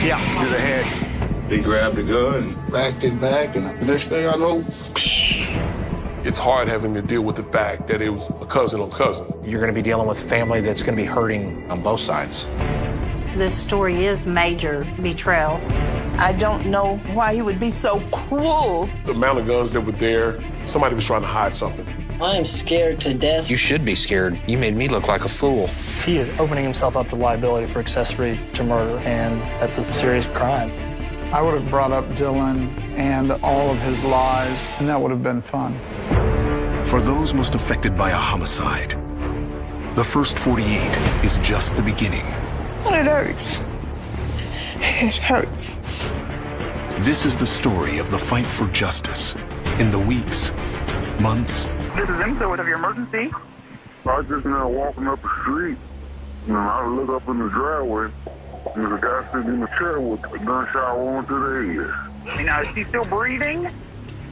Yeah, to the head. He grabbed the gun and backed it back, and the next thing I know, it's hard having to deal with the fact that it was a cousin on cousin. You're going to be dealing with family that's going to be hurting on both sides. This story is major betrayal. I don't know why he would be so cruel. The amount of guns that were there, somebody was trying to hide something. I'm scared to death. You should be scared. You made me look like a fool. He is opening himself up to liability for accessory to murder, and that's a serious crime. I would have brought up Dylan and all of his lies, and that would have been fun. For those most affected by a homicide, the first 48 is just the beginning. It hurts. It hurts. This is the story of the fight for justice in the weeks, months, This is Enzo. What have your emergency? I was just now walking up the street, and I look up in the driveway, and there's a guy sitting in the chair with a gunshot wound to the head. Now, is he still breathing?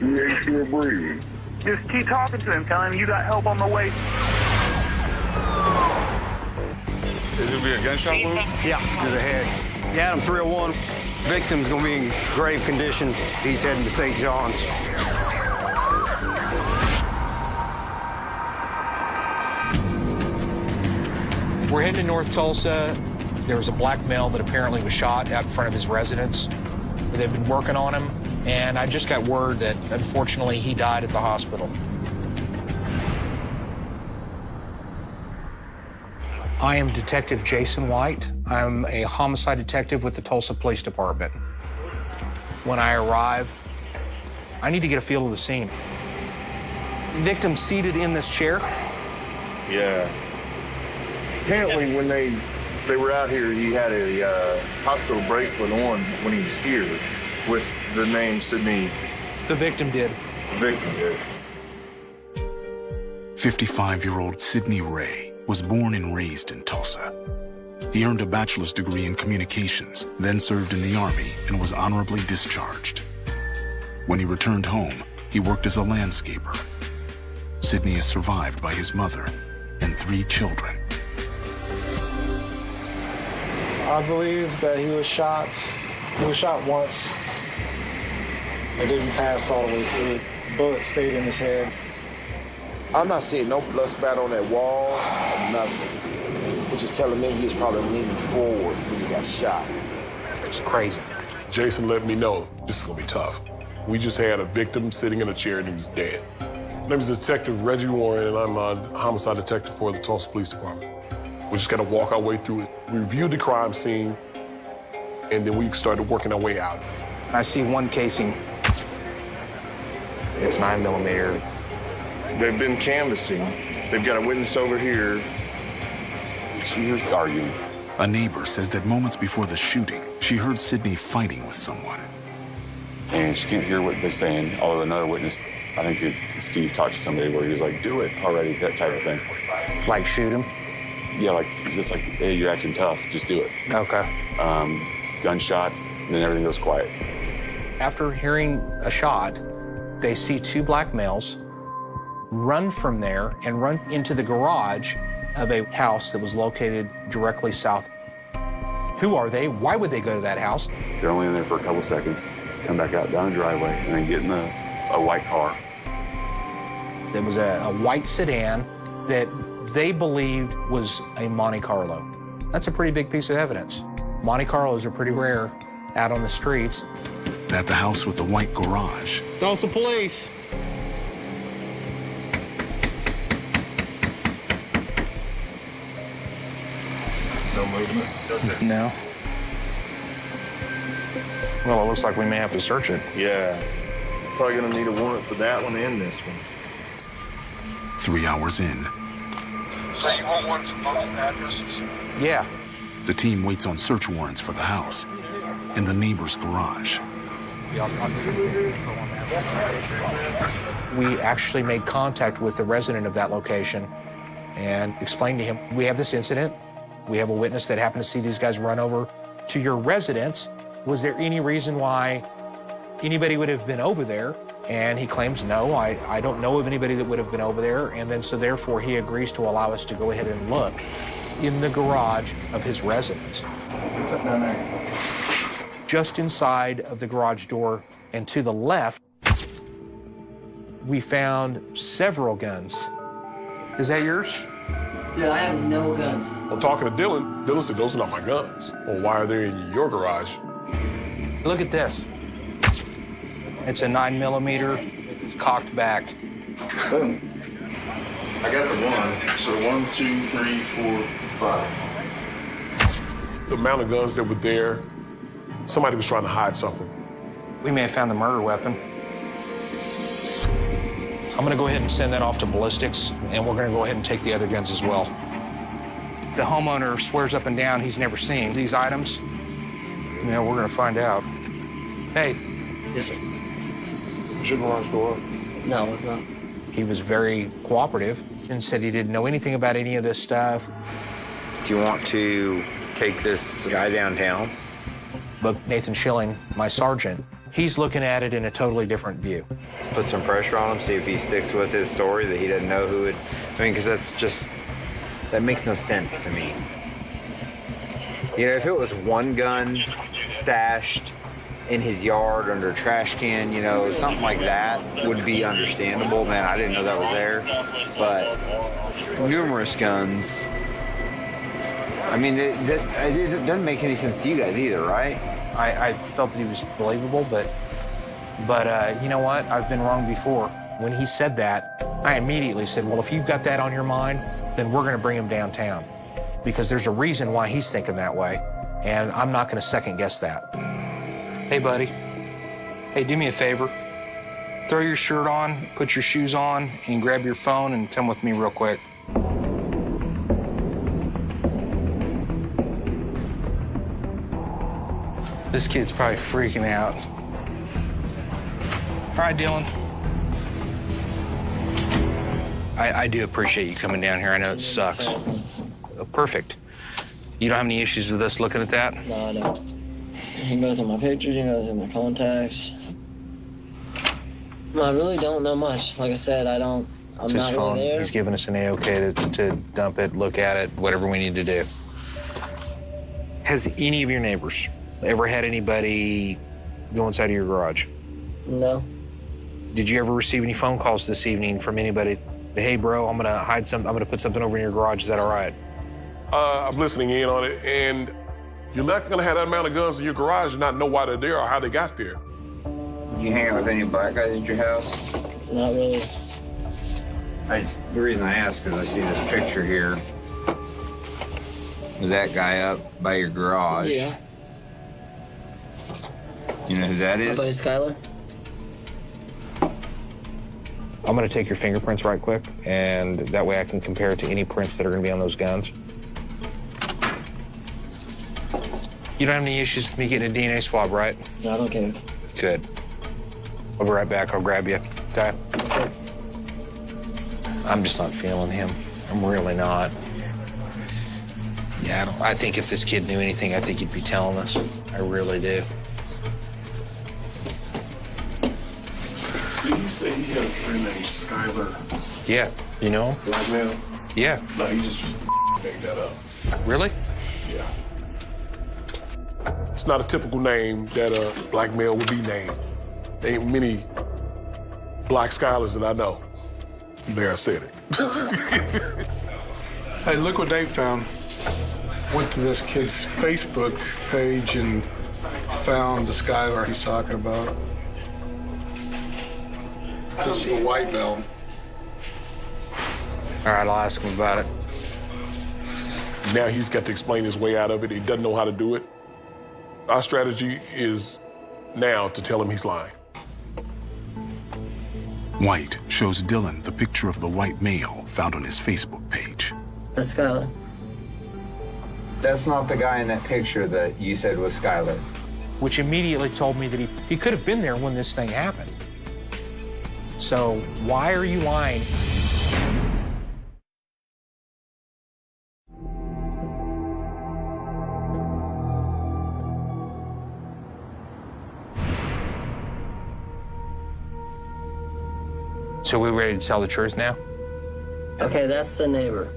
Yeah, he's still breathing. Just keep talking to him. Tell him you got help on the way. Is it be a gunshot wound? Yeah, to the head. Adam 301. Victim's gonna be in grave condition. He's heading to St. John's. We're heading to North Tulsa. There was a black male that apparently was shot out in front of his residence. They've been working on him, and I just got word that, unfortunately, he died at the hospital. I am Detective Jason White. I'm a homicide detective with the Tulsa Police Department. When I arrive, I need to get a feel of the scene. Victim seated in this chair? Yeah. Apparently, when they were out here, he had a hospital bracelet on when he was here with the name Sydney. The victim did. The victim did. 55-year-old Sidney Ray was born and raised in Tulsa. He earned a bachelor's degree in communications, then served in the Army and was honorably discharged. When he returned home, he worked as a landscaper. Sidney is survived by his mother and 3 children. I believe that he was shot. He was shot once. It didn't pass all the way through. Bullet stayed in his head. I'm not seeing no blood spatter on that wall or nothing, which is telling me he was probably leaning forward when he got shot. It's crazy. Jason let me know this is gonna be tough. We just had a victim sitting in a chair and he was dead. My name is Detective Reggie Warren, and I'm a homicide detective for the Tulsa Police Department. We just gotta walk our way through it. We reviewed the crime scene, and then we started working our way out. I see one casing. It's 9mm. They've been canvassing. They've got a witness over here. She hears arguing. A neighbor says that moments before the shooting, she heard Sidney fighting with someone. And she can't hear what they're saying, although another witness, I think Steve talked to somebody where he was like, do it already, that type of thing. Like shoot him? Yeah, like, just like, hey, you're acting tough, just do it. Okay. Gunshot, and then everything goes quiet. After hearing a shot, they see 2 black males run from there and run into the garage of a house that was located directly south. Who are they? Why would they go to that house? They're only in there for a couple seconds, come back out down the driveway, and then get in a white car. There was a white sedan that they believed was a Monte Carlo. That's a pretty big piece of evidence. Monte Carlos are pretty rare out on the streets. At the house with the white garage, Tulsa Police. No movement? No. Well, it looks like we may have to search it. Yeah. Probably gonna need a warrant for that one and this one. 3 hours in, So you want one for both addresses? Yeah. the team waits on search warrants for the house and the neighbor's garage. We actually made contact with the resident of that location and explained to him, we have this incident. We have a witness that happened to see these guys run over to your residence. Was there any reason why anybody would have been over there? And he claims, no, I don't know of anybody that would have been over there. And then so therefore he agrees to allow us to go ahead and look in the garage of his residence. What's up down there? just inside of the garage door, and to the left, we found several guns. Is that yours? Yeah, I have no guns. I'm talking to Dylan. Dylan said, those are not my guns. Well, why are they in your garage? Look at this. It's a 9mm. It's cocked back. Boom. I got the one. So 1, 2, 3, 4, 5. The amount of guns that were there, somebody was trying to hide something. We may have found the murder weapon. I'm gonna go ahead and send that off to ballistics, and we're gonna go ahead and take the other guns as well. The homeowner swears up and down he's never seen these items. You know, we're gonna find out. Hey. Yes, sir. Is your garage door? No, it's not. He was very cooperative and said he didn't know anything about any of this stuff. Do you want to take this guy downtown? But Nathan Schilling, my sergeant, he's looking at it in a totally different view. Put some pressure on him, see if he sticks with his story that he doesn't know who it. I mean, because that makes no sense to me. You know, if it was one gun stashed in his yard under a trash can, you know, something like that would be understandable. Man, I didn't know that was there. But numerous guns. I mean, it doesn't make any sense to you guys either, right? I felt that he was believable, but you know what? I've been wrong before. When he said that, I immediately said, well, if you've got that on your mind, then we're gonna bring him downtown. Because there's a reason why he's thinking that way, and I'm not gonna second guess that. Hey, buddy. Hey, do me a favor. Throw your shirt on, put your shoes on, and grab your phone and come with me real quick. This kid's probably freaking out. All right, Dylan. I do appreciate you coming down here. I know it sucks. Perfect. You don't have any issues with us looking at that? No, I don't. You can go through my pictures, you can go through my contacts. No, I really don't know much. Like I said, I'm It's not his phone. really there. He's giving us an A-OK to dump it, look at it, whatever we need to do. Has any of your neighbors ever had anybody go inside of your garage? No. Did you ever receive any phone calls this evening from anybody? Hey, bro, I'm gonna hide something. I'm gonna put something over in your garage. Is that all right? I'm listening in on it, and you're not gonna have that amount of guns in your garage and not know why they're there or how they got there. Did you hang out with any black guys at your house? Not really. The reason I ask is I see this picture here with that guy up by your garage. Yeah. You know who that My is? buddy Skylar. I'm gonna take your fingerprints right quick, and that way I can compare it to any prints that are gonna be on those guns. You don't have any issues with me getting a DNA swab, right? No, I don't care. Good. I'll be right back. I'll grab you. Okay? Okay. I'm just not feeling him. I'm really not. Yeah, I think if this kid knew anything, I think he'd be telling us. I really do. Did you say he had a friend named Skylar? Yeah. You know him? Black male? Yeah. No, he just made that up. Really? Yeah. It's not a typical name that a black male would be named. There ain't many black Skylars that I know. There, I said it. Hey, look what they found. Went to this kid's Facebook page and found the Skylar he's talking about. This is a white belt. All right, I'll ask him about it. Now he's got to explain his way out of it. He doesn't know how to do it. Our strategy is now to tell him he's lying. White shows Dylan the picture of the white male found on his Facebook page. That's Skylar. That's not the guy in that picture that you said was Skylar. Which immediately told me that he could have been there when this thing happened. So why are you lying? So we ready to tell the truth now? Okay, that's the neighbor.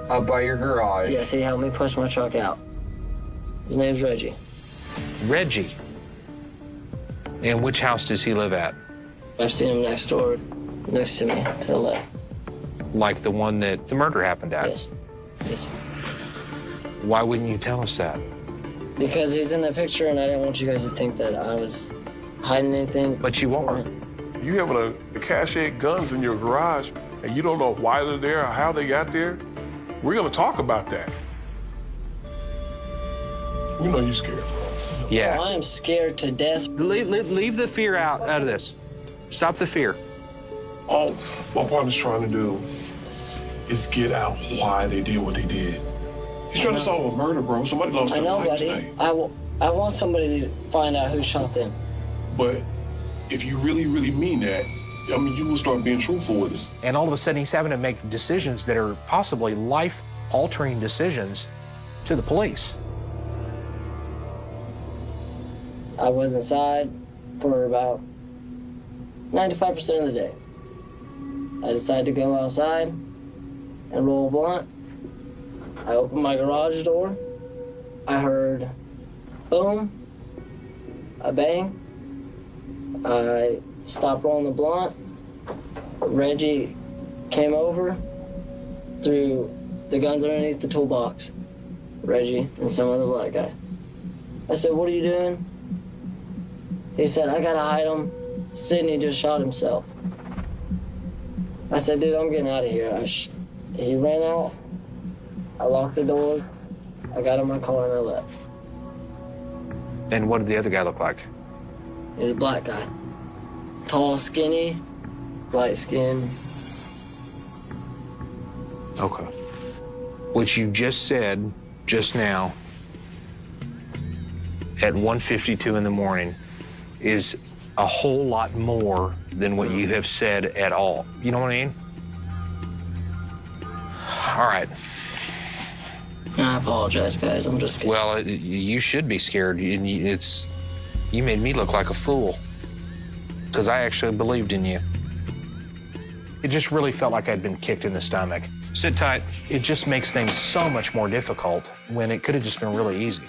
Up by your garage. Yes, he helped me push my truck out. His name's Reggie. Reggie. And which house does he live at? I've seen him next door, next to me, to the left. Like the one that the murder happened at? Yes. Yes. Why wouldn't you tell us that? Because he's in the picture, and I didn't want you guys to think that I was hiding anything. But you are. You having a cache of guns in your garage, and you don't know why they're there or how they got there? We're gonna talk about that. We know you're scared, bro. Yeah. I am scared to death. Leave the fear out of this. Stop the fear. All my partner's trying to do is get out why they did what they did. He's trying to solve a murder, bro. Somebody lost I their know, life buddy. today. I want somebody to find out who shot them. But if you really, really mean that, I mean, you will start being truthful with us. And all of a sudden, he's having to make decisions that are possibly life-altering decisions to the police. I was inside for about 95% of the day. I decided to go outside and roll a blunt. I opened my garage door. I heard boom, a bang. I stopped rolling the blunt. Reggie came over, threw the guns underneath the toolbox. Reggie and some other black guy. I said, "What are you doing?" He said, "I gotta hide him. Sidney just shot himself." I said, "Dude, I'm getting out of here." He ran out. I locked the door. I got in my car and I left. And what did the other guy look like? He was a black guy. Tall, skinny, light skin. Okay. What you just said just now at 1:52 in the morning is a whole lot more than what you have said at all. You know what I mean? All right. I apologize, guys. I'm just scared. Well, you should be scared. You made me look like a fool because I actually believed in you. It just really felt like I'd been kicked in the stomach. Sit tight. It just makes things so much more difficult when it could have just been really easy.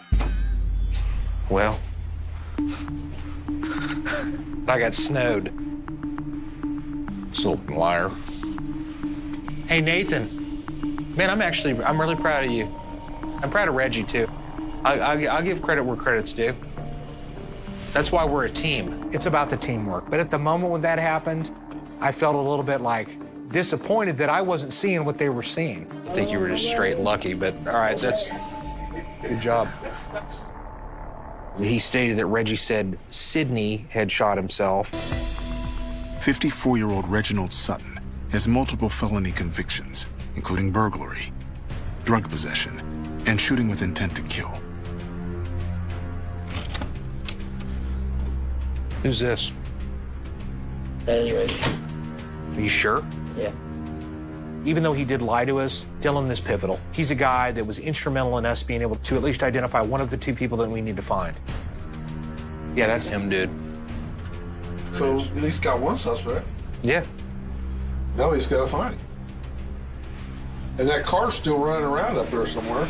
Well, I got snowed. Little liar. Hey, Nathan. Man, I'm really proud of you. I'm proud of Reggie, too. I'll give credit where credit's due. That's why we're a team. It's about the teamwork. But at the moment when that happened, I felt a little bit like disappointed that I wasn't seeing what they were seeing. I think you were just straight lucky, but all right, that's good job. He stated that Reggie said Sidney had shot himself. 54-year-old Reginald Sutton has multiple felony convictions, including burglary, drug possession, and shooting with intent to kill. Who's this? That is Reggie. Are you sure? Yeah. Even though he did lie to us, Dylan is pivotal. He's a guy that was instrumental in us being able to at least identify one of the two people that we need to find. Yeah, that's him, dude. So at least got one suspect. Yeah. Now we just gotta find him. And that car's still running around up there somewhere.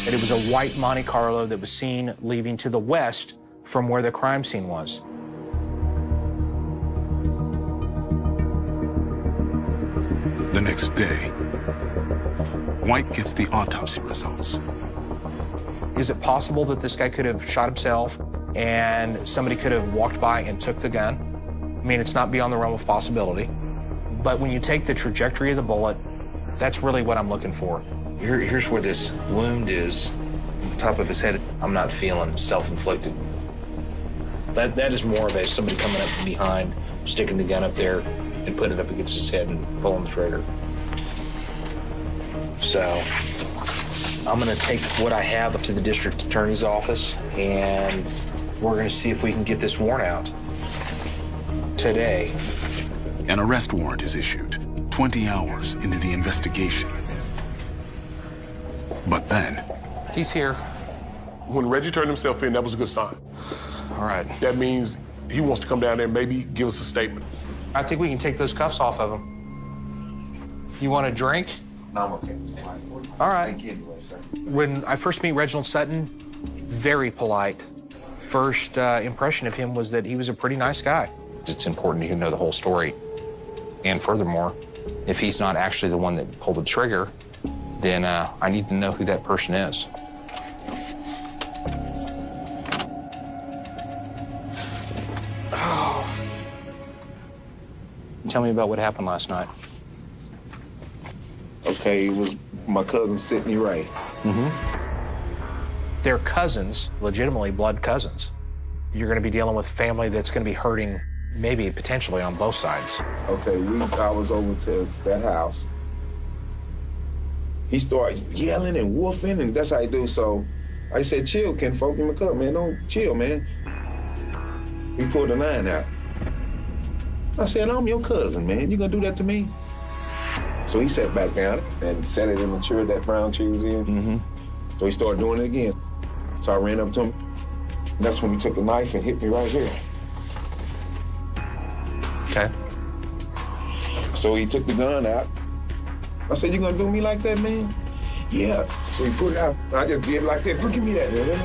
And it was a white Monte Carlo that was seen leaving to the west from where the crime scene was. The next day, White gets the autopsy results. Is it possible that this guy could have shot himself and somebody could have walked by and took the gun? I mean, it's not beyond the realm of possibility. But when you take the trajectory of the bullet, that's really what I'm looking for. Here's where this wound is, at the top of his head. I'm not feeling self-inflicted. That is more of somebody coming up from behind, sticking the gun up there and putting it up against his head and pulling the trigger. So I'm gonna take what I have up to the district attorney's office and we're gonna see if we can get this warrant out today. An arrest warrant is issued 20 hours into the investigation. But then... He's here. When Reggie turned himself in, that was a good sign. All right. That means he wants to come down there and maybe give us a statement. I think we can take those cuffs off of him. You want a drink? No, I'm okay. All right. Thank you anyway, sir. When I first meet Reginald Sutton, Very polite. First impression of him was that he was a pretty nice guy. It's important to know the whole story. And furthermore, if he's not actually the one that pulled the trigger, then I need to know who that person is. Oh. Tell me about what happened last night. Okay, it was my cousin Sidney Ray. They're cousins, legitimately blood cousins. You're going to be dealing with family that's going to be hurting, maybe potentially on both sides. Okay, I was over to that house. He started yelling and woofing, and that's how he do. So I said, chill, Ken folk, give him a cup, man. Don't chill, man. He pulled a 9 out. I said, I'm your cousin, man. You gonna do that to me? So he sat back down and sat it in the chair that brown chair was in. So he started doing it again. So I ran up to him. And that's when he took a knife and hit me right here. Okay. So he took the gun out. I said, you gonna do me like that, man? Yeah. So he put it out. I just did like that. Look at me that, man.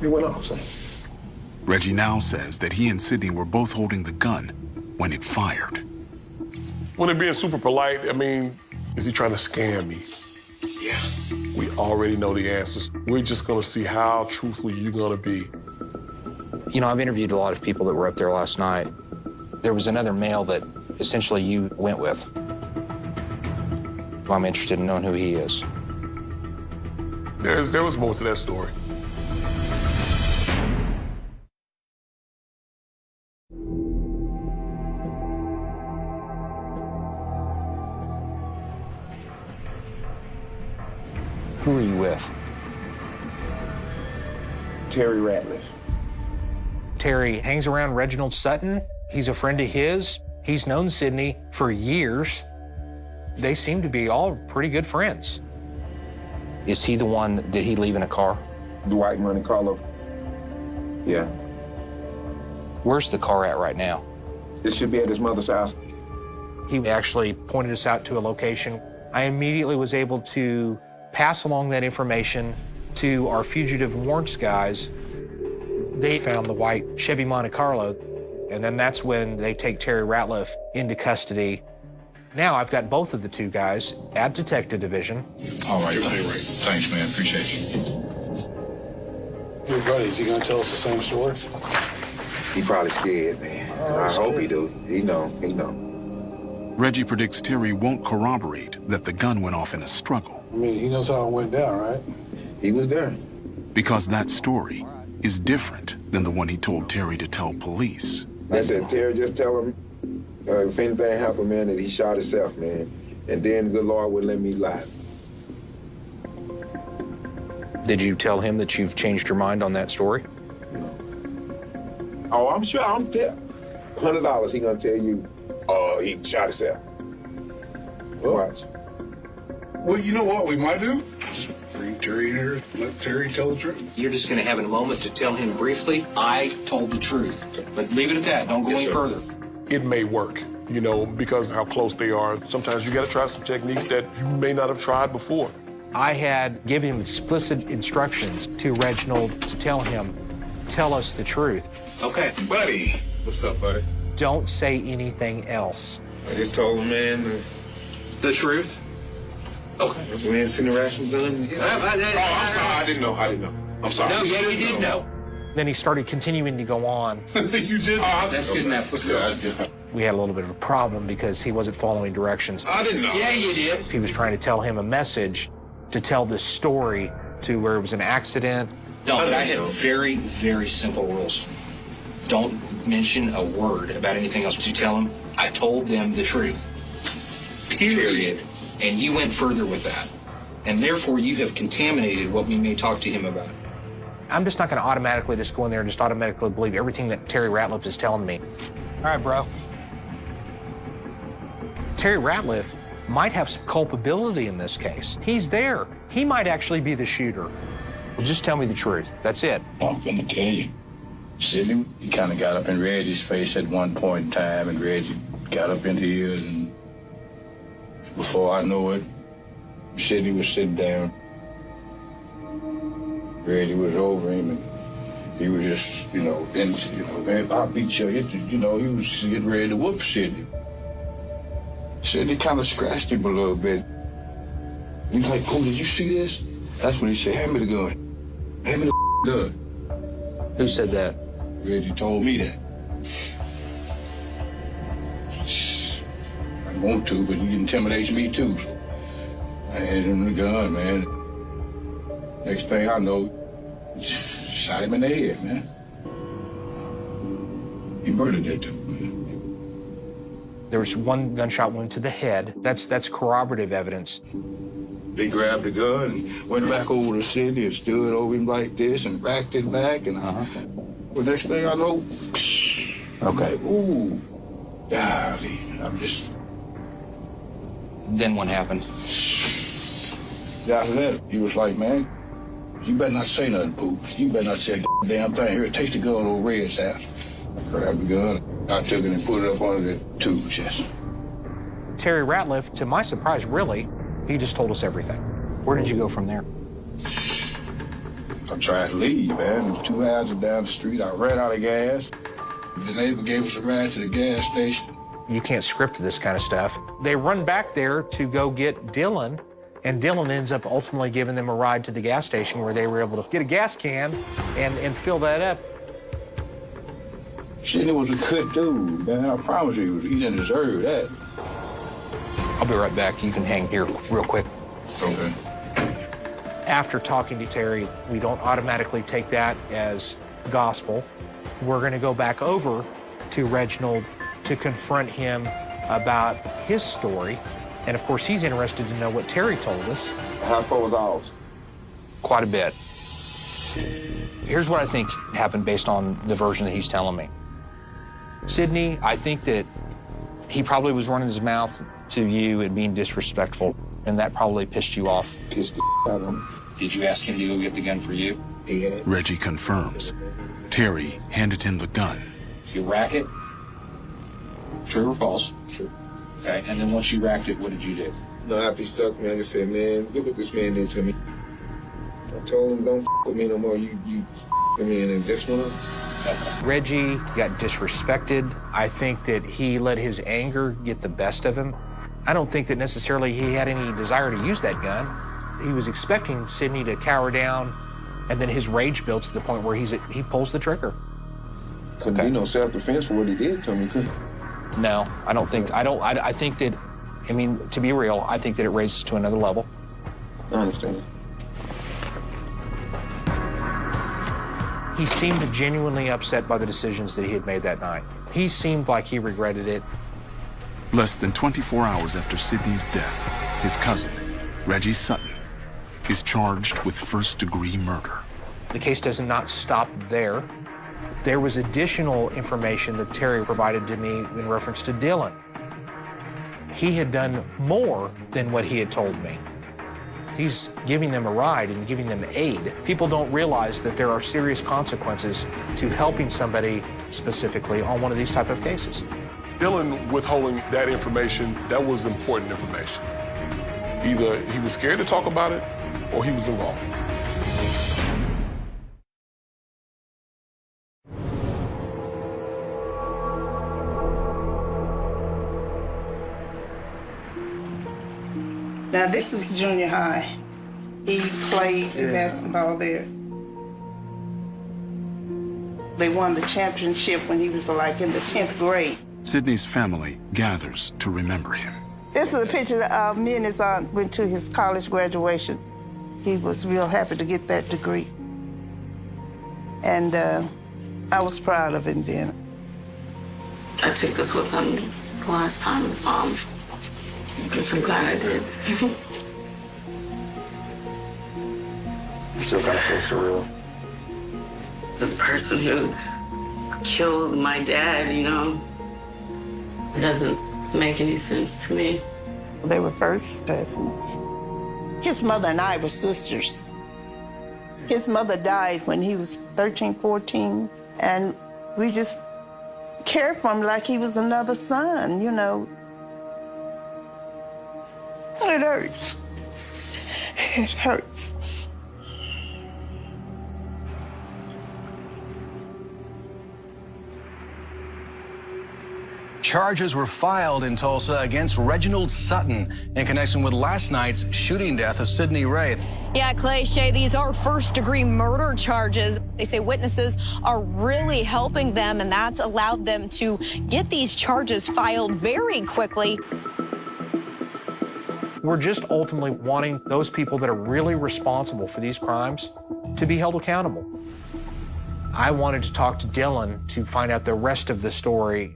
He went off, son. Reggie now says that he and Sidney were both holding the gun when it fired. When they're being super polite, I mean, is he trying to scam me? Yeah. We already know the answers. We're just gonna see how truthful you're gonna be. You know, I've interviewed a lot of people that were up there last night. There was another male that essentially you went with. I'm interested in knowing who he is. There was more to that story. Who are you with? Terry Ratliff. Terry hangs around Reginald Sutton. He's a friend of his. He's known Sidney for years. They seem to be all pretty good friends. Is he the one, did he leave in a car? The white Monte Carlo. Yeah. Where's the car at right now? It should be at his mother's house. He actually pointed us out to a location. I immediately was able to pass along that information to our fugitive warrants guys. They found the white Chevy Monte Carlo, and then that's when they take Terry Ratliff into custody. Now I've got both of the two guys at Detective Division. All right, thanks, man. Appreciate you. Your buddy, is he gonna tell us the same story? He probably scared, man. I hope he do. He know. Reggie predicts Terry won't corroborate that the gun went off in a struggle. I mean, he knows how it went down, right? He was there. Because that story is different than the one he told Terry to tell police. I said, Terry, just tell him if anything happened, man, that he shot himself, man. And then the good Lord would let me lie. Did you tell him that you've changed your mind on that story? Oh, I'm sure. I'm $100 he gonna tell you he shot himself. Watch. Well, you know what we might do? Just bring Terry in here, let Terry tell the truth. You're just going to have a moment to tell him briefly, I told the truth. But leave it at that. Don't go any further. It may work, you know, because how close they are. Sometimes you got to try some techniques that you may not have tried before. I had given him explicit instructions to Reginald to tell him, tell us the truth. Okay. Buddy. What's up, buddy? Don't say anything else. I just told him, man, The truth? Okay. the man sitting around with a gun. I'm sorry. I didn't know. I'm sorry. No, yeah, we did know. Then he started continuing to go on. You did? That's good enough. Let's go. We had a little bit of a problem because he wasn't following directions. I didn't know. Yeah, you did. He was trying to tell him a message to tell this story to where it was an accident. No, but I had very, very simple rules. Don't mention a word about anything else. You tell them, I told them the truth. Period. And you went further with that. And therefore, you have contaminated what we may talk to him about. I'm just not going to automatically just go in there and just automatically believe everything that Terry Ratliff is telling me. All right, bro. Terry Ratliff might have some culpability in this case. He's there. He might actually be the shooter. Well, just tell me the truth. That's it. I'm gonna tell you. Sidney, he kind of got up in Reggie's face at one point in time, and Reggie got up into his, and before I know it, Sidney was sitting down. Reggie was over him, and he was just, man, I'll beat you. He was just getting ready to whoop Sidney. Sidney kind of scratched him a little bit. He's like, oh, did you see this? That's when he said, hand me the gun. Hand me the gun. Who said that? Reggie told me that. I want to, but he intimidates me too. So I handed him the gun, man. Next thing I know, shot him in the head, man. He murdered that dude, man. There was one gunshot wound to the head. That's corroborative evidence. They grabbed the gun and went back over to Sidney and stood over him like this and racked it back. And well, next thing I know, I'm like, ooh, golly, I'm just. Then what happened? After that, he was like, man, you better not say nothing, Pooh. You better not say a damn thing. Here, take the gun over Red's house. I grabbed the gun. I took it and put it up under the tube chest. Terry Ratliff, to my surprise, really, he just told us everything. Where did you go from there? I tried to leave, man. The 2 houses down the street. I ran out of gas. The neighbor gave us a ride to the gas station. You can't script this kind of stuff. They run back there to go get Dylan, and Dylan ends up ultimately giving them a ride to the gas station where they were able to get a gas can and fill that up. Sidney was a good dude, man. I promise you, he didn't deserve that. I'll be right back. You can hang here real quick. Okay. After talking to Terry, we don't automatically take that as gospel. We're going to go back over to Reginald to confront him about his story. And of course, he's interested to know what Terry told us. How far was ours? Quite a bit. Here's what I think happened based on the version that he's telling me. Sidney, I think that he probably was running his mouth to you and being disrespectful, and that probably pissed you off. Pissed the out of him. Did you ask him to go get the gun for you? Yeah. Reggie confirms. Terry handed him the gun. You rack it? True or false? True. Okay, and then once you racked it, what did you do? No, after he stuck me, I just said, man, look what this man did to me. I told him, don't with me no more. You with me, and this one up. Reggie got disrespected. I think that he let his anger get the best of him. I don't think that necessarily he had any desire to use that gun. He was expecting Sidney to cower down, and then his rage built to the point where he pulls the trigger. Couldn't be no self-defense for what he did to me, could it? No, I don't think, I think that, I mean, to be real, I think that it raises to another level. I understand. He seemed genuinely upset by the decisions that he had made that night. He seemed like he regretted it. Less than 24 hours after Sidney's death, his cousin, Reggie Sutton, is charged with first-degree murder. The case does not stop there. There was additional information that Terry provided to me in reference to Dylan. He had done more than what he had told me. He's giving them a ride and giving them aid. People don't realize that there are serious consequences to helping somebody specifically on one of these type of cases. Dylan withholding that information, that was important information. Either he was scared to talk about it or he was involved. Now, this was junior high. He played basketball there. They won the championship when he was like in the 10th grade. Sidney's family gathers to remember him. This is a picture of me and his aunt went to his college graduation. He was real happy to get that degree. And I was proud of him then. I took this with him the last time I saw him. Because I'm glad I did. It still kind of feels surreal. This person who killed my dad, you know, it doesn't make any sense to me. They were first cousins. His mother and I were sisters. His mother died when he was 13, 14, and we just cared for him like he was another son, you know. It hurts. It hurts. Charges were filed in Tulsa against Reginald Sutton in connection with last night's shooting death of Sidney Ray. Yeah, Clay, Shay, these are first-degree murder charges. They say witnesses are really helping them, and that's allowed them to get these charges filed very quickly. We're just ultimately wanting those people that are really responsible for these crimes to be held accountable. I wanted to talk to Dylan to find out the rest of the story.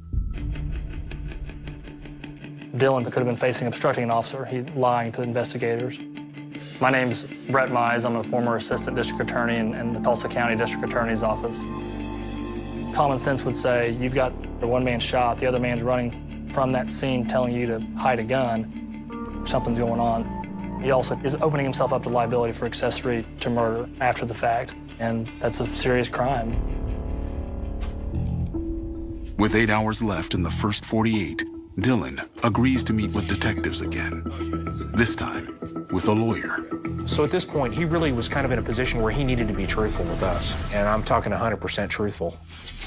Dylan could have been facing obstructing an officer. He's lying to the investigators. My name's Brett Mize. I'm a former assistant district attorney in the Tulsa County District Attorney's Office. Common sense would say you've got one man shot, the other man's running from that scene telling you to hide a gun. Something's going on. He also is opening himself up to liability for accessory to murder after the fact, and that's a serious crime. With 8 hours left in the first 48, Dylan agrees to meet with detectives again, this time with a lawyer. So at this point, he really was kind of in a position where he needed to be truthful with us, and I'm talking 100% truthful.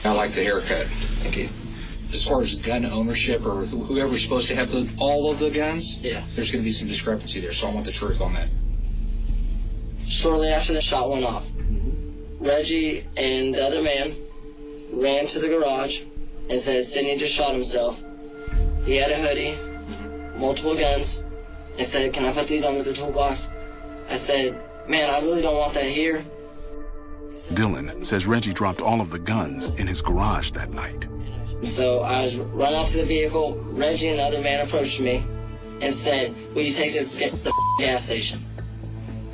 I like the haircut. Thank you. As far as gun ownership or whoever's supposed to have all of the guns, yeah, there's going to be some discrepancy there, so I want the truth on that. Shortly after the shot went off, Reggie and the other man ran to the garage and said Sidney just shot himself. He had a hoodie, multiple guns, and said, "Can I put these under the toolbox?" I said, "Man, I really don't want that here." Dylan says Reggie dropped all of the guns in his garage that night. So I was run out to the vehicle. Reggie and the other man approached me and said, "Will you take us to the gas station?"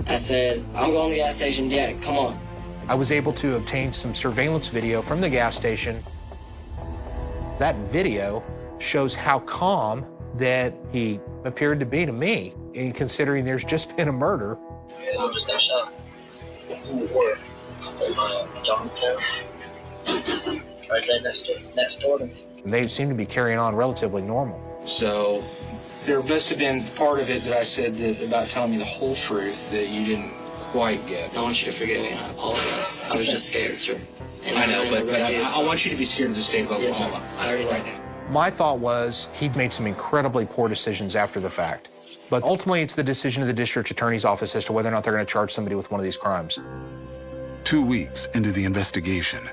I said, "I'm going to the gas station, Dad, come on." I was able to obtain some surveillance video from the gas station. That video shows how calm that he appeared to be to me, in considering there's just been a murder. So just got shot. Where? In Johnstown. Right there next door to me. They seem to be carrying on relatively normal. So there must have been part of it that I said that about telling me the whole truth that you didn't quite get. I want you to forgive me, and I apologize. I was just scared, sir. And I know, but I want you to be scared of the state of Oklahoma. Yes, I already know. Right now. My thought was he'd made some incredibly poor decisions after the fact. But ultimately, it's the decision of the district attorney's office as to whether or not they're going to charge somebody with one of these crimes. 2 weeks into the investigation,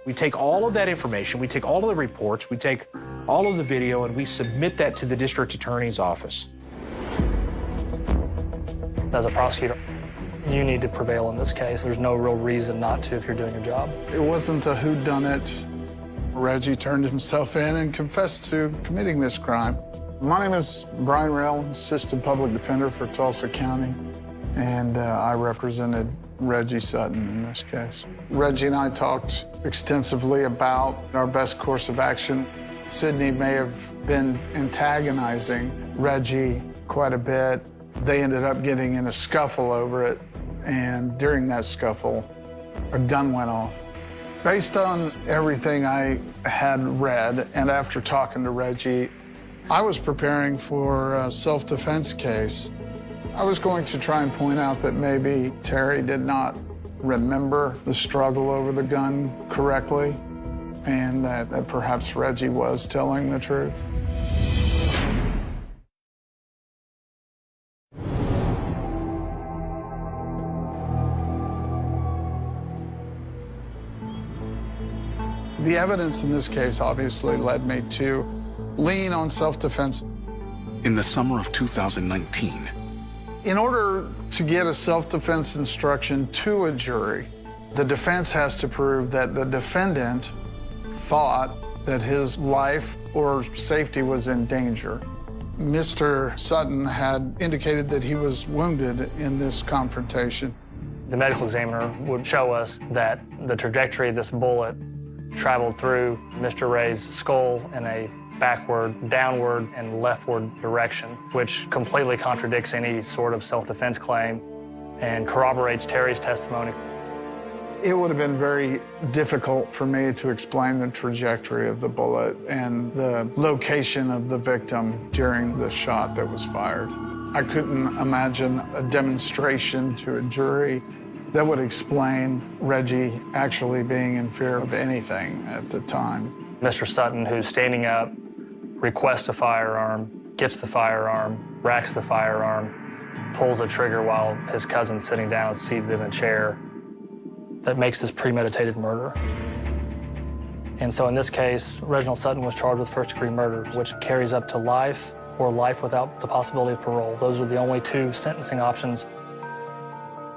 we take all of that information, we take all of the reports, we take all of the video, and we submit that to the district attorney's office. As a prosecutor, you need to prevail in this case. There's no real reason not to if you're doing your job. It wasn't a whodunit. Reggie turned himself in and confessed to committing this crime. My name is Brian Rell, Assistant Public Defender for Tulsa County, and I represented Reggie Sutton in this case. Reggie and I talked extensively about our best course of action. Sidney may have been antagonizing Reggie quite a bit. They ended up getting in a scuffle over it, and during that scuffle, a gun went off. Based on everything I had read, and after talking to Reggie, I was preparing for a self-defense case. I was going to try and point out that maybe Terry did not remember the struggle over the gun correctly, and that perhaps Reggie was telling the truth. The evidence in this case obviously led me to lean on self-defense. In the summer of 2019, in order to get a self-defense instruction to a jury, the defense has to prove that the defendant thought that his life or safety was in danger. Mr. Sutton had indicated that he was wounded in this confrontation. The medical examiner would show us that the trajectory of this bullet traveled through Mr. Ray's skull in a backward, downward, and leftward direction, which completely contradicts any sort of self-defense claim and corroborates Terry's testimony. It would have been very difficult for me to explain the trajectory of the bullet and the location of the victim during the shot that was fired. I couldn't imagine a demonstration to a jury that would explain Reggie actually being in fear of anything at the time. Mr. Sutton, who's standing up, requests a firearm, gets the firearm, racks the firearm, pulls the trigger while his cousin's sitting down seated in a chair, that makes this premeditated murder. And so in this case, Reginald Sutton was charged with first-degree murder, which carries up to life or life without the possibility of parole. Those are the only two sentencing options.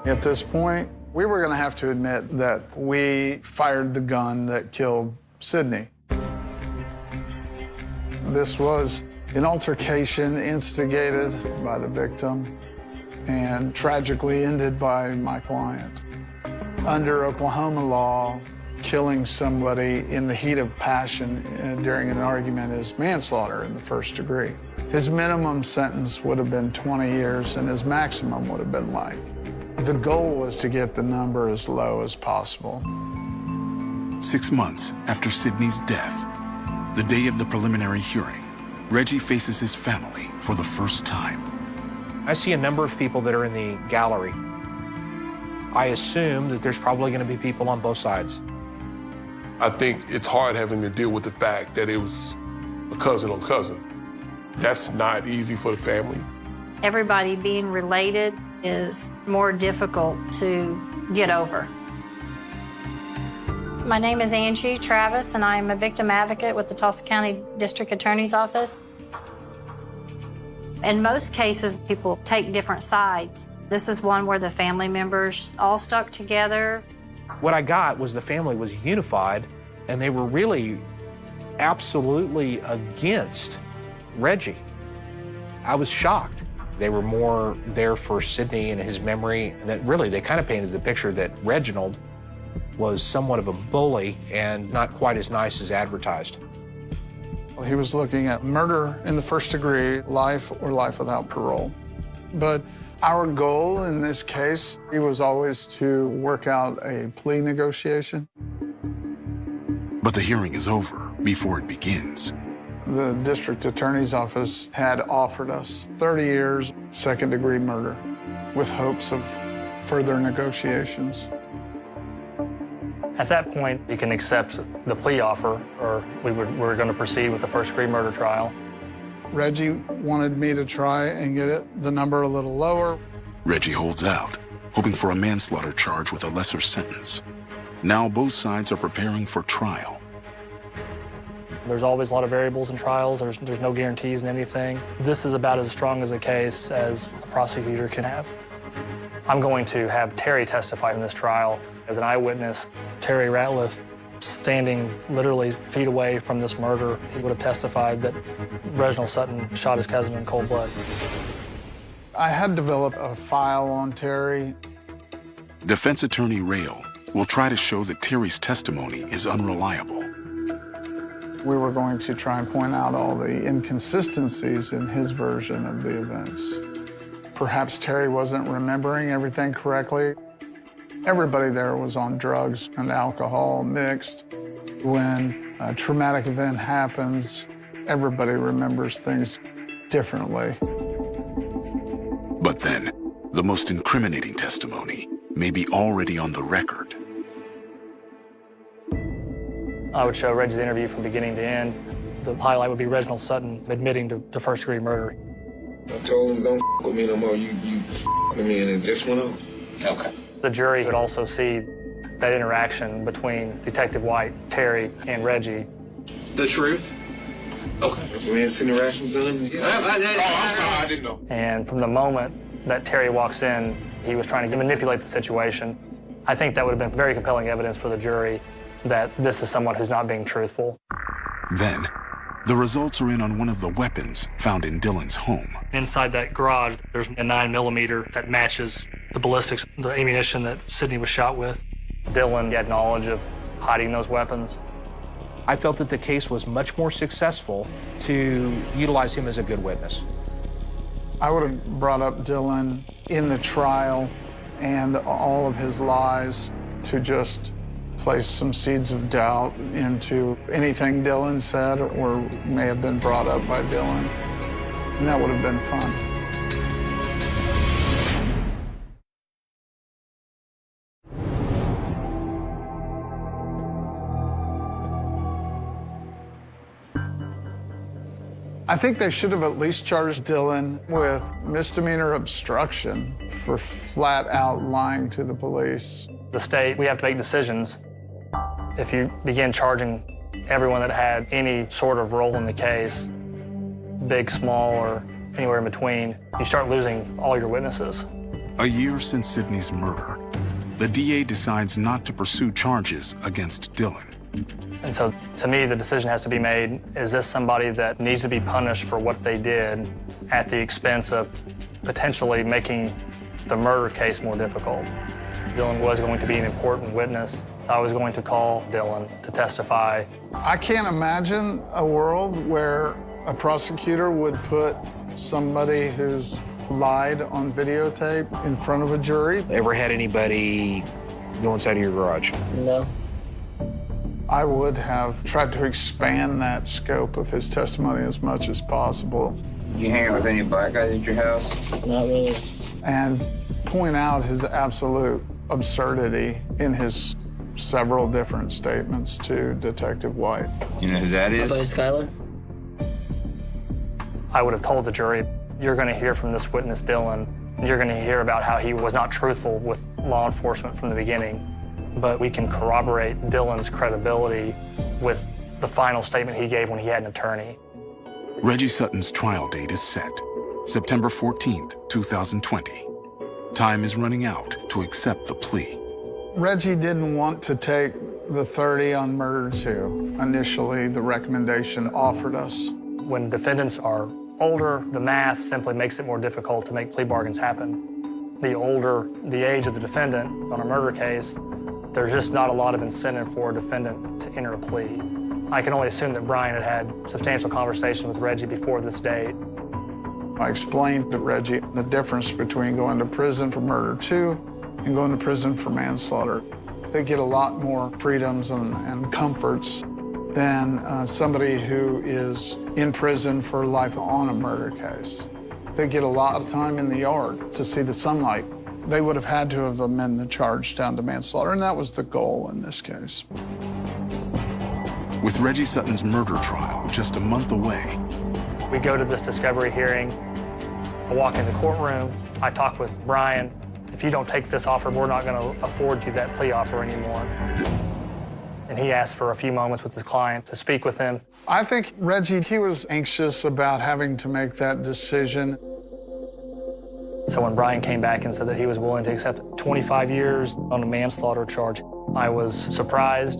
At this point, we were going to have to admit that we fired the gun that killed Sidney. This was an altercation instigated by the victim and tragically ended by my client. Under Oklahoma law, killing somebody in the heat of passion during an argument is manslaughter in the first degree. His minimum sentence would have been 20 years and his maximum would have been life. The goal was to get the number as low as possible. 6 months after Sidney's death, the day of the preliminary hearing, Reggie faces his family for the first time. I see a number of people that are in the gallery. I assume that there's probably going to be people on both sides. I think it's hard having to deal with the fact that it was a cousin on cousin. That's not easy for the family. Everybody being related is more difficult to get over. My name is Angie Travis, and I am a victim advocate with the Tulsa County District Attorney's Office. In most cases, people take different sides. This is one where the family members all stuck together. What I got was the family was unified, and they were really absolutely against Reggie. I was shocked. They were more there for Sidney and his memory, and that really they kind of painted the picture that Reginald was somewhat of a bully and not quite as nice as advertised. He was looking at murder in the first degree, life or life without parole. But our goal in this case, he was always to work out a plea negotiation. But the hearing is over before it begins. The district attorney's office had offered us 30 years, second-degree murder, with hopes of further negotiations. At that point, you can accept the plea offer, or we're going to proceed with the first-degree murder trial. Reggie wanted me to try and get the number a little lower. Reggie holds out, hoping for a manslaughter charge with a lesser sentence. Now both sides are preparing for trial. There's always a lot of variables in trials. There's no guarantees in anything. This is about as strong as a case as a prosecutor can have. I'm going to have Terry testify in this trial as an eyewitness. Terry Ratliff, standing literally feet away from this murder, he would have testified that Reginald Sutton shot his cousin in cold blood. I had developed a file on Terry. Defense attorney Rail will try to show that Terry's testimony is unreliable. We were going to try and point out all the inconsistencies in his version of the events. Perhaps Terry wasn't remembering everything correctly. Everybody there was on drugs and alcohol mixed. When a traumatic event happens, everybody remembers things differently. But then, the most incriminating testimony may be already on the record. I would show Reggie's interview from beginning to end. The highlight would be Reginald Sutton admitting to first-degree murder. I told him, don't f with me no more. You with me, and it just went on. Okay. The jury would also see that interaction between Detective White, Terry, and Reggie. The truth? Okay. The man's interaction done? Yeah. I'm sorry, I didn't know. And from the moment that Terry walks in, he was trying to manipulate the situation. I think that would have been very compelling evidence for the jury that this is someone who's not being truthful. Then, the results are in on one of the weapons found in Dylan's home. Inside that garage, there's a 9mm that matches the ballistics, the ammunition that Sidney was shot with. Dylan had knowledge of hiding those weapons. I felt that the case was much more successful to utilize him as a good witness. I would have brought up Dylan in the trial and all of his lies to just place some seeds of doubt into anything Dylan said or may have been brought up by Dylan. And that would have been fun. I think they should have at least charged Dylan with misdemeanor obstruction for flat out lying to the police. The state, we have to make decisions. If you begin charging everyone that had any sort of role in the case, big, small, or anywhere in between, you start losing all your witnesses. A year since Sidney's murder, the DA decides not to pursue charges against Dylan. And so, to me, the decision has to be made, is this somebody that needs to be punished for what they did at the expense of potentially making the murder case more difficult? Dylan was going to be an important witness. I was going to call Dylan to testify. I can't imagine a world where a prosecutor would put somebody who's lied on videotape in front of a jury. Ever had anybody go inside of your garage? No. I would have tried to expand that scope of his testimony as much as possible. Did you hang out with any black guys at your house? Not really. And point out his absolute absurdity in his several different statements to Detective White. You know who that is? By Skylar? I would have told the jury, you're going to hear from this witness, Dylan. You're going to hear about how he was not truthful with law enforcement from the beginning. But we can corroborate Dylan's credibility with the final statement he gave when he had an attorney. Reggie Sutton's trial date is set, September 14th, 2020. Time is running out to accept the plea. Reggie didn't want to take the 30 on murder 2. Initially, the recommendation offered us. When defendants are older, the math simply makes it more difficult to make plea bargains happen. The older the age of the defendant on a murder case, there's just not a lot of incentive for a defendant to enter a plea. I can only assume that Brian had had substantial conversation with Reggie before this date. I explained to Reggie the difference between going to prison for murder 2 and going to prison for manslaughter. They get a lot more freedoms and comforts than somebody who is in prison for life on a murder case. They get a lot of time in the yard to see the sunlight. They would have had to have amended the charge down to manslaughter, and that was the goal in this case. With Reggie Sutton's murder trial just a month away, we go to this discovery hearing. I walk in the courtroom. I talk with Brian. If you don't take this offer, we're not going to afford you that plea offer anymore. And he asked for a few moments with his client to speak with him. I think Reggie, he was anxious about having to make that decision. So when Brian came back and said that he was willing to accept 25 years on a manslaughter charge, I was surprised.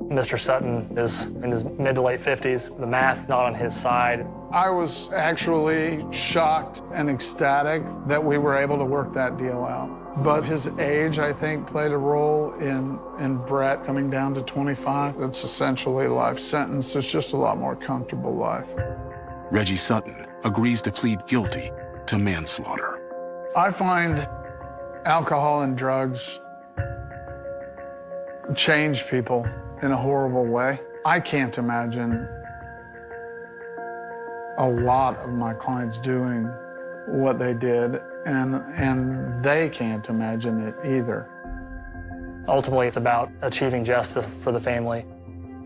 Mr. Sutton is in his mid to late 50s. The math's not on his side. I was actually shocked and ecstatic that we were able to work that deal out. But his age, I think, played a role in Brett coming down to 25. It's essentially a life sentence. It's just a lot more comfortable life. Reggie Sutton agrees to plead guilty to manslaughter. I find alcohol and drugs change people in a horrible way. I can't imagine a lot of my clients doing what they did, and they can't imagine it either. Ultimately, it's about achieving justice for the family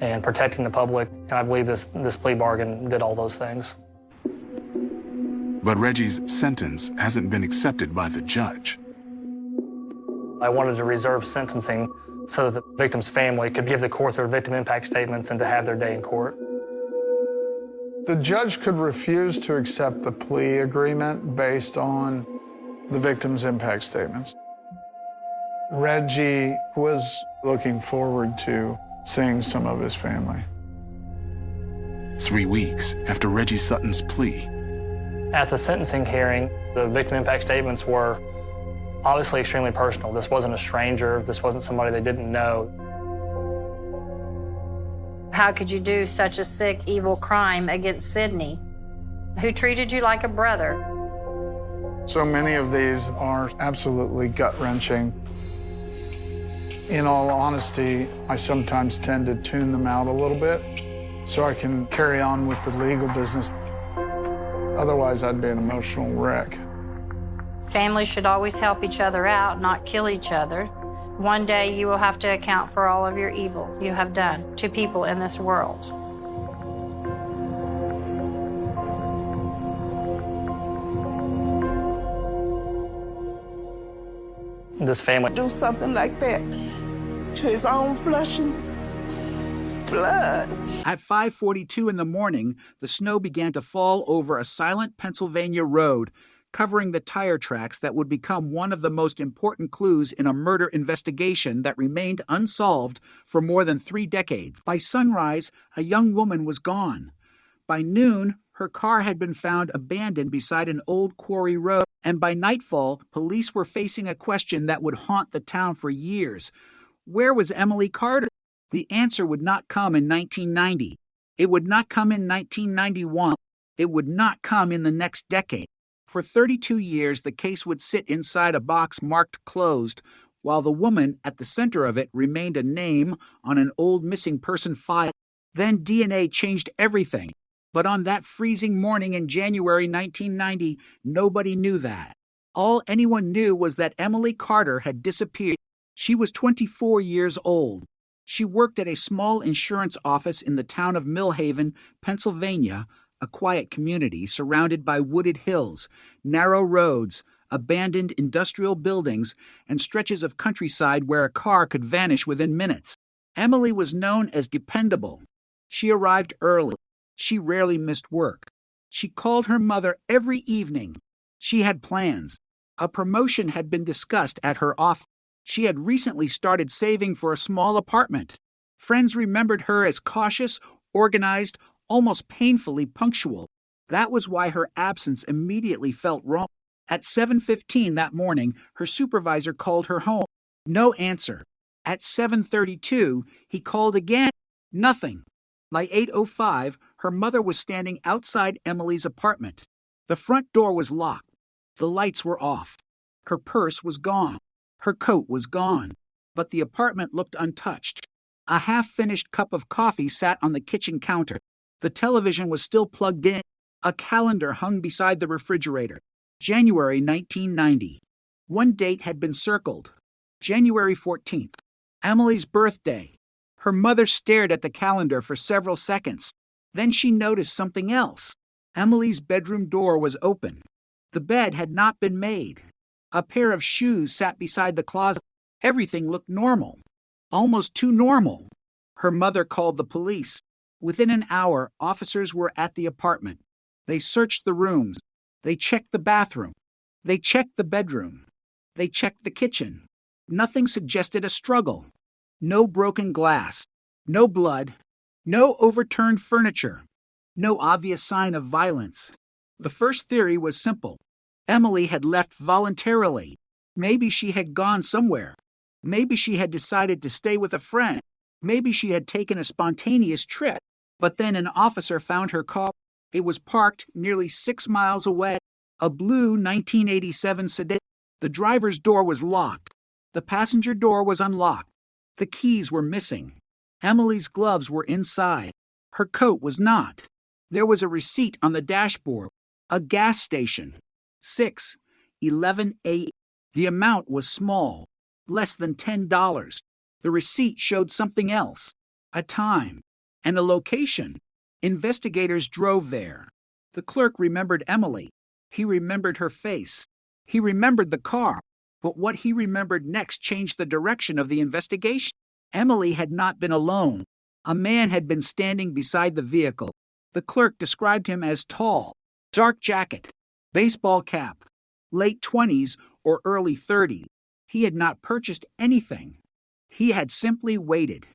and protecting the public, and I believe this plea bargain did all those things. But Reggie's sentence hasn't been accepted by the judge. I wanted to reserve sentencing so that the victim's family could give the court their victim impact statements and to have their day in court. The judge could refuse to accept the plea agreement based on the victim's impact statements. Reggie was looking forward to seeing some of his family. 3 weeks after Reggie Sutton's plea. At the sentencing hearing, the victim impact statements were obviously extremely personal. This wasn't a stranger. This wasn't somebody they didn't know. How could you do such a sick, evil crime against Sidney, who treated you like a brother? So many of these are absolutely gut-wrenching. In all honesty, I sometimes tend to tune them out a little bit so I can carry on with the legal business. Otherwise, I'd be an emotional wreck. Families should always help each other out, not kill each other. One day you will have to account for all of your evil you have done to people in this world. This family do something like that to his own flesh and blood. At 5:42 in the morning, the snow began to fall over a silent Pennsylvania road, covering the tire tracks that would become one of the most important clues in a murder investigation that remained unsolved for more than 3 decades. By sunrise, a young woman was gone. By noon, her car had been found abandoned beside an old quarry road, and by nightfall, police were facing a question that would haunt the town for years. Where was Emily Carter? The answer would not come in 1990. It would not come in 1991. It would not come in the next decade. For 32 years, the case would sit inside a box marked closed, while the woman at the center of it remained a name on an old missing person file. Then DNA changed everything. But on that freezing morning in January 1990, nobody knew that. All anyone knew was that Emily Carter had disappeared. She was 24 years old. She worked at a small insurance office in the town of Millhaven, Pennsylvania, a quiet community surrounded by wooded hills, narrow roads, abandoned industrial buildings, and stretches of countryside where a car could vanish within minutes. Emily was known as dependable. She arrived early. She rarely missed work. She called her mother every evening. She had plans. A promotion had been discussed at her office. She had recently started saving for a small apartment. Friends remembered her as cautious, organized, almost painfully punctual. That was why her absence immediately felt wrong. At 7:15 that morning, her supervisor called her home. No answer. At 7:32, he called again. Nothing. By 8:05, her mother was standing outside Emily's apartment. The front door was locked. The lights were off. Her purse was gone. Her coat was gone. But the apartment looked untouched. A half-finished cup of coffee sat on the kitchen counter. The television was still plugged in. A calendar hung beside the refrigerator. January 1990. One date had been circled. January 14th. Emily's birthday. Her mother stared at the calendar for several seconds. Then she noticed something else. Emily's bedroom door was open. The bed had not been made. A pair of shoes sat beside the closet. Everything looked normal. Almost too normal. Her mother called the police. Within an hour, officers were at the apartment. They searched the rooms. They checked the bathroom. They checked the bedroom. They checked the kitchen. Nothing suggested a struggle. No broken glass. No blood. No overturned furniture. No obvious sign of violence. The first theory was simple. Emily had left voluntarily. Maybe she had gone somewhere. Maybe she had decided to stay with a friend. Maybe she had taken a spontaneous trip. But then an officer found her car. It was parked nearly 6 miles away. A blue 1987 sedan. The driver's door was locked. The passenger door was unlocked. The keys were missing. Emily's gloves were inside. Her coat was not. There was a receipt on the dashboard. A gas station. 6:11 a.m. The amount was small, less than $10. The receipt showed something else. A time. And a location. Investigators drove there. The clerk remembered Emily. He remembered her face. He remembered the car. But what he remembered next changed the direction of the investigation. Emily had not been alone. A man had been standing beside the vehicle. The clerk described him as tall, dark jacket, baseball cap, late 20s or early 30s. He had not purchased anything. He had simply waited.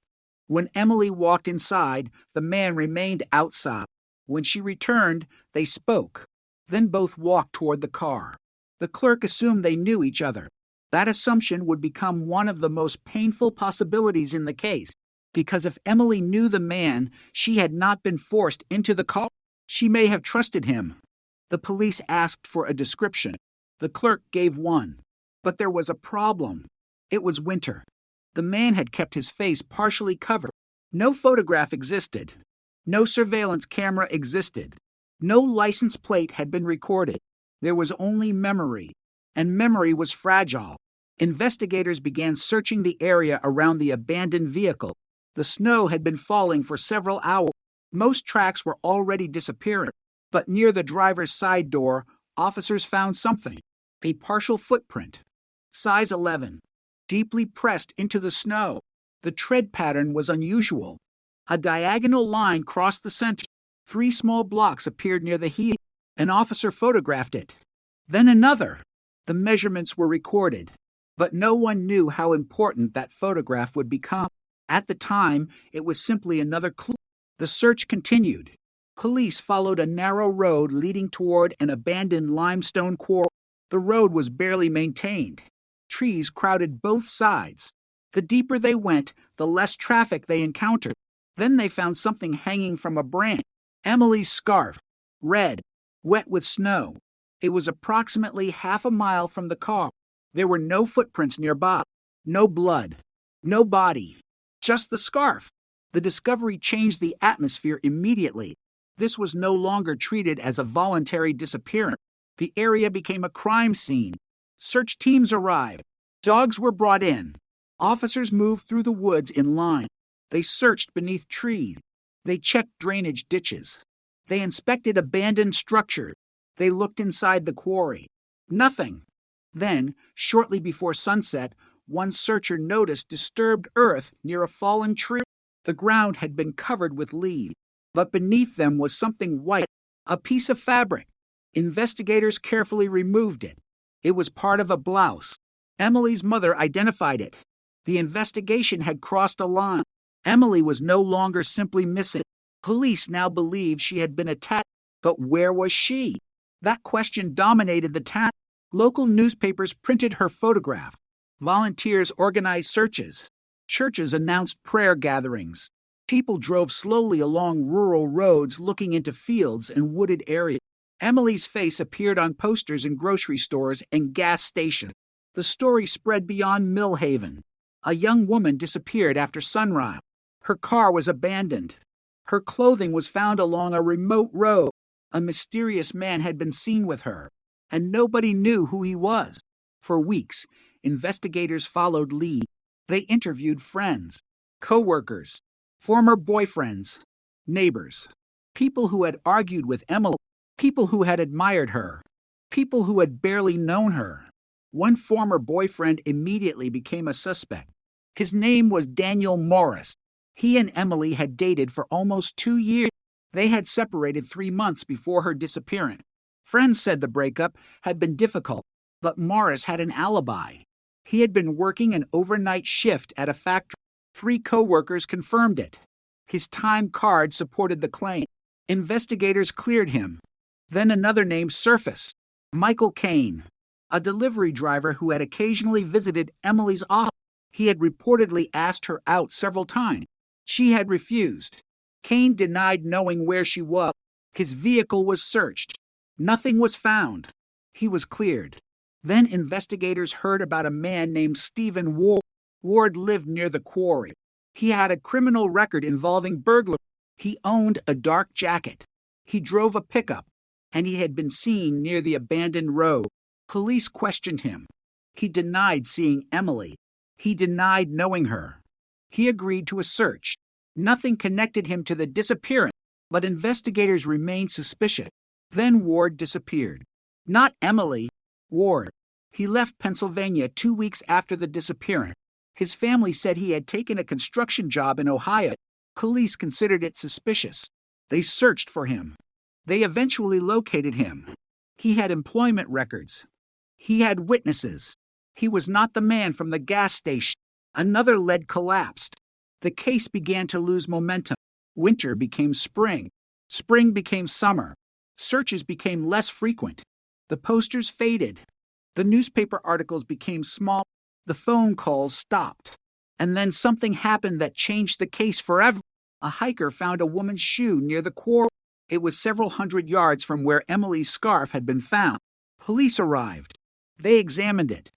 When Emily walked inside, the man remained outside. When she returned, they spoke. Then both walked toward the car. The clerk assumed they knew each other. That assumption would become one of the most painful possibilities in the case, because if Emily knew the man, she had not been forced into the car. She may have trusted him. The police asked for a description. The clerk gave one. But there was a problem. It was winter. The man had kept his face partially covered. No photograph existed. No surveillance camera existed. No license plate had been recorded. There was only memory. And memory was fragile. Investigators began searching the area around the abandoned vehicle. The snow had been falling for several hours. Most tracks were already disappearing. But near the driver's side door, officers found something. A partial footprint. size 11, deeply pressed into the snow. The tread pattern was unusual. A diagonal line crossed the center. 3 small blocks appeared near the heel. An officer photographed it. Then another. The measurements were recorded, but no one knew how important that photograph would become. At the time, it was simply another clue. The search continued. Police followed a narrow road leading toward an abandoned limestone quarry. The road was barely maintained. Trees crowded both sides. The deeper they went, the less traffic they encountered. Then they found something hanging from a branch. Emily's scarf, red, wet with snow. It was approximately half a mile from the car. There were no footprints nearby, no blood, no body, just the scarf. The discovery changed the atmosphere immediately. This was no longer treated as a voluntary disappearance. The area became a crime scene. Search teams arrived. Dogs were brought in. Officers moved through the woods in line. They searched beneath trees. They checked drainage ditches. They inspected abandoned structures. They looked inside the quarry. Nothing. Then, shortly before sunset, one searcher noticed disturbed earth near a fallen tree. The ground had been covered with leaves, but beneath them was something white, a piece of fabric. Investigators carefully removed it. It was part of a blouse. Emily's mother identified it. The investigation had crossed a line. Emily was no longer simply missing. Police now believed she had been attacked, but where was she? That question dominated the town. Local newspapers printed her photograph. Volunteers organized searches. Churches announced prayer gatherings. People drove slowly along rural roads looking into fields and wooded areas. Emily's face appeared on posters in grocery stores and gas stations. The story spread beyond Millhaven. A young woman disappeared after sunrise. Her car was abandoned. Her clothing was found along a remote road. A mysterious man had been seen with her, and nobody knew who he was. For weeks, investigators followed leads. They interviewed friends, co-workers, former boyfriends, neighbors, people who had argued with Emily, people who had admired her, people who had barely known her. One former boyfriend immediately became a suspect. His name was Daniel Morris. He and Emily had dated for almost 2 years. They had separated 3 months before her disappearance. Friends said the breakup had been difficult, but Morris had an alibi. He had been working an overnight shift at a factory. 3 co-workers confirmed it. His time card supported the claim. Investigators cleared him. Then another name surfaced, Michael Kane, a delivery driver who had occasionally visited Emily's office. He had reportedly asked her out several times. She had refused. Kane denied knowing where she was. His vehicle was searched. Nothing was found. He was cleared. Then investigators heard about a man named Stephen Ward. Ward lived near the quarry. He had a criminal record involving burglary. He owned a dark jacket. He drove a pickup, and he had been seen near the abandoned road. Police questioned him. He denied seeing Emily. He denied knowing her. He agreed to a search. Nothing connected him to the disappearance, but investigators remained suspicious. Then Ward disappeared. Not Emily, Ward. He left Pennsylvania 2 weeks after the disappearance. His family said he had taken a construction job in Ohio. Police considered it suspicious. They searched for him. They eventually located him. He had employment records. He had witnesses. He was not the man from the gas station. Another lead collapsed. The case began to lose momentum. Winter became spring. Spring became summer. Searches became less frequent. The posters faded. The newspaper articles became small. The phone calls stopped. And then something happened that changed the case forever. A hiker found a woman's shoe near the quarry. It was several hundred yards from where Emily's scarf had been found. Police arrived. They examined it.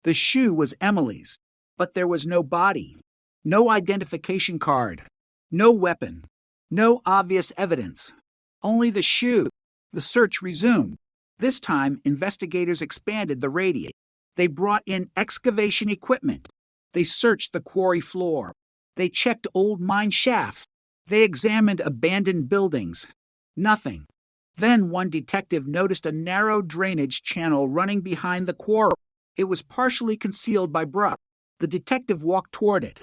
The shoe was Emily's, but there was no body, no identification card, no weapon, no obvious evidence. Only the shoe. The search resumed. This time, investigators expanded the radius. They brought in excavation equipment. They searched the quarry floor. They checked old mine shafts. They examined abandoned buildings. Nothing. Then one detective noticed a narrow drainage channel running behind the quarry. It was partially concealed by brush. The detective walked toward it.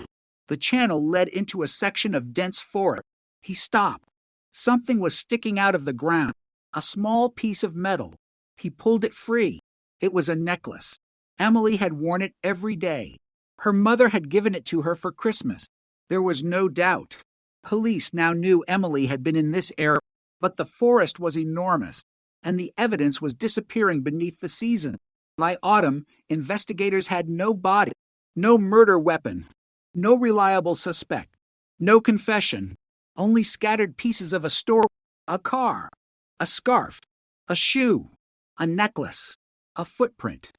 The channel led into a section of dense forest. He stopped. Something was sticking out of the ground, a small piece of metal. He pulled it free. It was a necklace. Emily had worn it every day. Her mother had given it to her for Christmas. There was no doubt. Police now knew Emily had been in this area, but the forest was enormous, and the evidence was disappearing beneath the season. By autumn, investigators had no body, no murder weapon, no reliable suspect, no confession, only scattered pieces of a store, a car, a scarf, a shoe, a necklace, a footprint,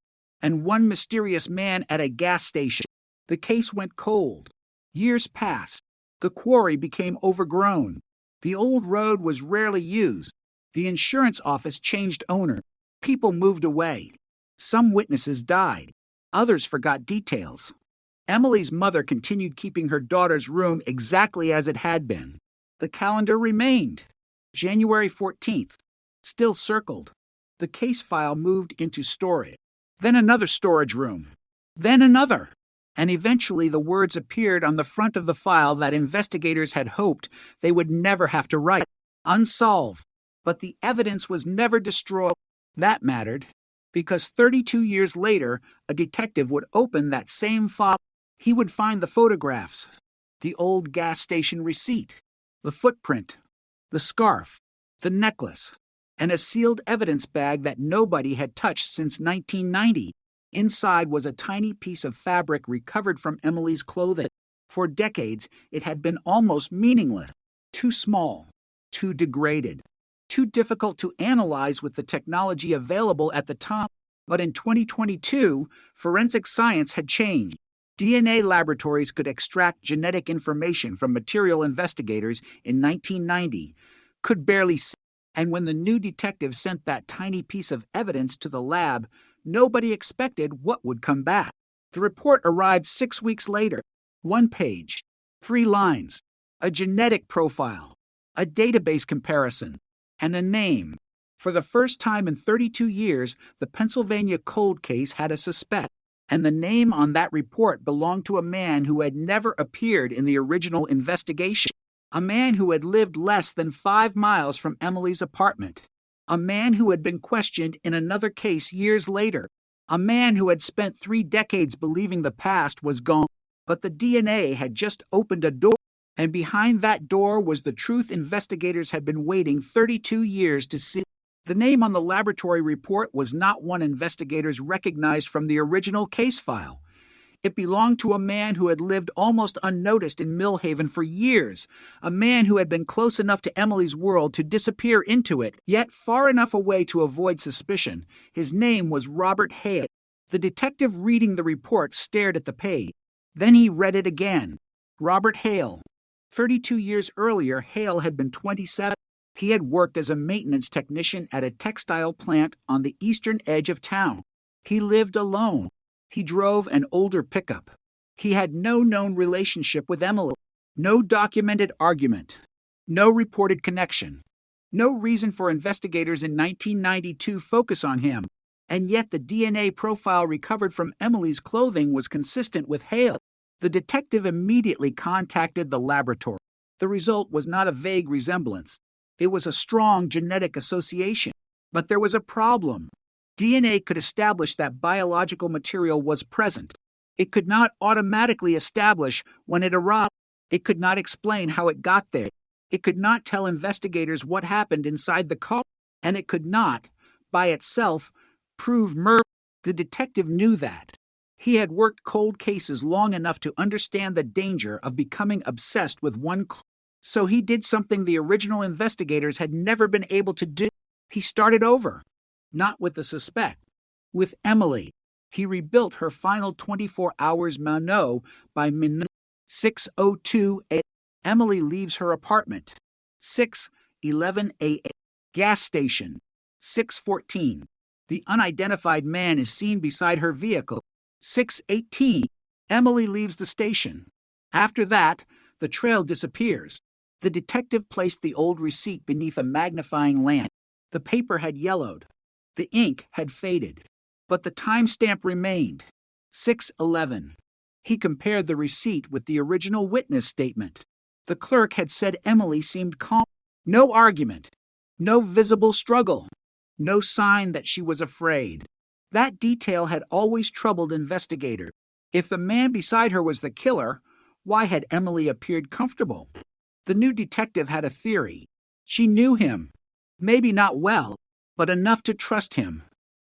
and one mysterious man at a gas station. The case went cold. Years passed. The quarry became overgrown. The old road was rarely used. The insurance office changed owner. People moved away. Some witnesses died. Others forgot details. Emily's mother continued keeping her daughter's room exactly as it had been. The calendar remained. January 14th, still circled. The case file moved into storage. Then another storage room. Then another. And eventually the words appeared on the front of the file that investigators had hoped they would never have to write. Unsolved. But the evidence was never destroyed. That mattered, because 32 years later, a detective would open that same file. He would find the photographs, the old gas station receipt, the footprint, the scarf, the necklace, and a sealed evidence bag that nobody had touched since 1990. Inside was a tiny piece of fabric recovered from Emily's clothing. For decades, it had been almost meaningless, too small, too degraded, too difficult to analyze with the technology available at the time. But in 2022, forensic science had changed. DNA laboratories could extract genetic information from material investigators in 1990, could barely see. And when the new detective sent that tiny piece of evidence to the lab, nobody expected what would come back. The report arrived 6 weeks later. 1 page, 3 lines, a genetic profile, a database comparison, and a name. For the first time in 32 years, the Pennsylvania cold case had a suspect, and the name on that report belonged to a man who had never appeared in the original investigation, a man who had lived less than 5 miles from Emily's apartment, a man who had been questioned in another case years later, a man who had spent 3 decades believing the past was gone. But the DNA had just opened a door, and behind that door was the truth investigators had been waiting 32 years to see. The name on the laboratory report was not one investigators recognized from the original case file. It belonged to a man who had lived almost unnoticed in Millhaven for years, a man who had been close enough to Emily's world to disappear into it, yet far enough away to avoid suspicion. His name was Robert Hale. The detective reading the report stared at the page. Then he read it again. Robert Hale. 32 years earlier, Hale had been 27. He had worked as a maintenance technician at a textile plant on the eastern edge of town. He lived alone. He drove an older pickup. He had no known relationship with Emily, no documented argument, no reported connection, no reason for investigators in 1992 focus on him. And yet the DNA profile recovered from Emily's clothing was consistent with Hale. The detective immediately contacted the laboratory. The result was not a vague resemblance. It was a strong genetic association. But there was a problem. DNA could establish that biological material was present. It could not automatically establish when it arrived. It could not explain how it got there. It could not tell investigators what happened inside the car. And it could not, by itself, prove murder. The detective knew that. He had worked cold cases long enough to understand the danger of becoming obsessed with one clue. So he did something the original investigators had never been able to do. He started over. Not with the suspect, with Emily. He rebuilt her final 24 hours mano by 6:02 a.m. Emily leaves her apartment. 6:11 a.m. Gas station. 6:14. The unidentified man is seen beside her vehicle. 6:18. Emily leaves the station. After that, the trail disappears. The detective placed the old receipt beneath a magnifying lamp. The paper had yellowed. The ink had faded. but the timestamp remained 6/11. He compared the receipt with the original witness statement. The clerk had said Emily seemed calm. No argument, no visible struggle, no sign that she was afraid. That detail had always troubled investigators. If the man beside her was the killer, why had Emily appeared comfortable? The new detective had a theory. She knew him, maybe not well, but enough to trust him,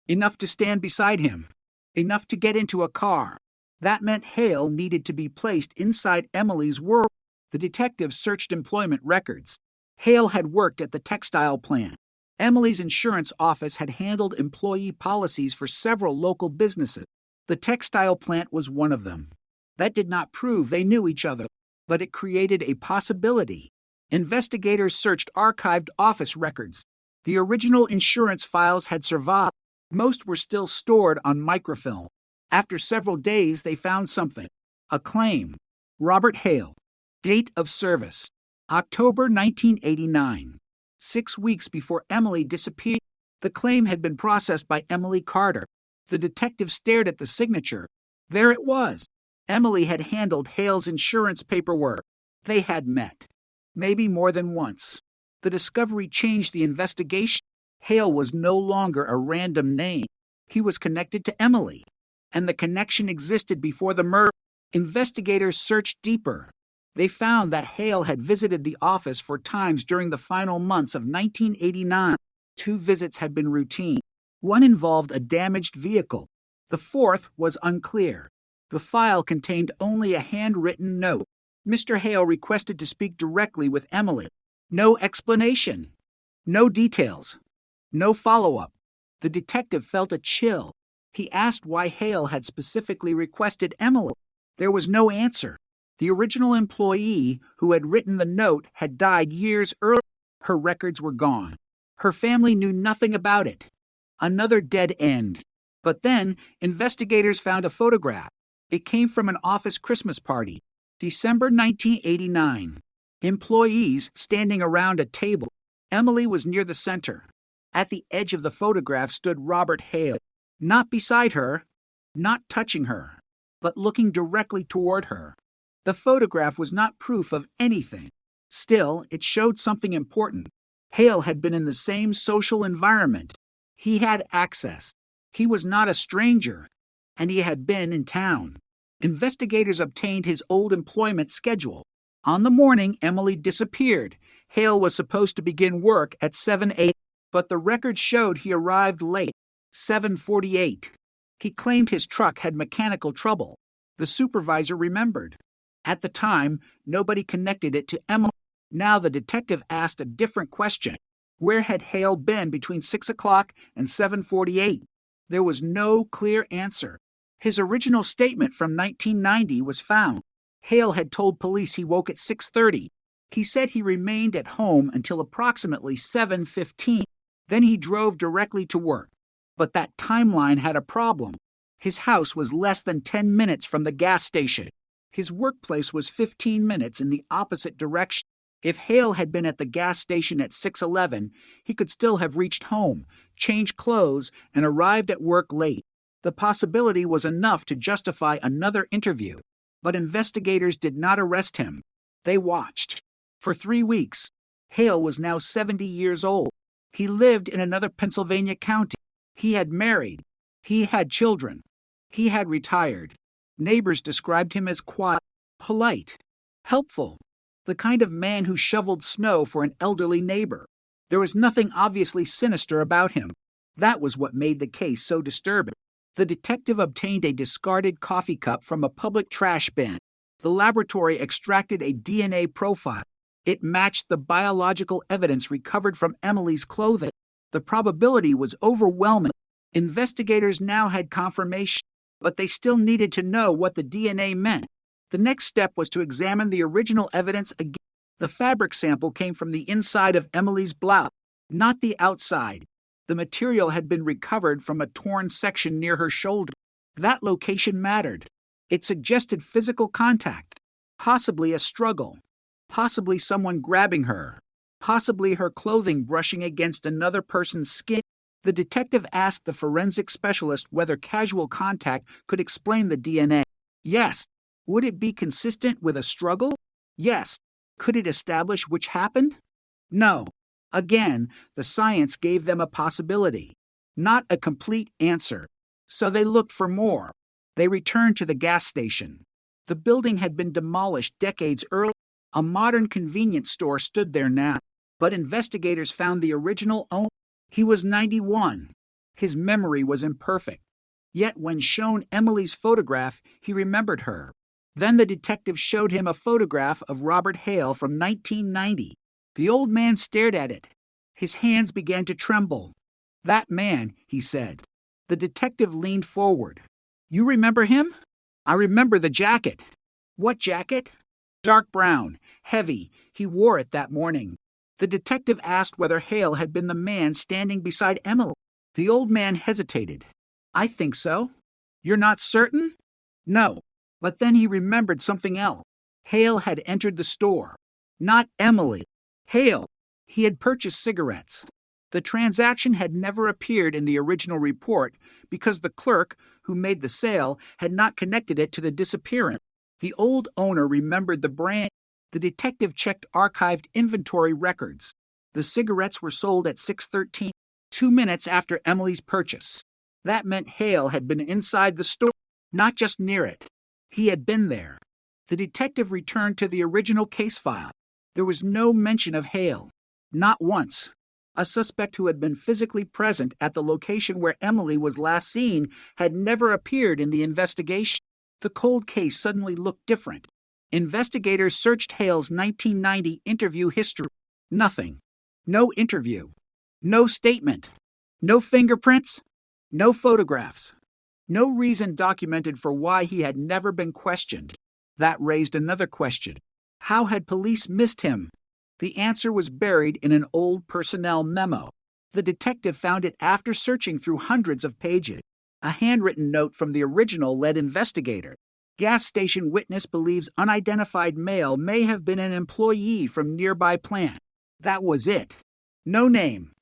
enough to stand beside him, enough to get into a car. That meant Hale needed to be placed inside Emily's world. The detective searched employment records. Hale had worked at the textile plant. Emily's insurance office had handled employee policies for several local businesses. The textile plant was one of them. That did not prove they knew each other, but it created a possibility. Investigators searched archived office records. The original insurance files had survived. Most were still stored on microfilm. After several days, they found something. A claim. Robert Hale. Date of service. October 1989. 6 weeks before Emily disappeared. The claim had been processed by Emily Carter. The detective stared at the signature. There it was. Emily had handled Hale's insurance paperwork. They had met. Maybe more than once. The discovery changed the investigation. Hale was no longer a random name. He was connected to Emily. And the connection existed before the murder. Investigators searched deeper. They found that Hale had visited the office 4 times during the final months of 1989. 2 visits had been routine. One involved a damaged vehicle. The 4th was unclear. The file contained only a handwritten note. Mr. Hale requested to speak directly with Emily. No explanation. No details. No follow-up. The detective felt a chill. He asked why Hale had specifically requested Emily. There was no answer. The original employee who had written the note had died years earlier. Her records were gone. Her family knew nothing about it. Another dead end. But then, investigators found a photograph. It came from an office Christmas party. December 1989. Employees standing around a table. Emily was near the center. At the edge of the photograph stood Robert Hale. Not beside her, not touching her, but looking directly toward her. The photograph was not proof of anything. Still, it showed something important. Hale had been in the same social environment. He had access. He was not a stranger, and he had been in town. Investigators obtained his old employment schedule. On the morning Emily disappeared, Hale was supposed to begin work at 7 a.m., but the record showed he arrived late, 7:48. He claimed his truck had mechanical trouble. The supervisor remembered. At the time, nobody connected it to Emily. Now the detective asked a different question. Where had Hale been between 6 o'clock and 7:48? There was no clear answer. His original statement from 1990 was found. Hale had told police he woke at 6:30. He said he remained at home until approximately 7:15. Then he drove directly to work. But that timeline had a problem. His house was less than 10 minutes from the gas station. His workplace was 15 minutes in the opposite direction. If Hale had been at the gas station at 6:11, he could still have reached home, changed clothes, and arrived at work late. The possibility was enough to justify another interview. But investigators did not arrest him. They watched. For 3 weeks. Hale was now 70 years old. He lived in another Pennsylvania county. He had married. He had children. He had retired. Neighbors described him as quiet, polite, helpful, the kind of man who shoveled snow for an elderly neighbor. There was nothing obviously sinister about him. That was what made the case so disturbing. The detective obtained a discarded coffee cup from a public trash bin. The laboratory extracted a DNA profile. It matched the biological evidence recovered from Emily's clothing. The probability was overwhelming. Investigators now had confirmation, but they still needed to know what the DNA meant. The next step was to examine the original evidence again. The fabric sample came from the inside of Emily's blouse, not the outside. The material had been recovered from a torn section near her shoulder. That location mattered. It suggested physical contact, possibly a struggle, possibly someone grabbing her, possibly her clothing brushing against another person's skin. The detective asked the forensic specialist whether casual contact could explain the DNA. Yes. Would it be consistent with a struggle? Yes. Could it establish which happened? No. Again, the science gave them a possibility, not a complete answer. So they looked for more. They returned to the gas station. The building had been demolished decades earlier. A modern convenience store stood there now, but investigators found the original owner. He was 91. His memory was imperfect. Yet when shown Emily's photograph, he remembered her. Then the detective showed him a photograph of Robert Hale from 1990. The old man stared at it. His hands began to tremble. "That man," he said. The detective leaned forward. "You remember him?" "I remember the jacket." "What jacket?" "Dark brown, heavy. He wore it that morning." The detective asked whether Hale had been the man standing beside Emily. The old man hesitated. "I think so." "You're not certain?" "No." But then he remembered something else. Hale had entered the store. Not Emily. Hale. He had purchased cigarettes. The transaction had never appeared in the original report because the clerk who made the sale had not connected it to the disappearance. The old owner remembered the brand. The detective checked archived inventory records. The cigarettes were sold at 6:13, 2 minutes after Emily's purchase. That meant Hale had been inside the store, not just near it. He had been there. The detective returned to the original case file. There was no mention of Hale. Not once. A suspect who had been physically present at the location where Emily was last seen had never appeared in the investigation. The cold case suddenly looked different. Investigators searched Hale's 1990 interview history. Nothing. No interview. No statement. No fingerprints. No photographs. No reason documented for why he had never been questioned. That raised another question. How had police missed him? The answer was buried in an old personnel memo. The detective found it after searching through hundreds of pages. A handwritten note from the original lead investigator. Gas station witness believes unidentified male may have been an employee from nearby plant. That was it. No name.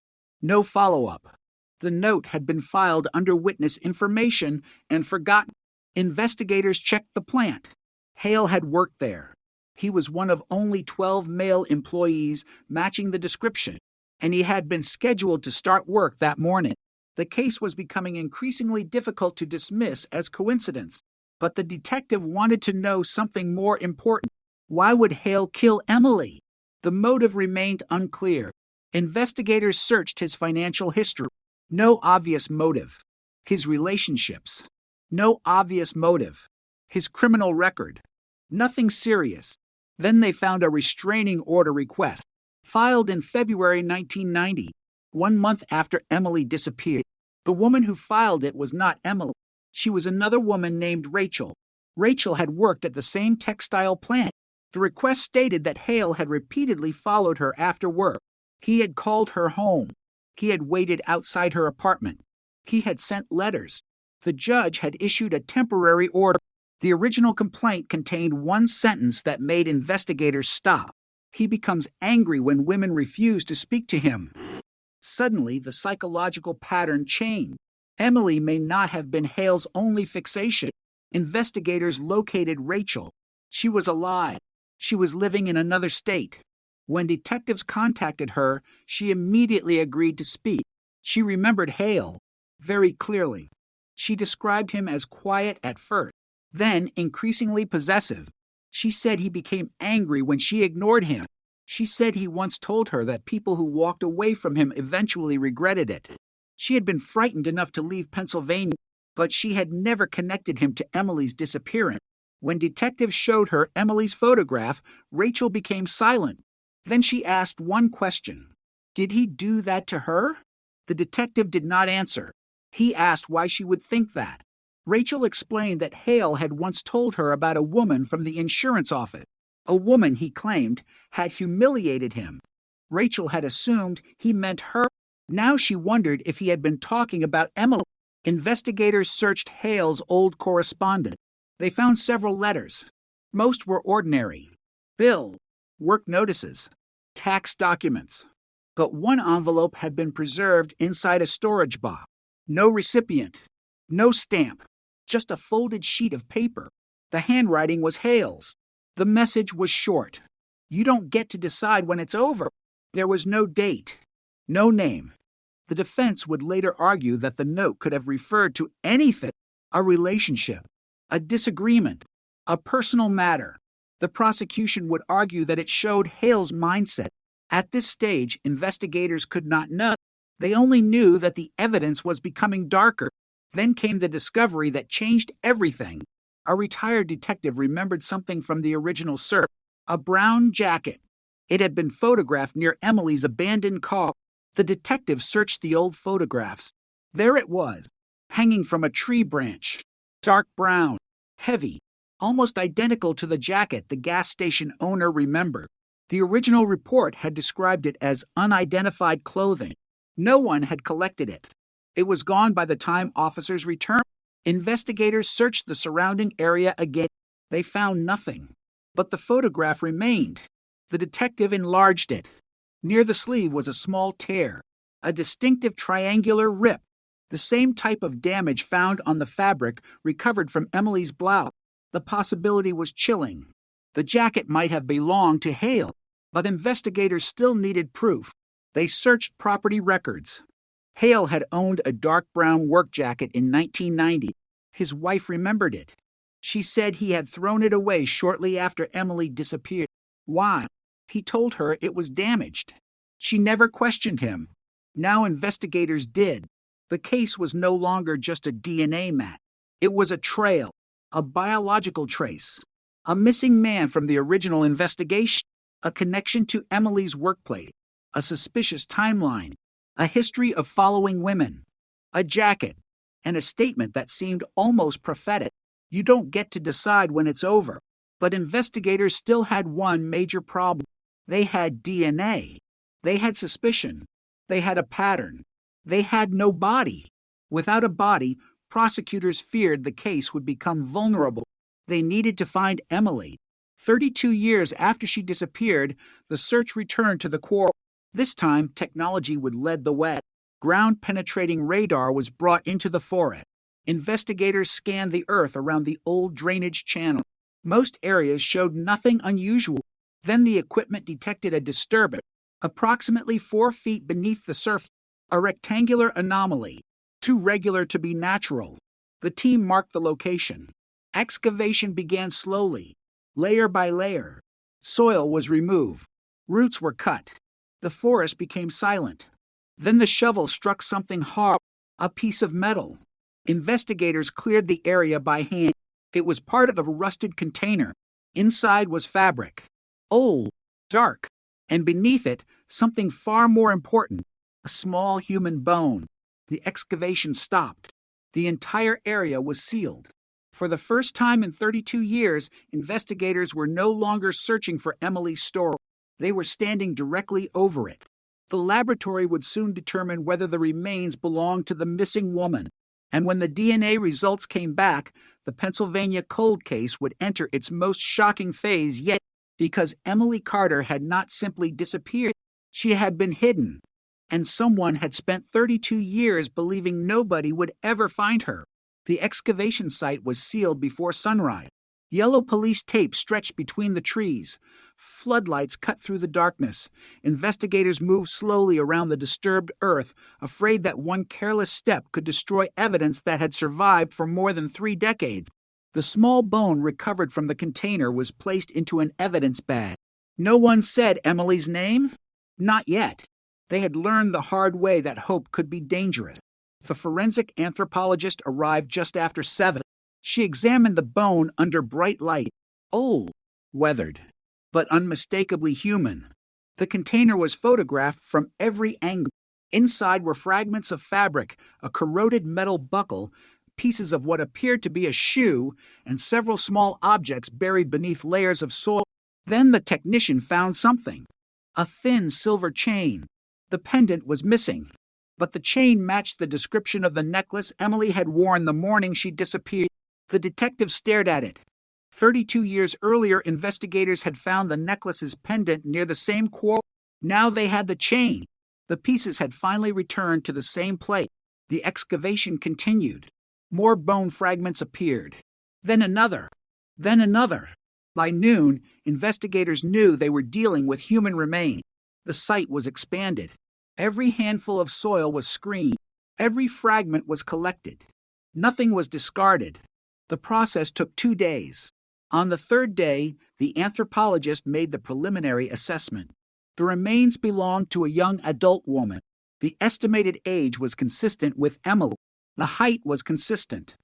No follow-up. The note had been filed under witness information and forgotten. Investigators checked the plant. Hale had worked there. He was one of only 12 male employees matching the description, and he had been scheduled to start work that morning. The case was becoming increasingly difficult to dismiss as coincidence, but the detective wanted to know something more important. Why would Hale kill Emily? The motive remained unclear. Investigators searched his financial history. No obvious motive. His relationships. No obvious motive. His criminal record. Nothing serious. Then they found a restraining order request, filed in February 1990, 1 month after Emily disappeared. The woman who filed it was not Emily. She was another woman named Rachel. Rachel had worked at the same textile plant. The request stated that Hale had repeatedly followed her after work. He had called her home. He had waited outside her apartment. He had sent letters. The judge had issued a temporary order. The original complaint contained one sentence that made investigators stop. He becomes angry when women refuse to speak to him. Suddenly, the psychological pattern changed. Emily may not have been Hale's only fixation. Investigators located Rachel. She was alive. She was living in another state. When detectives contacted her, she immediately agreed to speak. She remembered Hale very clearly. She described him as quiet at first, then increasingly possessive. She said he became angry when she ignored him. She said he once told her that people who walked away from him eventually regretted it. She had been frightened enough to leave Pennsylvania, but she had never connected him to Emily's disappearance. When detectives showed her Emily's photograph, Rachel became silent. Then she asked one question. Did he do that to her? The detective did not answer. He asked why she would think that. Rachel explained that Hale had once told her about a woman from the insurance office. A woman, he claimed, had humiliated him. Rachel had assumed he meant her. Now she wondered if he had been talking about Emily. Investigators searched Hale's old correspondence. They found several letters. Most were ordinary. Bill, work notices, tax documents. but one envelope had been preserved inside a storage box. No recipient, no stamp, just a folded sheet of paper. The handwriting was Hale's. The message was short. You don't get to decide when it's over. There was no date, no name. The defense would later argue that the note could have referred to anything: a relationship, a disagreement, a personal matter. The prosecution would argue that it showed Hale's mindset. At this stage, investigators could not know. They only knew that the evidence was becoming darker. Then came the discovery that changed everything. A retired detective remembered something from the original search: a brown jacket. It had been photographed near Emily's abandoned car. The detective searched the old photographs. There it was, hanging from a tree branch. Dark brown, heavy, almost identical to the jacket the gas station owner remembered. The original report had described it as unidentified clothing. No one had collected it. It was gone by the time officers returned. Investigators searched the surrounding area again. They found nothing. But the photograph remained. The detective enlarged it. Near the sleeve was a small tear, a distinctive triangular rip, the same type of damage found on the fabric recovered from Emily's blouse. The possibility was chilling. The jacket might have belonged to Hale, but investigators still needed proof. They searched property records. Hale had owned a dark brown work jacket in 1990. His wife remembered it. She said he had thrown it away shortly after Emily disappeared. Why? He told her it was damaged. She never questioned him. Now investigators did. The case was no longer just a DNA match. It was a trail, a biological trace, a missing man from the original investigation, a connection to Emily's workplace, a suspicious timeline, a history of following women, a jacket, and a statement that seemed almost prophetic. You don't get to decide when it's over. But investigators still had one major problem. They had DNA. They had suspicion. They had a pattern. They had no body. Without a body, prosecutors feared the case would become vulnerable. They needed to find Emily. 32 years after she disappeared, the search returned to the quarry. This time, technology would lead the way. Ground-penetrating radar was brought into the forest. Investigators scanned the earth around the old drainage channel. Most areas showed nothing unusual. Then the equipment detected a disturbance, approximately 4 feet beneath the surface, a rectangular anomaly, too regular to be natural. The team marked the location. Excavation began slowly, layer by layer. Soil was removed. Roots were cut. The forest became silent. Then the shovel struck something hard, a piece of metal. Investigators cleared the area by hand. It was part of a rusted container. Inside was fabric, old, dark, and beneath it, something far more important, a small human bone. The excavation stopped. The entire area was sealed. For the first time in 32 years, investigators were no longer searching for Emily's story. They were standing directly over it. The laboratory would soon determine whether the remains belonged to the missing woman. And when the DNA results came back, the Pennsylvania cold case would enter its most shocking phase yet, because Emily Carter had not simply disappeared. She had been hidden, and someone had spent 32 years believing nobody would ever find her. The excavation site was sealed before sunrise. Yellow police tape stretched between the trees. Floodlights cut through the darkness. Investigators moved slowly around the disturbed earth, afraid that one careless step could destroy evidence that had survived for more than 3 decades. The small bone recovered from the container was placed into an evidence bag. No one said Emily's name? Not yet. They had learned the hard way that hope could be dangerous. The forensic anthropologist arrived just after 7. She examined the bone under bright light. Old, weathered, but unmistakably human. The container was photographed from every angle. Inside were fragments of fabric, a corroded metal buckle, pieces of what appeared to be a shoe, and several small objects buried beneath layers of soil. Then the technician found something. A thin silver chain. The pendant was missing, but the chain matched the description of the necklace Emily had worn the morning she disappeared. The detective stared at it. 32 years earlier, investigators had found the necklace's pendant near the same quarry. Now they had the chain. The pieces had finally returned to the same place. The excavation continued. More bone fragments appeared. Then another. Then another. By noon, investigators knew they were dealing with human remains. The site was expanded. Every handful of soil was screened. Every fragment was collected. Nothing was discarded. The process took 2 days. On the third day, the anthropologist made the preliminary assessment. The remains belonged to a young adult woman. The estimated age was consistent with Emily. The height was consistent.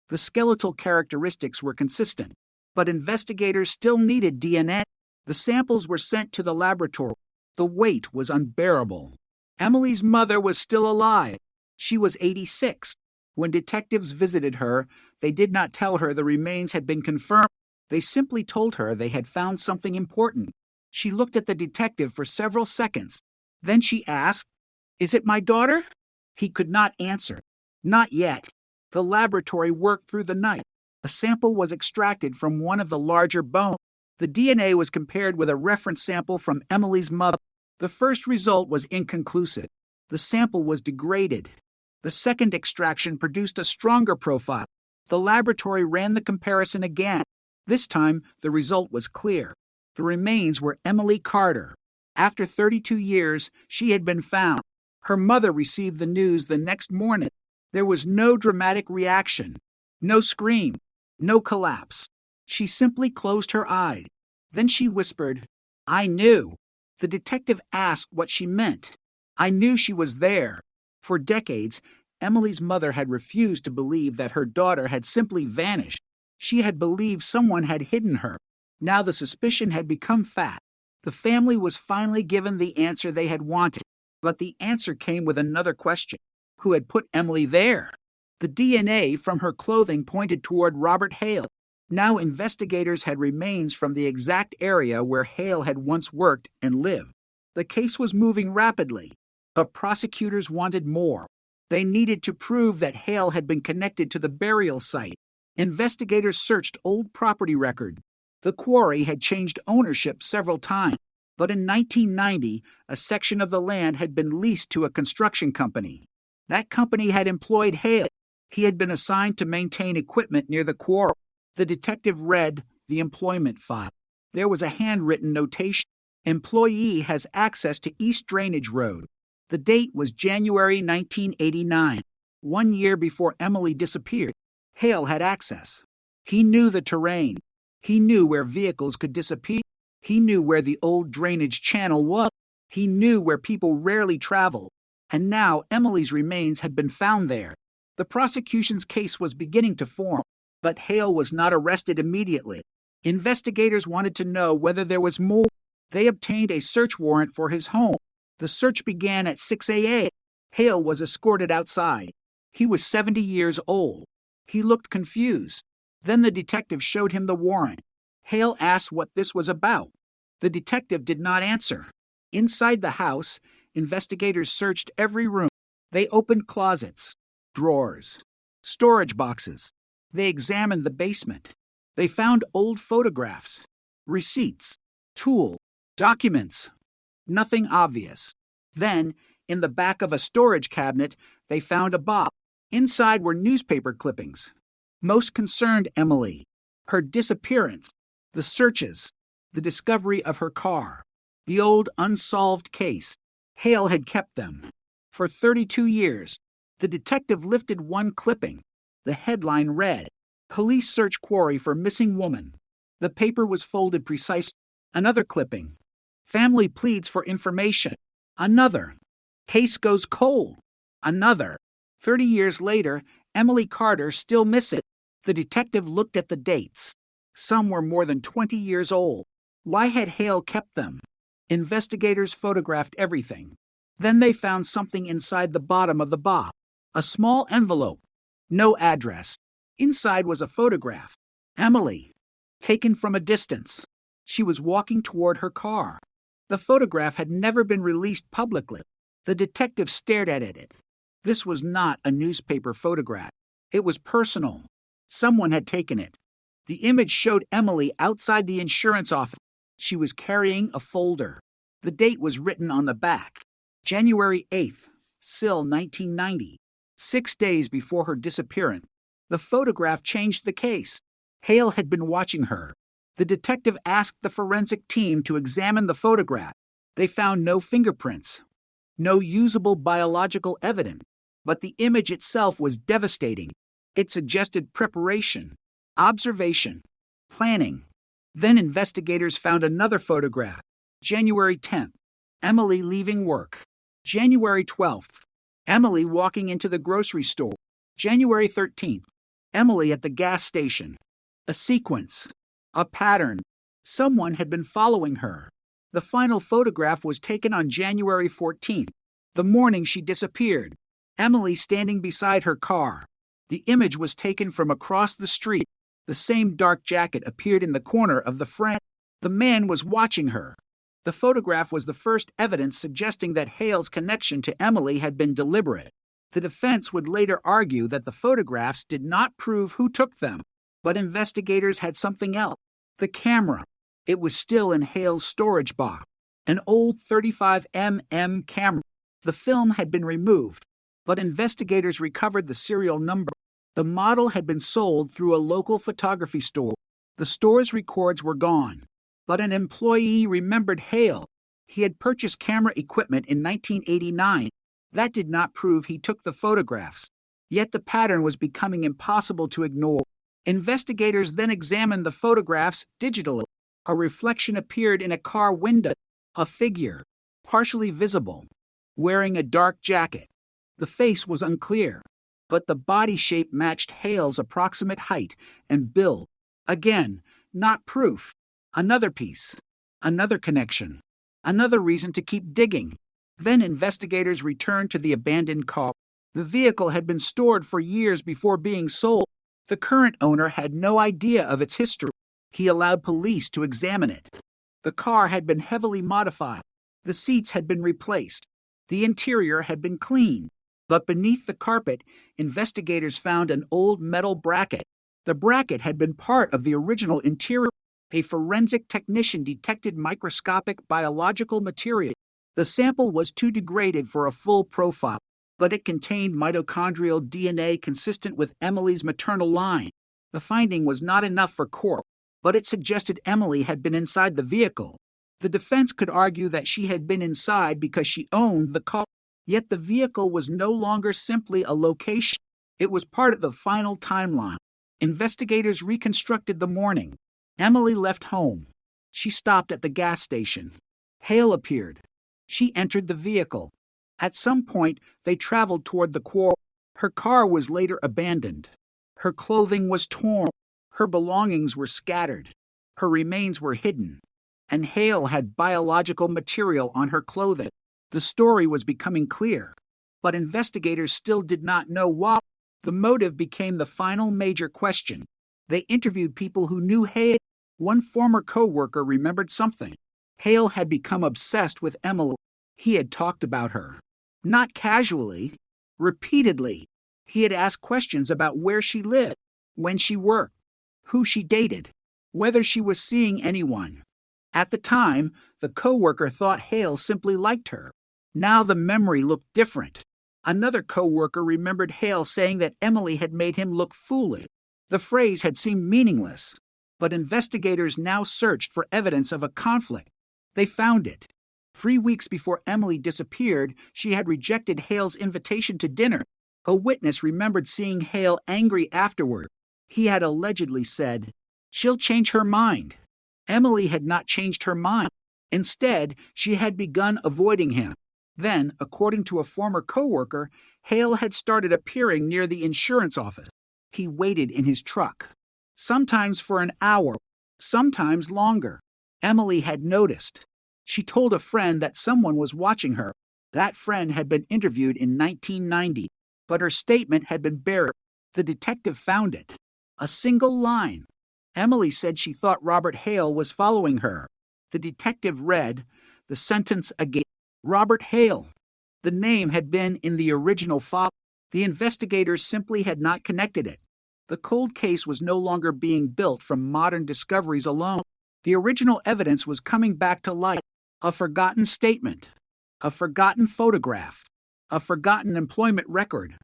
The skeletal characteristics were consistent. But investigators still needed DNA. The samples were sent to the laboratory. The weight was unbearable. Emily's mother was still alive. She was 86. When detectives visited her, they did not tell her the remains had been confirmed. They simply told her they had found something important. She looked at the detective for several seconds. Then she asked, "Is it my daughter?" He could not answer. Not yet. The laboratory worked through the night. A sample was extracted from one of the larger bones. The DNA was compared with a reference sample from Emily's mother. The first result was inconclusive. The sample was degraded. The second extraction produced a stronger profile. The laboratory ran the comparison again. This time, the result was clear. The remains were Emily Carter. After 32 years, she had been found. Her mother received the news the next morning. There was no dramatic reaction, no scream, no collapse. She simply closed her eyes. Then she whispered, "I knew." The detective asked what she meant. "I knew she was there." For decades, Emily's mother had refused to believe that her daughter had simply vanished. She had believed someone had hidden her. Now the suspicion had become fact. The family was finally given the answer they had wanted. But the answer came with another question. Who had put Emily there? The DNA from her clothing pointed toward Robert Hale. Now investigators had remains from the exact area where Hale had once worked and lived. The case was moving rapidly, but prosecutors wanted more. They needed to prove that Hale had been connected to the burial site. Investigators searched old property records. The quarry had changed ownership several times, but in 1990, a section of the land had been leased to a construction company. That company had employed Hale. He had been assigned to maintain equipment near the quarry. The detective read the employment file. There was a handwritten notation. Employee has access to East Drainage Road. The date was January 1989, 1 year before Emily disappeared. Hale had access. He knew the terrain. He knew where vehicles could disappear. He knew where the old drainage channel was. He knew where people rarely traveled. And now Emily's remains had been found there. The prosecution's case was beginning to form, but Hale was not arrested immediately. Investigators wanted to know whether there was more. They obtained a search warrant for his home. The search began at 6 a.m. Hale was escorted outside. He was 70 years old. He looked confused. Then the detective showed him the warrant. Hale asked what this was about. The detective did not answer. Inside the house, investigators searched every room. They opened closets, drawers, storage boxes. They examined the basement. They found old photographs, receipts, tools, documents. Nothing obvious. Then, in the back of a storage cabinet, they found a box. Inside were newspaper clippings. Most concerned Emily, her disappearance, the searches, the discovery of her car, the old unsolved case. Hale had kept them. For 32 years, the detective lifted one clipping. The headline read, "Police search quarry for missing woman." The paper was folded precisely. Another clipping. Family pleads for information. Another. Case goes cold. Another. 30 years later, Emily Carter still missing. The detective looked at the dates. Some were more than 20 years old. Why had Hale kept them? Investigators photographed everything. Then they found something inside the bottom of the box. A small envelope. No address. Inside was a photograph. Emily. Taken from a distance. She was walking toward her car. The photograph had never been released publicly. The detective stared at it. This was not a newspaper photograph. It was personal. Someone had taken it. The image showed Emily outside the insurance office. She was carrying a folder. The date was written on the back. January 8th, Sill 1990. 6 days before her disappearance, the photograph changed the case. Hale had been watching her. The detective asked the forensic team to examine the photograph. They found no fingerprints, no usable biological evidence, but the image itself was devastating. It suggested preparation, observation, planning. Then investigators found another photograph. January 10th, Emily leaving work. January 12th, Emily walking into the grocery store. January 13th, Emily at the gas station. A sequence, a pattern. Someone had been following her. The final photograph was taken on January 14th, the morning she disappeared. Emily standing beside her car. The image was taken from across the street. The same dark jacket appeared in the corner of the frame. The man was watching her. The photograph was the first evidence suggesting that Hale's connection to Emily had been deliberate. The defense would later argue that the photographs did not prove who took them, but investigators had something else. The camera. It was still in Hale's storage box. An old 35mm camera. The film had been removed, but investigators recovered the serial number. The model had been sold through a local photography store. The store's records were gone, but an employee remembered Hale. He had purchased camera equipment in 1989. That did not prove he took the photographs. Yet the pattern was becoming impossible to ignore. Investigators then examined the photographs digitally. A reflection appeared in a car window. A figure, partially visible, wearing a dark jacket. The face was unclear, but the body shape matched Hale's approximate height and build. Again, not proof. Another piece. Another connection. Another reason to keep digging. Then investigators returned to the abandoned car. The vehicle had been stored for years before being sold. The current owner had no idea of its history. He allowed police to examine it. The car had been heavily modified. The seats had been replaced. The interior had been cleaned. But beneath the carpet, investigators found an old metal bracket. The bracket had been part of the original interior. A forensic technician detected microscopic biological material. The sample was too degraded for a full profile, but it contained mitochondrial DNA consistent with Emily's maternal line. The finding was not enough for court, but it suggested Emily had been inside the vehicle. The defense could argue that she had been inside because she owned the car. Yet the vehicle was no longer simply a location. It was part of the final timeline. Investigators reconstructed the morning. Emily left home. She stopped at the gas station. Hale appeared. She entered the vehicle. At some point, they traveled toward the quarry. Her car was later abandoned. Her clothing was torn. Her belongings were scattered. Her remains were hidden. And Hale had biological material on her clothing. The story was becoming clear, but investigators still did not know why. The motive became the final major question. They interviewed people who knew Hale. One former co-worker remembered something. Hale had become obsessed with Emily. He had talked about her. Not casually, repeatedly. He had asked questions about where she lived, when she worked, who she dated, whether she was seeing anyone. At the time, the co-worker thought Hale simply liked her. Now the memory looked different. Another co-worker remembered Hale saying that Emily had made him look foolish. The phrase had seemed meaningless, but investigators now searched for evidence of a conflict. They found it. 3 weeks before Emily disappeared, she had rejected Hale's invitation to dinner. A witness remembered seeing Hale angry afterward. He had allegedly said, "She'll change her mind." Emily had not changed her mind. Instead, she had begun avoiding him. Then, according to a former co-worker, Hale had started appearing near the insurance office. He waited in his truck, sometimes for an hour, sometimes longer. Emily had noticed. She told a friend that someone was watching her. That friend had been interviewed in 1990, but her statement had been buried. The detective found it. A single line. Emily said she thought Robert Hale was following her. The detective read the sentence again. Robert Hale. The name had been in the original file. The investigators simply had not connected it. The cold case was no longer being built from modern discoveries alone. The original evidence was coming back to light. A forgotten statement. a forgotten photograph, a forgotten employment record,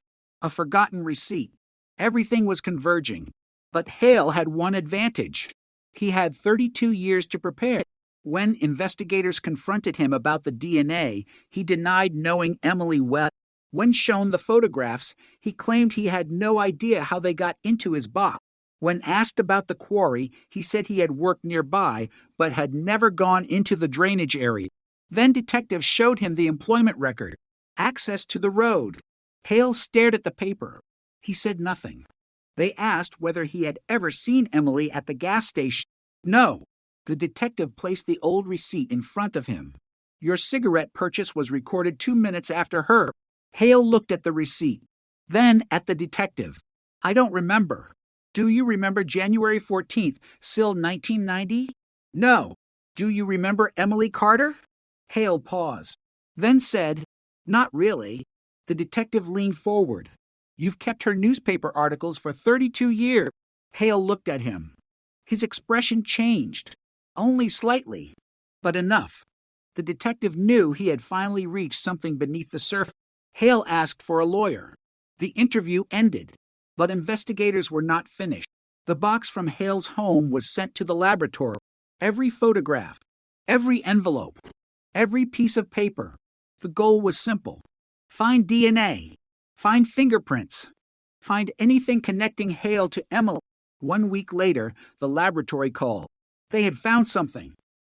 a forgotten receipt. Everything was converging. But Hale had one advantage. He had 32 years to prepare. When investigators confronted him about the DNA, he denied knowing Emily well. When shown the photographs, he claimed he had no idea how they got into his box. When asked about the quarry, he said he had worked nearby, but had never gone into the drainage area. Then detectives showed him the employment record, access to the road. Hale stared at the paper. He said nothing. They asked whether he had ever seen Emily at the gas station. No. The detective placed the old receipt in front of him. Your cigarette purchase was recorded 2 minutes after her. Hale looked at the receipt, then at the detective. I don't remember. Do you remember January 14th, still 1990? No. Do you remember Emily Carter? Hale paused, then said, Not really. The detective leaned forward. You've kept her newspaper articles for 32 years. Hale looked at him. His expression changed, only slightly, but enough. The detective knew he had finally reached something beneath the surface. Hale asked for a lawyer. The interview ended, but investigators were not finished. The box from Hale's home was sent to the laboratory. Every photograph, every envelope, every piece of paper. The goal was simple. Find DNA. Find fingerprints. Find anything connecting Hale to Emily. 1 week later, the laboratory called. They had found something.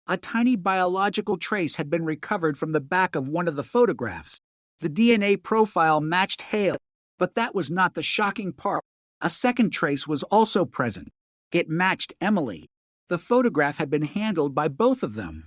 A tiny biological trace had been recovered from the back of one of the photographs. The DNA profile matched Hale, but that was not the shocking part. A second trace was also present. It matched Emily. The photograph had been handled by both of them.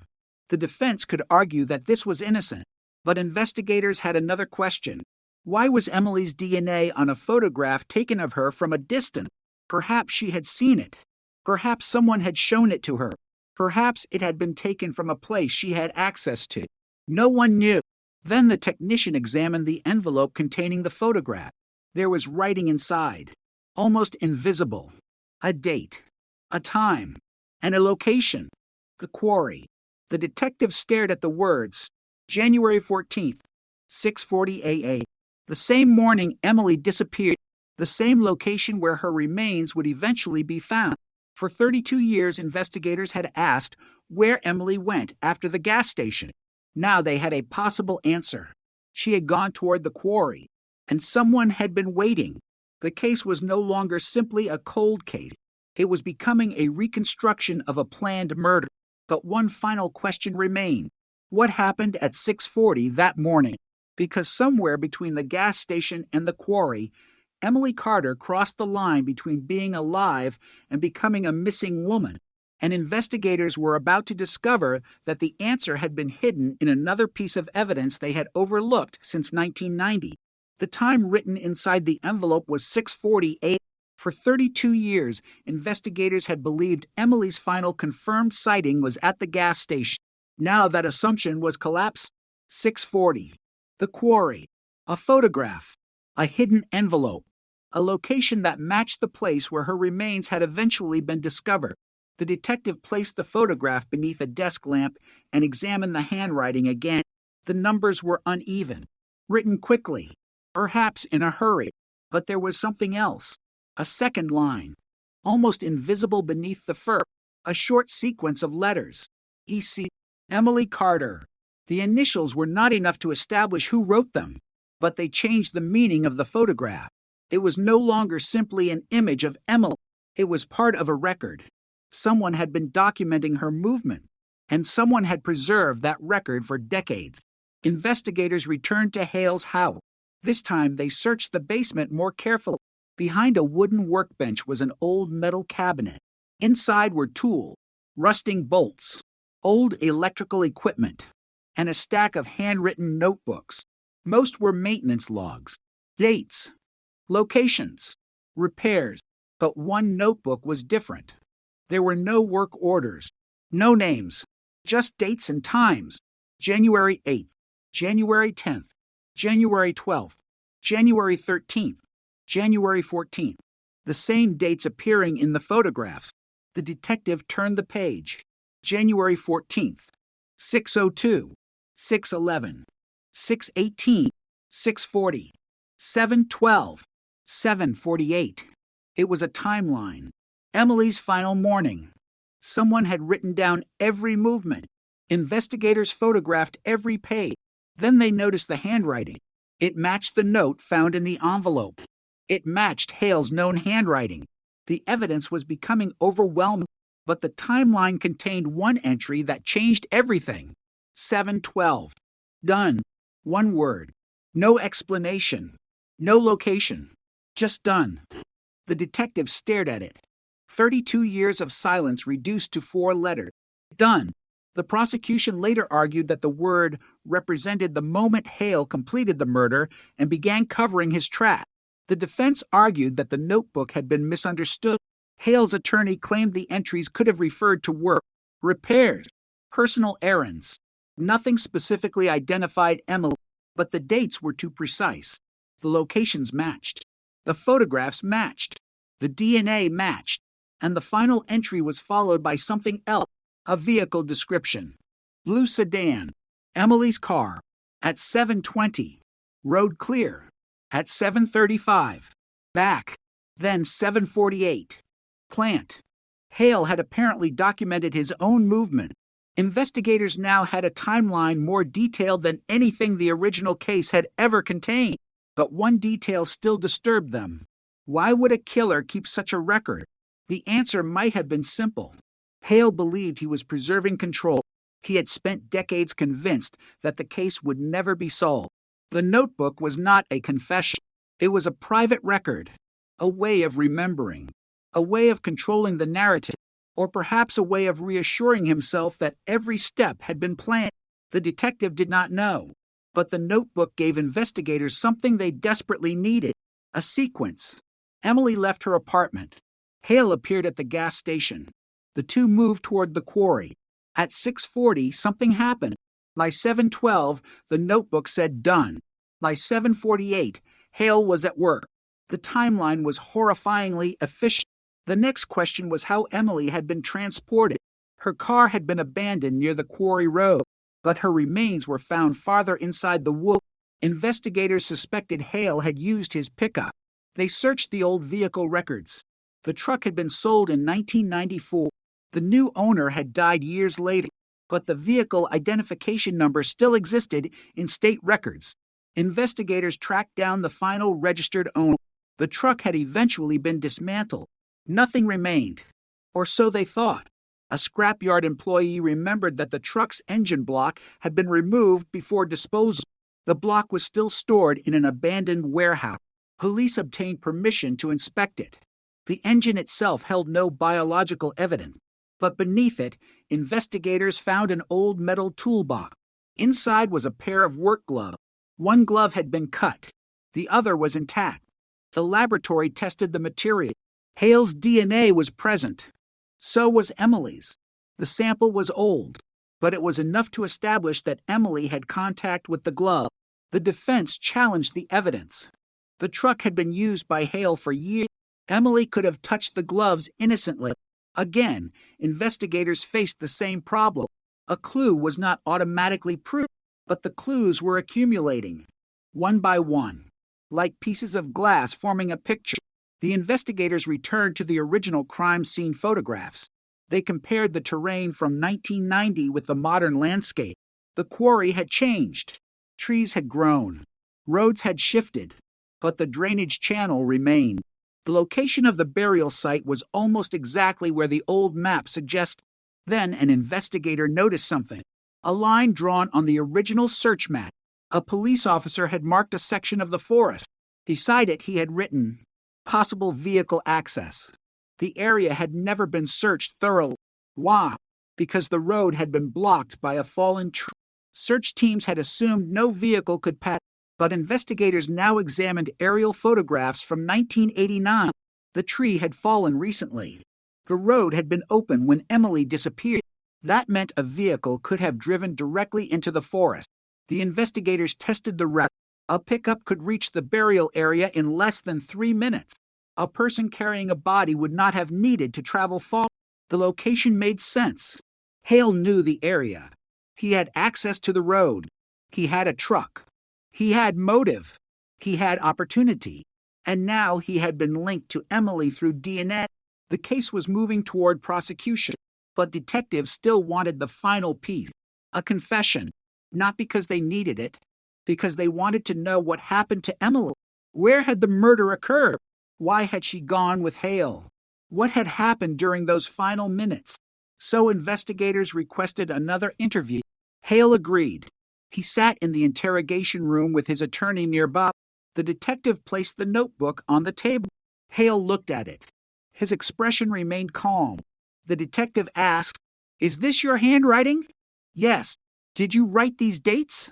The defense could argue that this was innocent, but investigators had another question. Why was Emily's DNA on a photograph taken of her from a distance? Perhaps she had seen it. Perhaps someone had shown it to her. Perhaps it had been taken from a place she had access to. No one knew. Then the technician examined the envelope containing the photograph. There was writing inside, almost invisible. A date, a time, and a location. The quarry. The detective stared at the words. January 14th, 6:40 a.m. The same morning Emily disappeared. The same location where her remains would eventually be found. For 32 years, investigators had asked where Emily went after the gas station. Now they had a possible answer. She had gone toward the quarry, and someone had been waiting. The case was no longer simply a cold case. It was becoming a reconstruction of a planned murder. But one final question remained. What happened at 6:40 that morning? Because somewhere between the gas station and the quarry, Emily Carter crossed the line between being alive and becoming a missing woman. And investigators were about to discover that the answer had been hidden in another piece of evidence they had overlooked since 1990. The time written inside the envelope was 6:48. For 32 years, investigators had believed Emily's final confirmed sighting was at the gas station. Now that assumption was collapsed. 6:40. The quarry. A photograph. A hidden envelope. A location that matched the place where her remains had eventually been discovered. The detective placed the photograph beneath a desk lamp and examined the handwriting again. The numbers were uneven, written quickly, perhaps in a hurry. But there was something else. A second line, almost invisible beneath the first. A short sequence of letters. E.C. Emily Carter. The initials were not enough to establish who wrote them, but they changed the meaning of the photograph. It was no longer simply an image of Emily. It was part of a record. Someone had been documenting her movement, and someone had preserved that record for decades. Investigators returned to Hale's house. This time they searched the basement more carefully. Behind a wooden workbench was an old metal cabinet. Inside were tools, rusting bolts, old electrical equipment, and a stack of handwritten notebooks. Most were maintenance logs, dates, locations, repairs, but one notebook was different. There were no work orders, no names, just dates and times. January 8th, January 10th, January 12th, January 13th, January 14th. The same dates appearing in the photographs. The detective turned the page. January 14th, 6:02, 6:11, 6:18, 6:40, 7:12, 7:48. It was a timeline. Emily's final morning. Someone had written down every movement. Investigators photographed every page. Then they noticed the handwriting. It matched the note found in the envelope. It matched Hale's known handwriting. The evidence was becoming overwhelming, but the timeline contained one entry that changed everything. 7:12. Done. One word. No explanation. No location. Just done. The detective stared at it. 32 years of silence reduced to 4 letters. Done. The prosecution later argued that the word represented the moment Hale completed the murder and began covering his track. The defense argued that the notebook had been misunderstood. Hale's attorney claimed the entries could have referred to work, repairs, personal errands. Nothing specifically identified Emily, but the dates were too precise. The locations matched. The photographs matched. The DNA matched. And the final entry was followed by something else, a vehicle description. Blue sedan. Emily's car. At 7:20. Road clear. At 7:35. Back. Then 7:48. Plant. Hale had apparently documented his own movement. Investigators now had a timeline more detailed than anything the original case had ever contained. But one detail still disturbed them. Why would a killer keep such a record? The answer might have been simple. Hale believed he was preserving control. He had spent decades convinced that the case would never be solved. The notebook was not a confession. It was a private record, a way of remembering, a way of controlling the narrative, or perhaps a way of reassuring himself that every step had been planned. The detective did not know, but the notebook gave investigators something they desperately needed, a sequence. Emily left her apartment. Hale appeared at the gas station. The two moved toward the quarry. At 6:40, something happened. By 7:12, the notebook said done. By 7:48, Hale was at work. The timeline was horrifyingly efficient. The next question was how Emily had been transported. Her car had been abandoned near the quarry road, but her remains were found farther inside the woods. Investigators suspected Hale had used his pickup. They searched the old vehicle records. The truck had been sold in 1994. The new owner had died years later, but the vehicle identification number still existed in state records. Investigators tracked down the final registered owner. The truck had eventually been dismantled. Nothing remained, or so they thought. A scrapyard employee remembered that the truck's engine block had been removed before disposal. The block was still stored in an abandoned warehouse. Police obtained permission to inspect it. The engine itself held no biological evidence, but beneath it, investigators found an old metal toolbox. Inside was a pair of work gloves. One glove had been cut. The other was intact. The laboratory tested the material. Hale's DNA was present. So was Emily's. The sample was old, but it was enough to establish that Emily had contact with the glove. The defense challenged the evidence. The truck had been used by Hale for years. Emily could have touched the gloves innocently. Again, investigators faced the same problem. A clue was not automatically proved, but the clues were accumulating, one by one, like pieces of glass forming a picture. The investigators returned to the original crime scene photographs. They compared the terrain from 1990 with the modern landscape. The quarry had changed. Trees had grown. Roads had shifted, but the drainage channel remained. The location of the burial site was almost exactly where the old map suggested. Then an investigator noticed something. A line drawn on the original search map. A police officer had marked a section of the forest. Beside it, he had written, possible vehicle access. The area had never been searched thoroughly. Why? Because the road had been blocked by a fallen tree. Search teams had assumed no vehicle could pass, but investigators now examined aerial photographs from 1989. The tree had fallen recently. The road had been open when Emily disappeared. That meant a vehicle could have driven directly into the forest. The investigators tested the route. A pickup could reach the burial area in less than 3 minutes. A person carrying a body would not have needed to travel far. The location made sense. Hale knew the area. He had access to the road. He had a truck. He had motive. He had opportunity. And now he had been linked to Emily through DNA. The case was moving toward prosecution, but detectives still wanted the final piece, a confession, not because they needed it, because they wanted to know what happened to Emily. Where had the murder occurred? Why had she gone with Hale? What had happened during those final minutes? So investigators requested another interview. Hale agreed. He sat in the interrogation room with his attorney nearby. The detective placed the notebook on the table. Hale looked at it. His expression remained calm. The detective asked, "Is this your handwriting?" "Yes." "Did you write these dates?"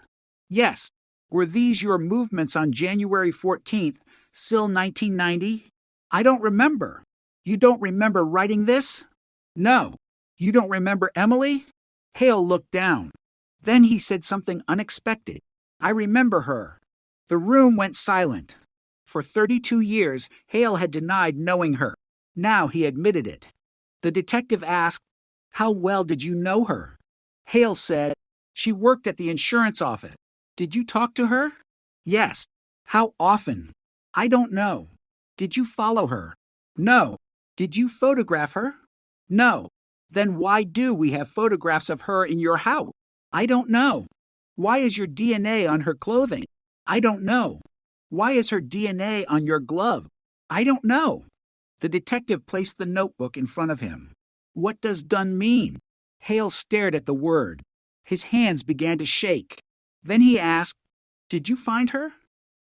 "Yes." "Were these your movements on January 14th, still 1990? "I don't remember." "You don't remember writing this?" "No." "You don't remember Emily?" Hale looked down. Then he said something unexpected. "I remember her." The room went silent. For 32 years, Hale had denied knowing her. Now he admitted it. The detective asked, "How well did you know her?" Hale said, "She worked at the insurance office." "Did you talk to her?" "Yes." "How often?" "I don't know." "Did you follow her?" "No." "Did you photograph her?" "No." "Then why do we have photographs of her in your house?" "I don't know." "Why is your DNA on her clothing?" "I don't know." "Why is her DNA on your glove?" "I don't know." The detective placed the notebook in front of him. "What does done mean?" Hale stared at the word. His hands began to shake. Then he asked, "Did you find her?"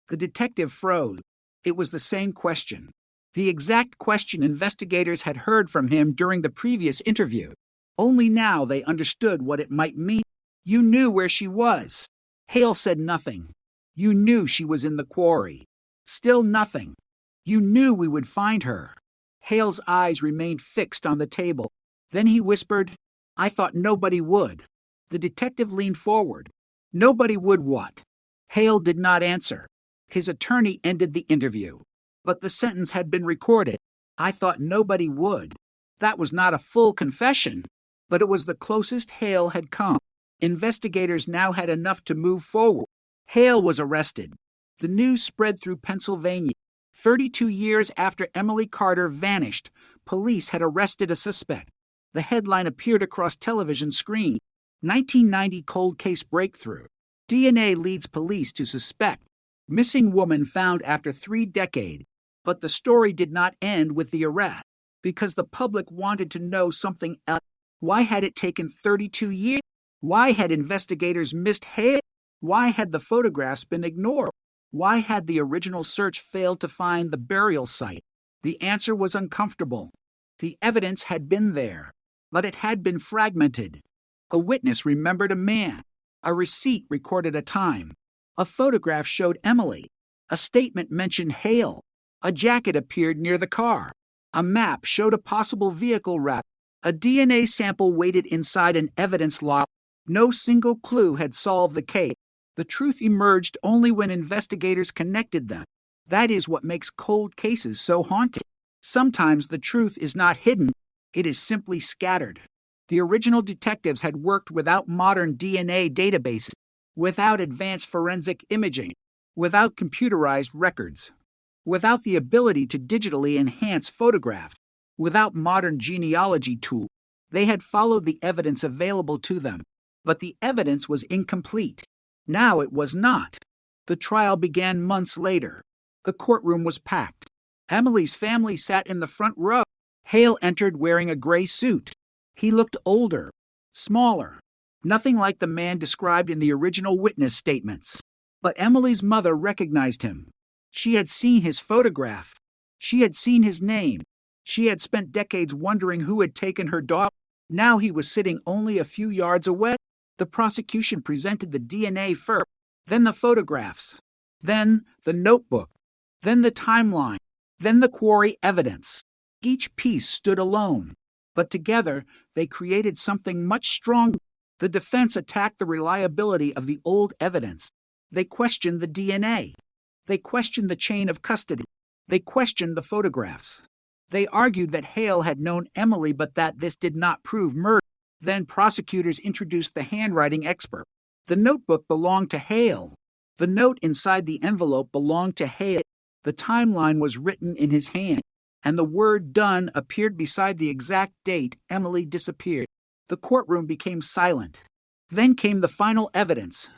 The detective froze. It was the same question. The exact question investigators had heard from him during the previous interview. Only now they understood what it might mean. "You knew where she was." Hale said nothing. "You knew she was in the quarry." Still nothing. "You knew we would find her." Hale's eyes remained fixed on the table. Then he whispered, "I thought nobody would." The detective leaned forward. "Nobody would what?" Hale did not answer. His attorney ended the interview. But the sentence had been recorded. "I thought nobody would." That was not a full confession, but it was the closest Hale had come. Investigators now had enough to move forward. Hale was arrested. The news spread through Pennsylvania. 32 years after Emily Carter vanished, police had arrested a suspect. The headline appeared across television screens. 1990 cold case breakthrough. DNA leads police to suspect. Missing woman found after 3 decades. But the story did not end with the arrest, because the public wanted to know something else. Why had it taken 32 years? Why had investigators missed Hale? Why had the photographs been ignored? Why had the original search failed to find the burial site? The answer was uncomfortable. The evidence had been there, but it had been fragmented. A witness remembered a man. A receipt recorded a time. A photograph showed Emily. A statement mentioned Hale. A jacket appeared near the car. A map showed a possible vehicle route. A DNA sample waited inside an evidence log. No single clue had solved the case. The truth emerged only when investigators connected them. That is what makes cold cases so haunting. Sometimes the truth is not hidden, it is simply scattered. The original detectives had worked without modern DNA databases, without advanced forensic imaging, without computerized records, without the ability to digitally enhance photographs, without modern genealogy tools. They had followed the evidence available to them, but the evidence was incomplete. Now it was not. The trial began months later. The courtroom was packed. Emily's family sat in the front row. Hale entered wearing a gray suit. He looked older, smaller, nothing like the man described in the original witness statements. But Emily's mother recognized him. She had seen his photograph. She had seen his name. She had spent decades wondering who had taken her daughter. Now he was sitting only a few yards away. The prosecution presented the DNA first, then the photographs, then the notebook, then the timeline, then the quarry evidence. Each piece stood alone, but together they created something much stronger. The defense attacked the reliability of the old evidence. They questioned the DNA. They questioned the chain of custody. They questioned the photographs. They argued that Hale had known Emily but that this did not prove murder. Then prosecutors introduced the handwriting expert. The notebook belonged to Hale. The note inside the envelope belonged to Hale. The timeline was written in his hand, and the word done appeared beside the exact date Emily disappeared. The courtroom became silent. Then came the final evidence,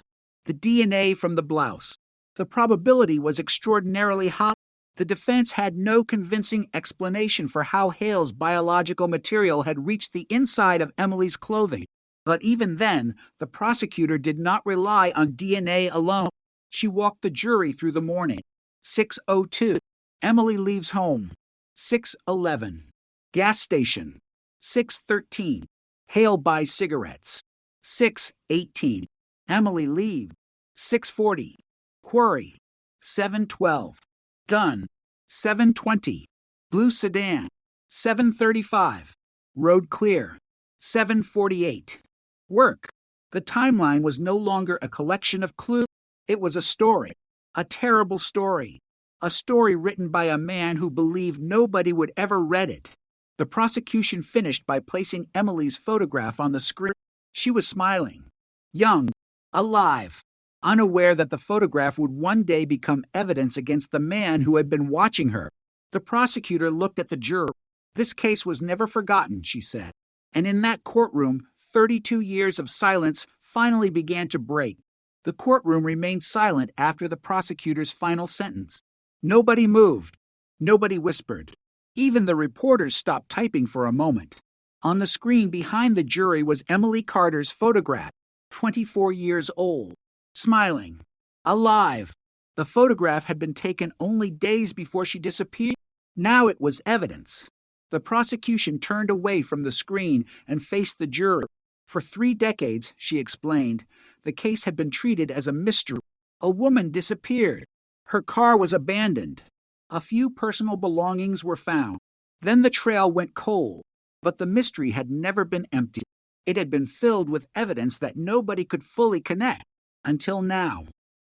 the DNA from the blouse. The probability was extraordinarily high. The defense had no convincing explanation for how Hale's biological material had reached the inside of Emily's clothing. But even then, the prosecutor did not rely on DNA alone. She walked the jury through the morning. 6:02. Emily leaves home. 6:11. Gas station. 6:13. Hale buys cigarettes. 6:18. Emily leaves. 6:40. Quarry. 7:12. Done. 7:20. Blue sedan. 7:35. Road clear. 7:48. Work. The timeline was no longer a collection of clues. It was a story. A terrible story. A story written by a man who believed nobody would ever read it. The prosecution finished by placing Emily's photograph on the screen. She was smiling. Young. Alive. Unaware that the photograph would one day become evidence against the man who had been watching her. The prosecutor looked at the juror. This case was never forgotten, she said. And in that courtroom, 32 years of silence finally began to break. The courtroom remained silent after the prosecutor's final sentence. Nobody moved. Nobody whispered. Even the reporters stopped typing for a moment. On the screen behind the jury was Emily Carter's photograph, 24 years old, smiling, alive. The photograph had been taken only days before she disappeared. Now it was evidence. The prosecution turned away from the screen and faced the juror. For 3 decades, she explained, the case had been treated as a mystery. A woman disappeared. Her car was abandoned. A few personal belongings were found. Then the trail went cold. But the mystery had never been empty. It had been filled with evidence that nobody could fully connect. Until now.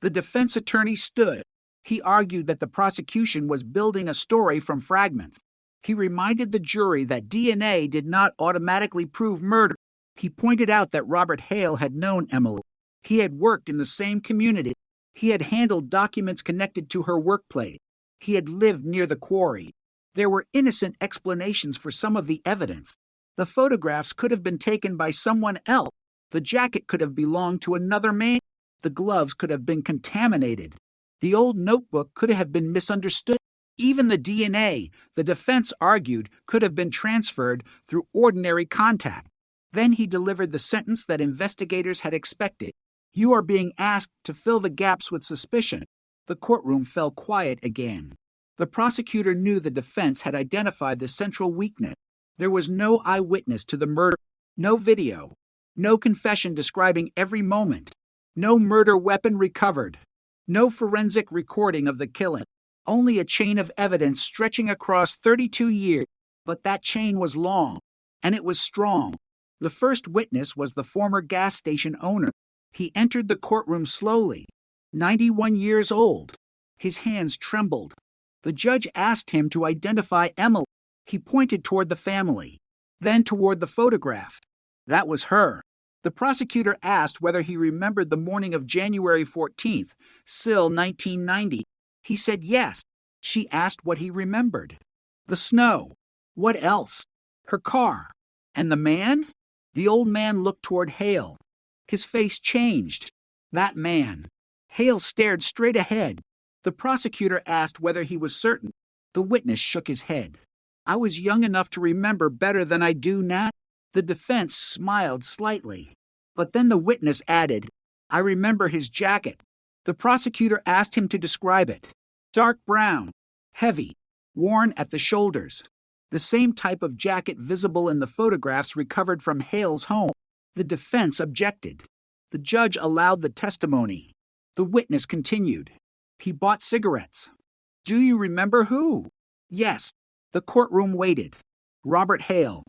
The defense attorney stood. He argued that the prosecution was building a story from fragments. He reminded the jury that DNA did not automatically prove murder. He pointed out that Robert Hale had known Emily. He had worked in the same community. He had handled documents connected to her workplace. He had lived near the quarry. There were innocent explanations for some of the evidence. The photographs could have been taken by someone else. The jacket could have belonged to another man. The gloves could have been contaminated. The old notebook could have been misunderstood. Even the DNA, the defense argued, could have been transferred through ordinary contact. Then he delivered the sentence that investigators had expected. You are being asked to fill the gaps with suspicion. The courtroom fell quiet again. The prosecutor knew the defense had identified the central weakness. There was no eyewitness to the murder, no video, no confession describing every moment, no murder weapon recovered, no forensic recording of the killing, only a chain of evidence stretching across 32 years. But that chain was long, and it was strong. The first witness was the former gas station owner. He entered the courtroom slowly, 91 years old. His hands trembled. The judge asked him to identify Emily. He pointed toward the family, then toward the photograph. That was her. The prosecutor asked whether he remembered the morning of January 14th, Sill 1990. He said yes. She asked what he remembered. The snow. What else? Her car. And the man? The old man looked toward Hale. His face changed. That man. Hale stared straight ahead. The prosecutor asked whether he was certain. The witness shook his head. I was young enough to remember better than I do now. The defense smiled slightly. But then the witness added, I remember his jacket. The prosecutor asked him to describe it. Dark brown, heavy, worn at the shoulders. The same type of jacket visible in the photographs recovered from Hale's home. The defense objected. The judge allowed the testimony. The witness continued. He bought cigarettes. Do you remember who? Yes. The courtroom waited. Robert Hale.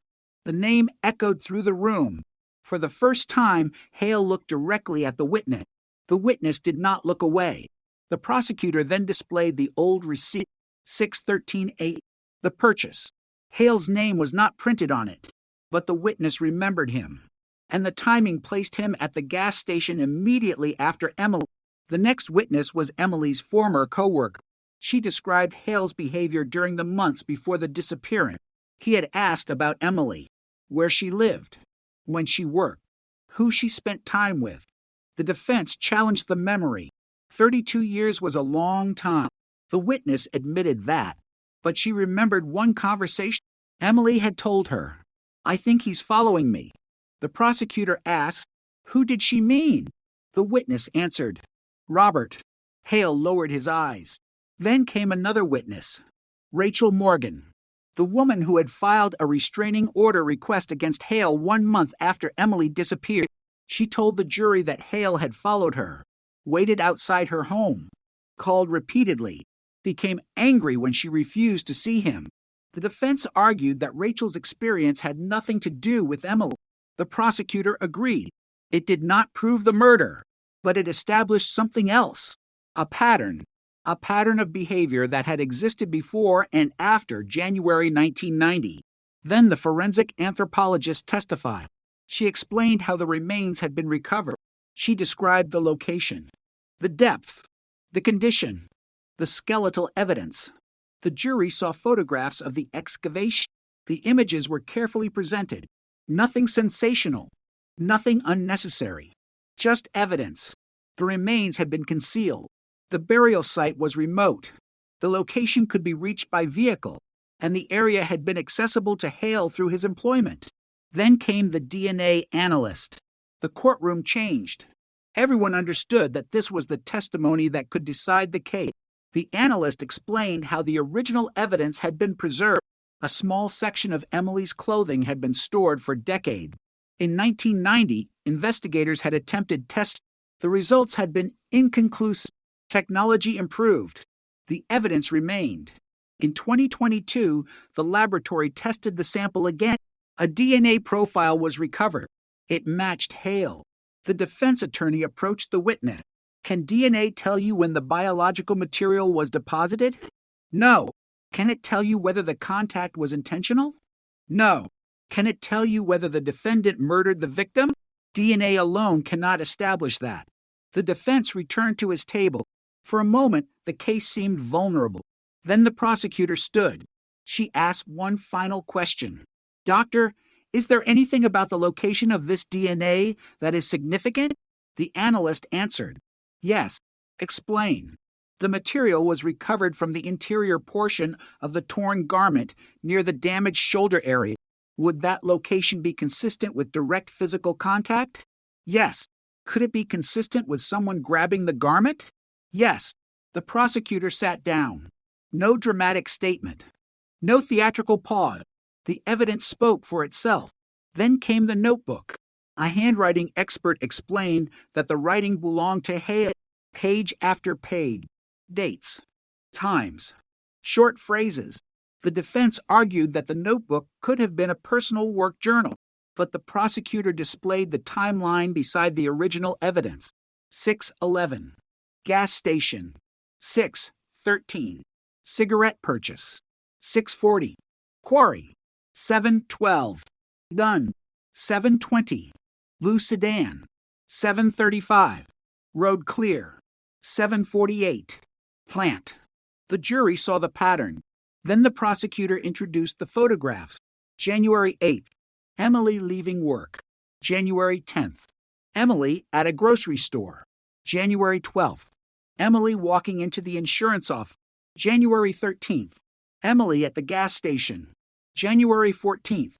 The name echoed through the room. For the first time, Hale looked directly at the witness. The witness did not look away. The prosecutor then displayed the old receipt, 613-8, the purchase. Hale's name was not printed on it, but the witness remembered him. And the timing placed him at the gas station immediately after Emily. The next witness was Emily's former coworker. She described Hale's behavior during the months before the disappearance. He had asked about Emily, where she lived, when she worked, who she spent time with. The defense challenged the memory. 32 years was a long time. The witness admitted that, but she remembered one conversation. Emily had told her, "I think he's following me." The prosecutor asked, "Who did she mean?" The witness answered, "Robert." Hale lowered his eyes. Then came another witness, Rachel Morgan, the woman who had filed a restraining order request against Hale 1 month after Emily disappeared. She told the jury that Hale had followed her, waited outside her home, called repeatedly, became angry when she refused to see him. The defense argued that Rachel's experience had nothing to do with Emily. The prosecutor agreed. It did not prove the murder, but it established something else, a pattern of behavior that had existed before and after January 1990. Then the forensic anthropologist testified. She explained how the remains had been recovered. She described the location, the depth, the condition, the skeletal evidence. The jury saw photographs of the excavation. The images were carefully presented. Nothing sensational, nothing unnecessary, just evidence. The remains had been concealed. The burial site was remote. The location could be reached by vehicle, and the area had been accessible to Hale through his employment. Then came the DNA analyst. The courtroom changed. Everyone understood that this was the testimony that could decide the case. The analyst explained how the original evidence had been preserved. A small section of Emily's clothing had been stored for decades. In 1990, investigators had attempted tests. The results had been inconclusive. Technology improved. The evidence remained. In 2022, the laboratory tested the sample again. A DNA profile was recovered. It matched Hale. The defense attorney approached the witness. "Can DNA tell you when the biological material was deposited?" "No." "Can it tell you whether the contact was intentional?" "No." "Can it tell you whether the defendant murdered the victim?" "DNA alone cannot establish that." The defense returned to his table. For a moment, the case seemed vulnerable. Then the prosecutor stood. She asked one final question. "Doctor, is there anything about the location of this DNA that is significant?" The analyst answered, "Yes." "Explain." "The material was recovered from the interior portion of the torn garment near the damaged shoulder area. Would that location be consistent with direct physical contact?" "Yes." "Could it be consistent with someone grabbing the garment?" "Yes." The prosecutor sat down. No dramatic statement. No theatrical pause. The evidence spoke for itself. Then came the notebook. A handwriting expert explained that the writing belonged to Hale. Page after page. Dates. Times. Short phrases. The defense argued that the notebook could have been a personal work journal, but the prosecutor displayed the timeline beside the original evidence. 6:11. Gas station. 6:13. Cigarette purchase. 6:40. Quarry. 7:12. Gun. 7:20. Blue sedan. 7:35. Road clear. 7:48. Plant. The jury saw the pattern. Then the prosecutor introduced the photographs. January 8th. Emily leaving work. January 10th. Emily at a grocery store. January 12th. Emily walking into the insurance office. January 13th. Emily at the gas station. January 14th.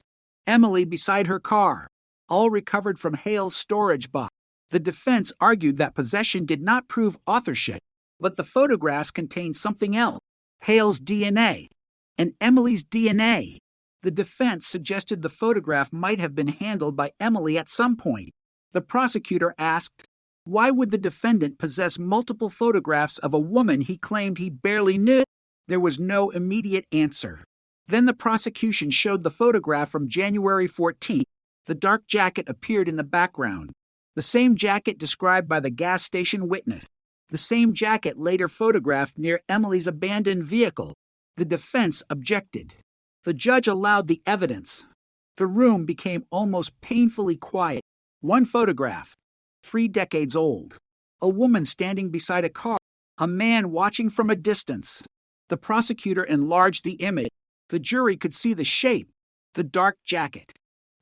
Emily beside her car. All recovered from Hale's storage box. The defense argued that possession did not prove authorship, but the photographs contained something else. Hale's DNA and Emily's DNA. The defense suggested the photograph might have been handled by Emily at some point. The prosecutor asked, why would the defendant possess multiple photographs of a woman he claimed he barely knew? There was no immediate answer. Then the prosecution showed the photograph from January 14th. The dark jacket appeared in the background. The same jacket described by the gas station witness. The same jacket later photographed near Emily's abandoned vehicle. The defense objected. The judge allowed the evidence. The room became almost painfully quiet. One photograph, 3 decades old. a woman standing beside a car, a man watching from a distance. The prosecutor enlarged the image. The jury could see the shape, the dark jacket,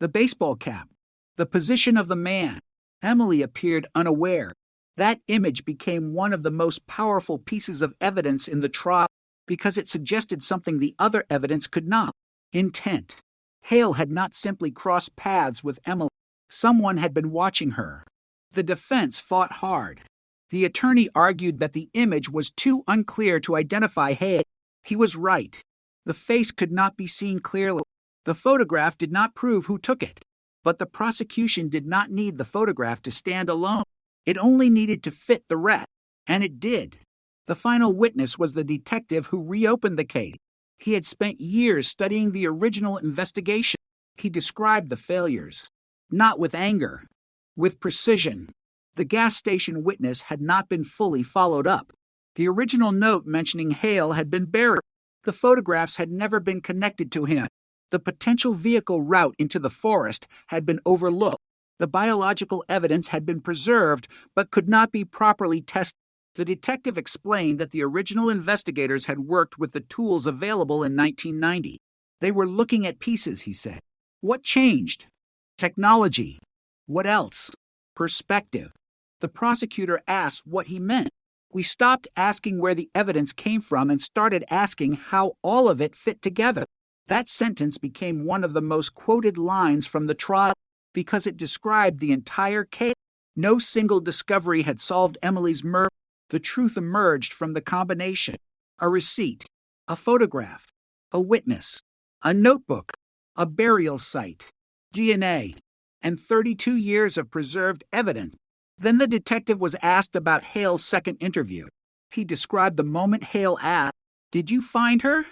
the baseball cap, the position of the man. Emily appeared unaware. That image became one of the most powerful pieces of evidence in the trial because it suggested something the other evidence could not: intent. Hale had not simply crossed paths with Emily. Someone had been watching her. The defense fought hard. The attorney argued that the image was too unclear to identify Hale. He was right. The face could not be seen clearly. The photograph did not prove who took it. But the prosecution did not need the photograph to stand alone. It only needed to fit the rest, and it did. The final witness was the detective who reopened the case. He had spent years studying the original investigation. He described the failures, not with anger, with precision. The gas station witness had not been fully followed up. The original note mentioning Hale had been buried. The photographs had never been connected to him. The potential vehicle route into the forest had been overlooked. The biological evidence had been preserved but could not be properly tested. The detective explained that the original investigators had worked with the tools available in 1990. They were looking at pieces, he said. What changed? Technology. What else? Perspective. The prosecutor asked what he meant. We stopped asking where the evidence came from and started asking how all of it fit together. That sentence became one of the most quoted lines from the trial because it described the entire case. No single discovery had solved Emily's murder. The truth emerged from the combination: a receipt, a photograph, a witness, a notebook, a burial site, DNA, and 32 years of preserved evidence. Then the detective was asked about Hale's second interview. He described the moment Hale asked, "Did you find her?"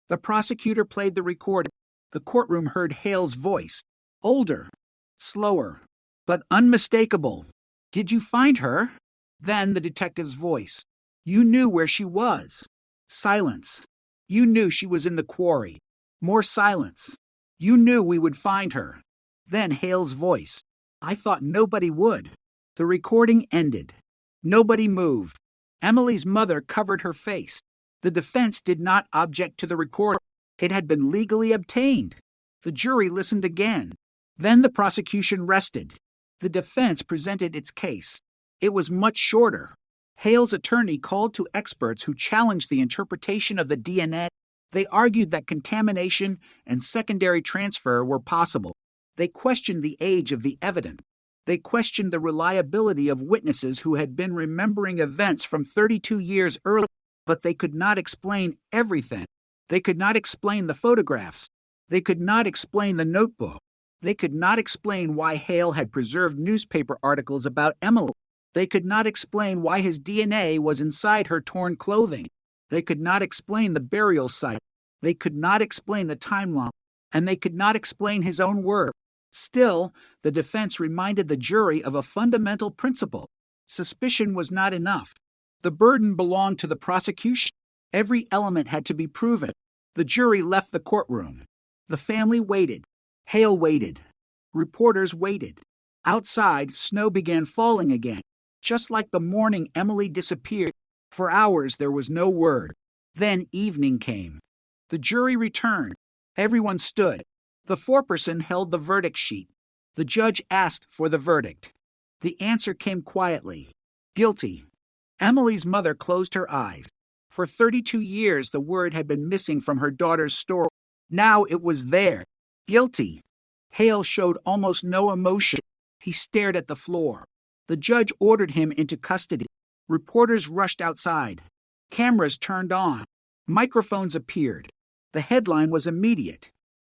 The prosecutor played the recording. The courtroom heard Hale's voice, older, slower, but unmistakable. "Did you find her?" Then the detective's voice. "You knew where she was." Silence. "You knew she was in the quarry." More silence. "You knew we would find her." Then Hale's voice. "I thought nobody would." The recording ended. Nobody moved. Emily's mother covered her face. The defense did not object to the recording. It had been legally obtained. The jury listened again. Then the prosecution rested. The defense presented its case. It was much shorter. Hale's attorney called to experts who challenged the interpretation of the DNA. They argued that contamination and secondary transfer were possible. They questioned the age of the evidence. They questioned the reliability of witnesses who had been remembering events from 32 years earlier, but they could not explain everything. They could not explain the photographs. They could not explain the notebook. They could not explain why Hale had preserved newspaper articles about Emily. They could not explain why his DNA was inside her torn clothing. They could not explain the burial site. They could not explain the timeline. And they could not explain his own work. Still, the defense reminded the jury of a fundamental principle. Suspicion was not enough. The burden belonged to the prosecution. Every element had to be proven. The jury left the courtroom. The family waited. Hale waited. Reporters waited. Outside, snow began falling again. Just like the morning Emily disappeared. For hours there was no word. Then evening came. The jury returned. Everyone stood. The foreperson held the verdict sheet. The judge asked for the verdict. The answer came quietly. Guilty. Emily's mother closed her eyes. For 32 years the word had been missing from her daughter's story. Now it was there. Guilty. Hale showed almost no emotion. He stared at the floor. The judge ordered him into custody. Reporters rushed outside. Cameras turned on. Microphones appeared. The headline was immediate.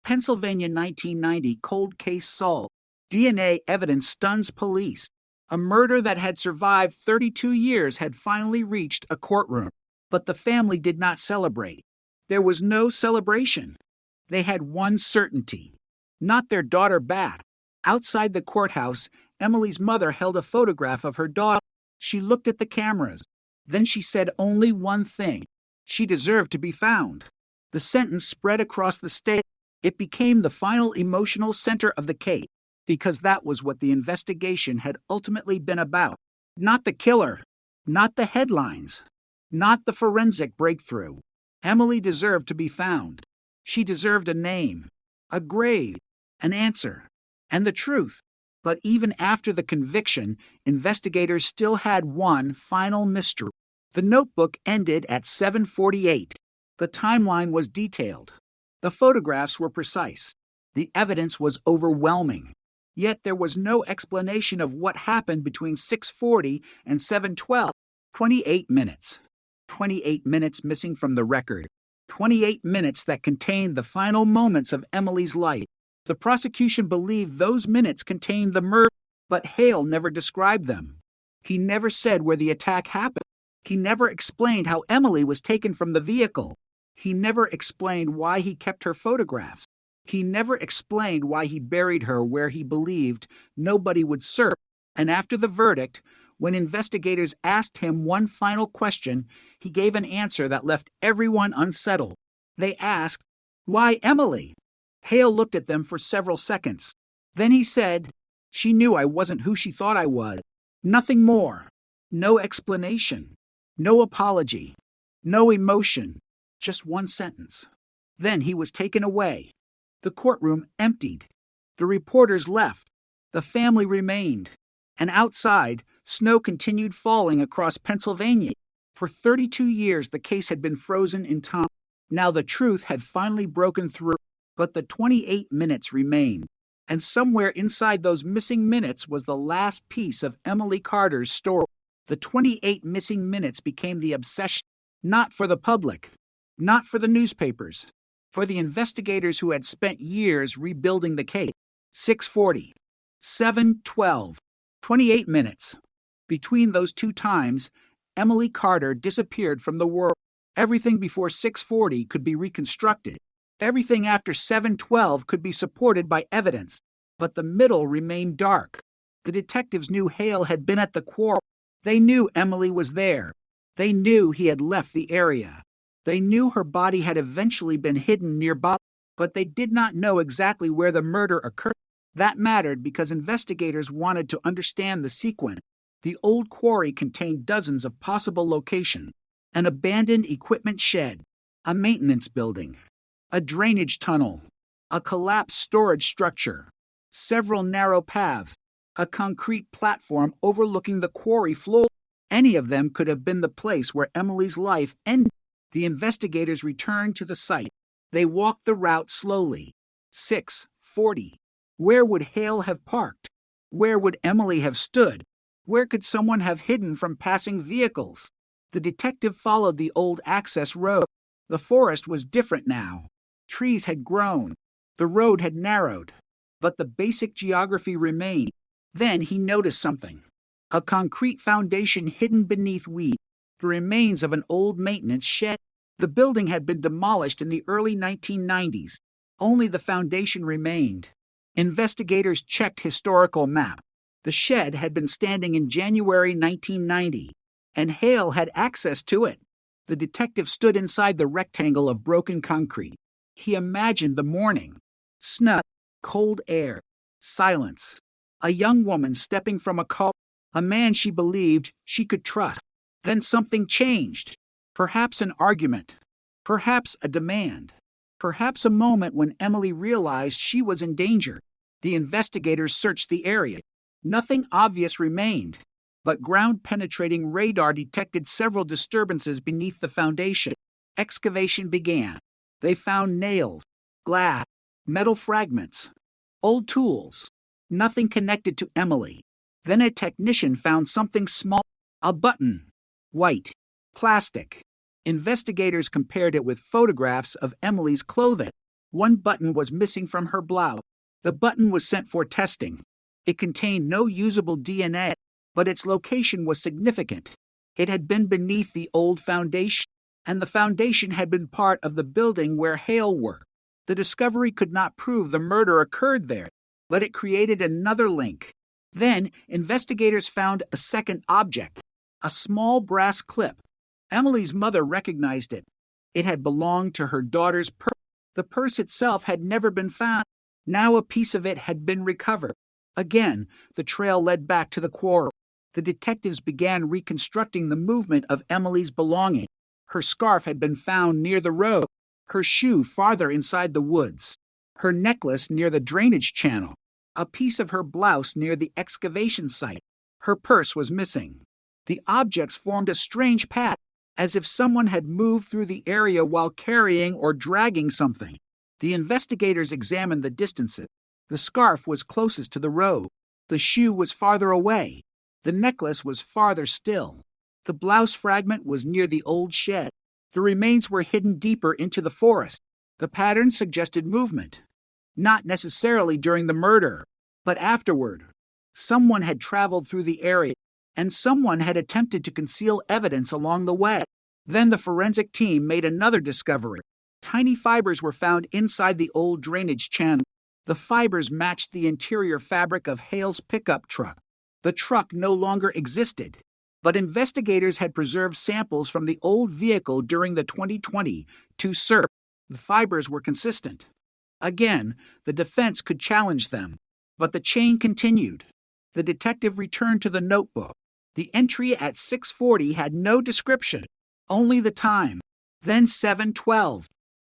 Pennsylvania 1990 cold case solved. DNA evidence stuns police. A murder that had survived 32 years had finally reached a courtroom. But the family did not celebrate. There was no celebration. They had one certainty. Not their daughter back. Outside the courthouse, Emily's mother held a photograph of her daughter. She looked at the cameras. Then she said only one thing. She deserved to be found. The sentence spread across the state. It became the final emotional center of the case, because that was what the investigation had ultimately been about. Not the killer, not the headlines, not the forensic breakthrough. Emily deserved to be found. She deserved a name, a grave, an answer, and the truth. But even after the conviction, investigators still had one final mystery. The notebook ended at 7:48. The timeline was detailed. The photographs were precise. The evidence was overwhelming. Yet there was no explanation of what happened between 6:40 and 7:12. 28 minutes. 28 minutes missing from the record. 28 minutes that contained the final moments of Emily's life. The prosecution believed those minutes contained the murder, but Hale never described them. He never said where the attack happened. He never explained how Emily was taken from the vehicle. He never explained why he kept her photographs. He never explained why he buried her where he believed nobody would search. And after the verdict, when investigators asked him one final question, he gave an answer that left everyone unsettled. They asked, "Why Emily?" Hale looked at them for several seconds. Then he said, "She knew I wasn't who she thought I was." Nothing more. No explanation. No apology. No emotion. Just one sentence. Then he was taken away. The courtroom emptied. The reporters left. The family remained. And outside, snow continued falling across Pennsylvania. For 32 years, the case had been frozen in time. Now the truth had finally broken through, but the 28 minutes remained. And somewhere inside those missing minutes was the last piece of Emily Carter's story. The 28 missing minutes became the obsession, not for the public, not for the newspapers, for the investigators who had spent years rebuilding the case. 6:40, 7:12, 28 minutes. Between those two times, Emily Carter disappeared from the world. Everything before 6:40 could be reconstructed. Everything after 7:12 could be supported by evidence. But the middle remained dark. The detectives knew Hale had been at the quarry. They knew Emily was there. They knew he had left the area. They knew her body had eventually been hidden nearby, but they did not know exactly where the murder occurred. That mattered because investigators wanted to understand the sequence. The old quarry contained dozens of possible locations: an abandoned equipment shed, a maintenance building, a drainage tunnel, a collapsed storage structure, several narrow paths, a concrete platform overlooking the quarry floor. Any of them could have been the place where Emily's life ended. The investigators returned to the site. They walked the route slowly. 6:40. Where would Hale have parked? Where would Emily have stood? Where could someone have hidden from passing vehicles? The detective followed the old access road. The forest was different now. Trees had grown. The road had narrowed. But the basic geography remained. Then he noticed something. A concrete foundation hidden beneath weeds. The remains of an old maintenance shed. The building had been demolished in the early 1990s. Only the foundation remained. Investigators checked historical map. The shed had been standing in January 1990, and Hale had access to it. The detective stood inside the rectangle of broken concrete. He imagined the morning. Snow, cold air, silence. A young woman stepping from a car. A man she believed she could trust. Then something changed. Perhaps an argument. Perhaps a demand. Perhaps a moment when Emily realized she was in danger. The investigators searched the area. Nothing obvious remained, but ground-penetrating radar detected several disturbances beneath the foundation. Excavation began. They found nails, glass, metal fragments, old tools. Nothing connected to Emily. Then a technician found something small, a button, white, plastic. Investigators compared it with photographs of Emily's clothing. One button was missing from her blouse. The button was sent for testing. It contained no usable DNA, but its location was significant. It had been beneath the old foundation, and the foundation had been part of the building where Hale worked. The discovery could not prove the murder occurred there, but it created another link. Then, investigators found a second object, a small brass clip. Emily's mother recognized it. It had belonged to her daughter's purse. The purse itself had never been found. Now a piece of it had been recovered. Again, the trail led back to the quarry. The detectives began reconstructing the movement of Emily's belongings. Her scarf had been found near the road, her shoe farther inside the woods, her necklace near the drainage channel, a piece of her blouse near the excavation site. Her purse was missing. The objects formed a strange pattern, as if someone had moved through the area while carrying or dragging something. The investigators examined the distances. The scarf was closest to the road. The shoe was farther away. The necklace was farther still. The blouse fragment was near the old shed. The remains were hidden deeper into the forest. The pattern suggested movement. Not necessarily during the murder, but afterward. Someone had traveled through the area, and someone had attempted to conceal evidence along the way. Then the forensic team made another discovery. Tiny fibers were found inside the old drainage channel. The fibers matched the interior fabric of Hale's pickup truck. The truck no longer existed, but investigators had preserved samples from the old vehicle during the 2022 search. The fibers were consistent. Again, the defense could challenge them, but the chain continued. The detective returned to the notebook. The entry at 6:40 had no description, only the time. Then 7:12.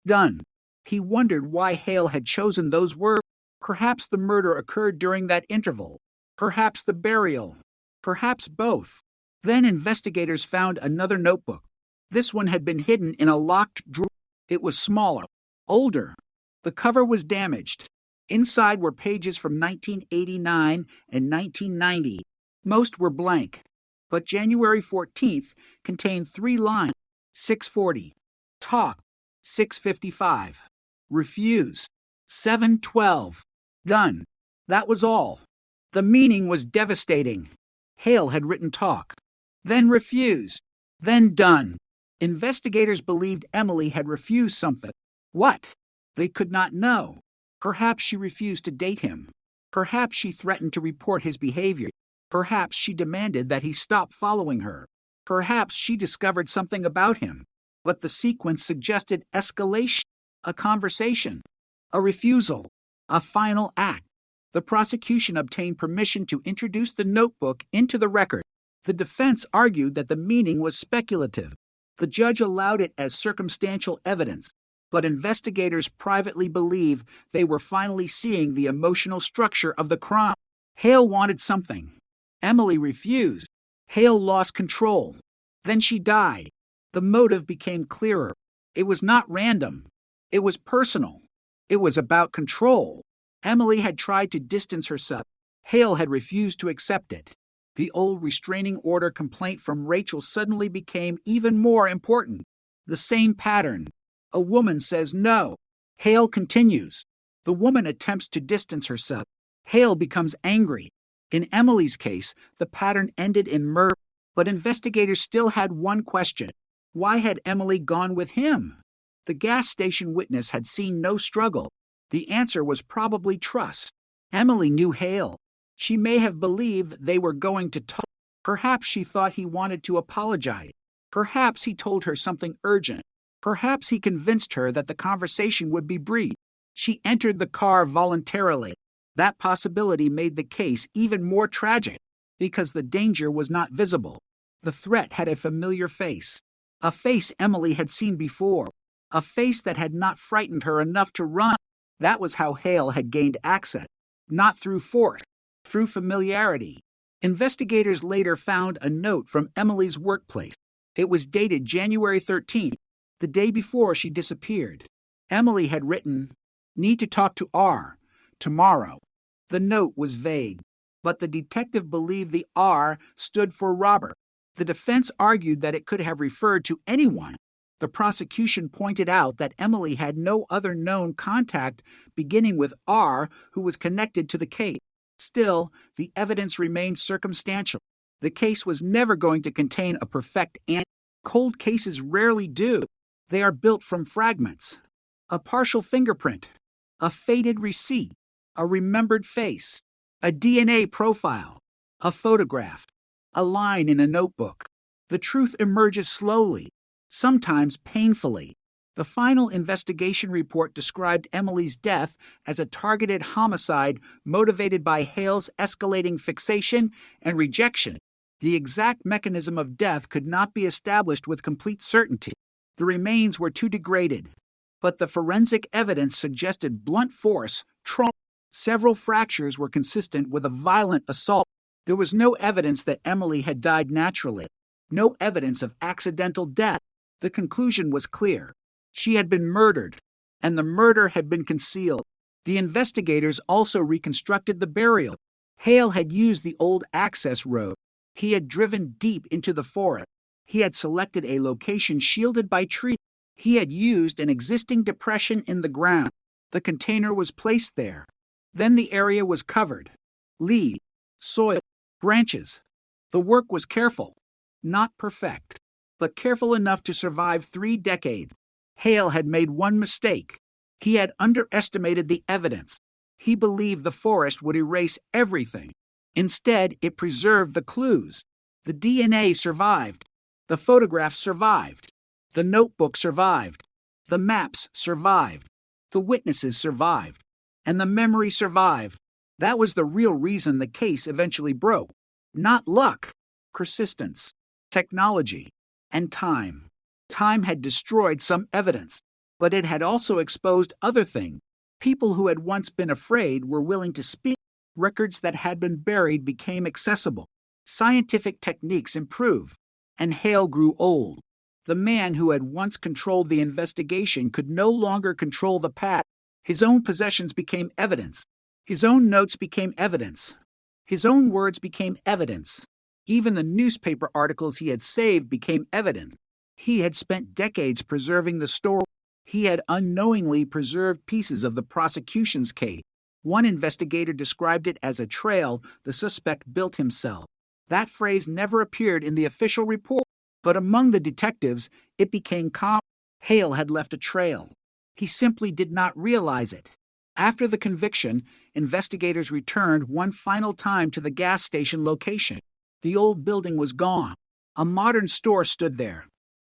Done. He wondered why Hale had chosen those words. Perhaps the murder occurred during that interval. Perhaps the burial. Perhaps both. Then investigators found another notebook. This one had been hidden in a locked drawer. It was smaller, older. The cover was damaged. Inside were pages from 1989 and 1990. Most were blank. But January 14th contained 3 lines. 6:40. Talk. 6:55. Refuse. 7:12. Done. That was all. The meaning was devastating. Hale had written talk, then refused, then done. Investigators believed Emily had refused something. What? They could not know. Perhaps she refused to date him. Perhaps she threatened to report his behavior. Perhaps she demanded that he stop following her. Perhaps she discovered something about him. But the sequence suggested escalation, a conversation, a refusal, a final act. The prosecution obtained permission to introduce the notebook into the record. The defense argued that the meaning was speculative. The judge allowed it as circumstantial evidence, but investigators privately believe they were finally seeing the emotional structure of the crime. Hale wanted something. Emily refused. Hale lost control. Then she died. The motive became clearer. It was not random. It was personal. It was about control. Emily had tried to distance herself. Hale had refused to accept it. The old restraining order complaint from Rachel suddenly became even more important. The same pattern. A woman says no. Hale continues. The woman attempts to distance herself. Hale becomes angry. In Emily's case, the pattern ended in murder, but investigators still had one question. Why had Emily gone with him? The gas station witness had seen no struggle. The answer was probably trust. Emily knew Hale. She may have believed they were going to talk. Perhaps she thought he wanted to apologize. Perhaps he told her something urgent. Perhaps he convinced her that the conversation would be brief. She entered the car voluntarily. That possibility made the case even more tragic, because the danger was not visible. The threat had a familiar face. A face Emily had seen before. A face that had not frightened her enough to run. That was how Hale had gained access. Not through force, through familiarity. Investigators later found a note from Emily's workplace. It was dated January 13th, the day before she disappeared. Emily had written, "Need to talk to R. Tomorrow." The note was vague, but the detective believed the R stood for Robert. The defense argued that it could have referred to anyone. The prosecution pointed out that Emily had no other known contact beginning with R who was connected to the case. Still, the evidence remained circumstantial. The case was never going to contain a perfect answer. Cold cases rarely do. They are built from fragments. A partial fingerprint, a faded receipt, a remembered face, a DNA profile, a photograph, a line in a notebook. The truth emerges slowly, sometimes painfully. The final investigation report described Emily's death as a targeted homicide motivated by Hale's escalating fixation and rejection. The exact mechanism of death could not be established with complete certainty. The remains were too degraded. But the forensic evidence suggested blunt force, trauma. Several fractures were consistent with a violent assault. There was no evidence that Emily had died naturally. No evidence of accidental death. The conclusion was clear. She had been murdered, and the murder had been concealed. The investigators also reconstructed the burial. Hale had used the old access road. He had driven deep into the forest. He had selected a location shielded by trees. He had used an existing depression in the ground. The container was placed there. Then the area was covered. Leaves, soil, branches. The work was careful. Not perfect, but careful enough to survive 3 decades. Hale had made one mistake. He had underestimated the evidence. He believed the forest would erase everything. Instead, it preserved the clues. The DNA survived. The photographs survived. The notebook survived. The maps survived. The witnesses survived. And the memory survived. That was the real reason the case eventually broke. Not luck, persistence, technology, and time. Time had destroyed some evidence, but it had also exposed other things. People who had once been afraid were willing to speak. Records that had been buried became accessible. Scientific techniques improved, and Hale grew old. The man who had once controlled the investigation could no longer control the past. His own possessions became evidence. His own notes became evidence. His own words became evidence. Even the newspaper articles he had saved became evidence. He had spent decades preserving the story. He had unknowingly preserved pieces of the prosecution's case. One investigator described it as a trail the suspect built himself. That phrase never appeared in the official report, but among the detectives, it became common. Hale had left a trail. He simply did not realize it. After the conviction, investigators returned one final time to the gas station location. The old building was gone. A modern store stood there.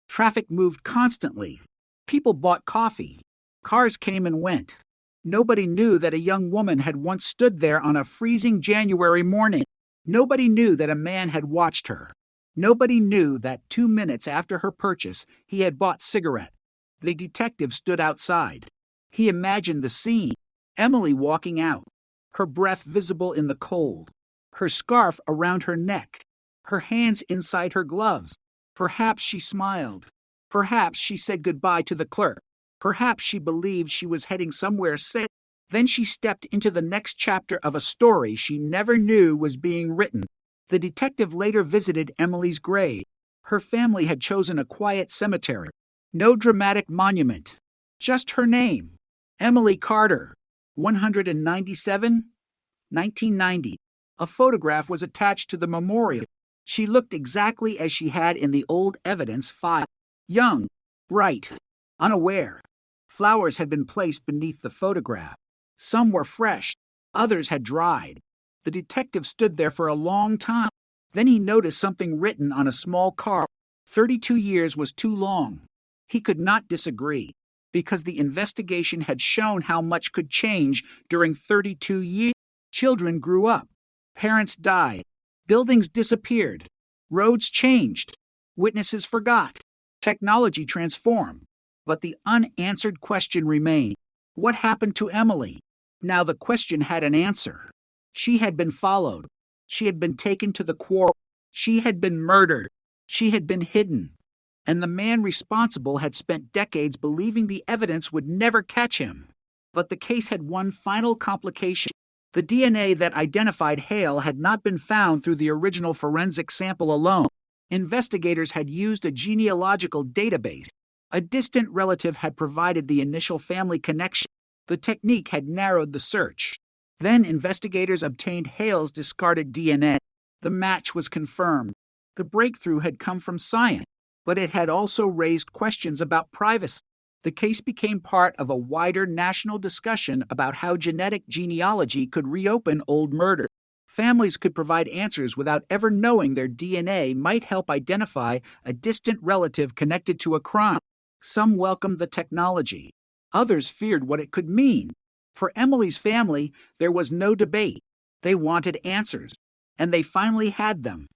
Traffic moved constantly. People bought coffee. Cars came and went. Nobody knew that a young woman had once stood there on a freezing January morning. Nobody knew that a man had watched her. Nobody knew that 2 minutes after her purchase, he had bought cigarettes. The detective stood outside. He imagined the scene. Emily walking out, her breath visible in the cold, her scarf around her neck, her hands inside her gloves. Perhaps she smiled. Perhaps she said goodbye to the clerk. Perhaps she believed she was heading somewhere safe. Then she stepped into the next chapter of a story she never knew was being written. The detective later visited Emily's grave. Her family had chosen a quiet cemetery. No dramatic monument. Just her name. Emily Carter, 197, 1990. A photograph was attached to the memorial. She looked exactly as she had in the old evidence file. Young, bright, unaware. Flowers had been placed beneath the photograph. Some were fresh, others had dried. The detective stood there for a long time. Then he noticed something written on a small card. 32 years was too long. He could not disagree, because the investigation had shown how much could change during 32 years. Children grew up. Parents died. Buildings disappeared. Roads changed. Witnesses forgot. Technology transformed. But the unanswered question remained. What happened to Emily? Now the question had an answer. She had been followed. She had been taken to the quarry. She had been murdered. She had been hidden. And the man responsible had spent decades believing the evidence would never catch him. But the case had one final complication. The DNA that identified Hale had not been found through the original forensic sample alone. Investigators had used a genealogical database. A distant relative had provided the initial family connection. The technique had narrowed the search. Then investigators obtained Hale's discarded DNA. The match was confirmed. The breakthrough had come from science, but it had also raised questions about privacy. The case became part of a wider national discussion about how genetic genealogy could reopen old murders. Families could provide answers without ever knowing their DNA might help identify a distant relative connected to a crime. Some welcomed the technology. Others feared what it could mean. For Emily's family, there was no debate. They wanted answers, and they finally had them.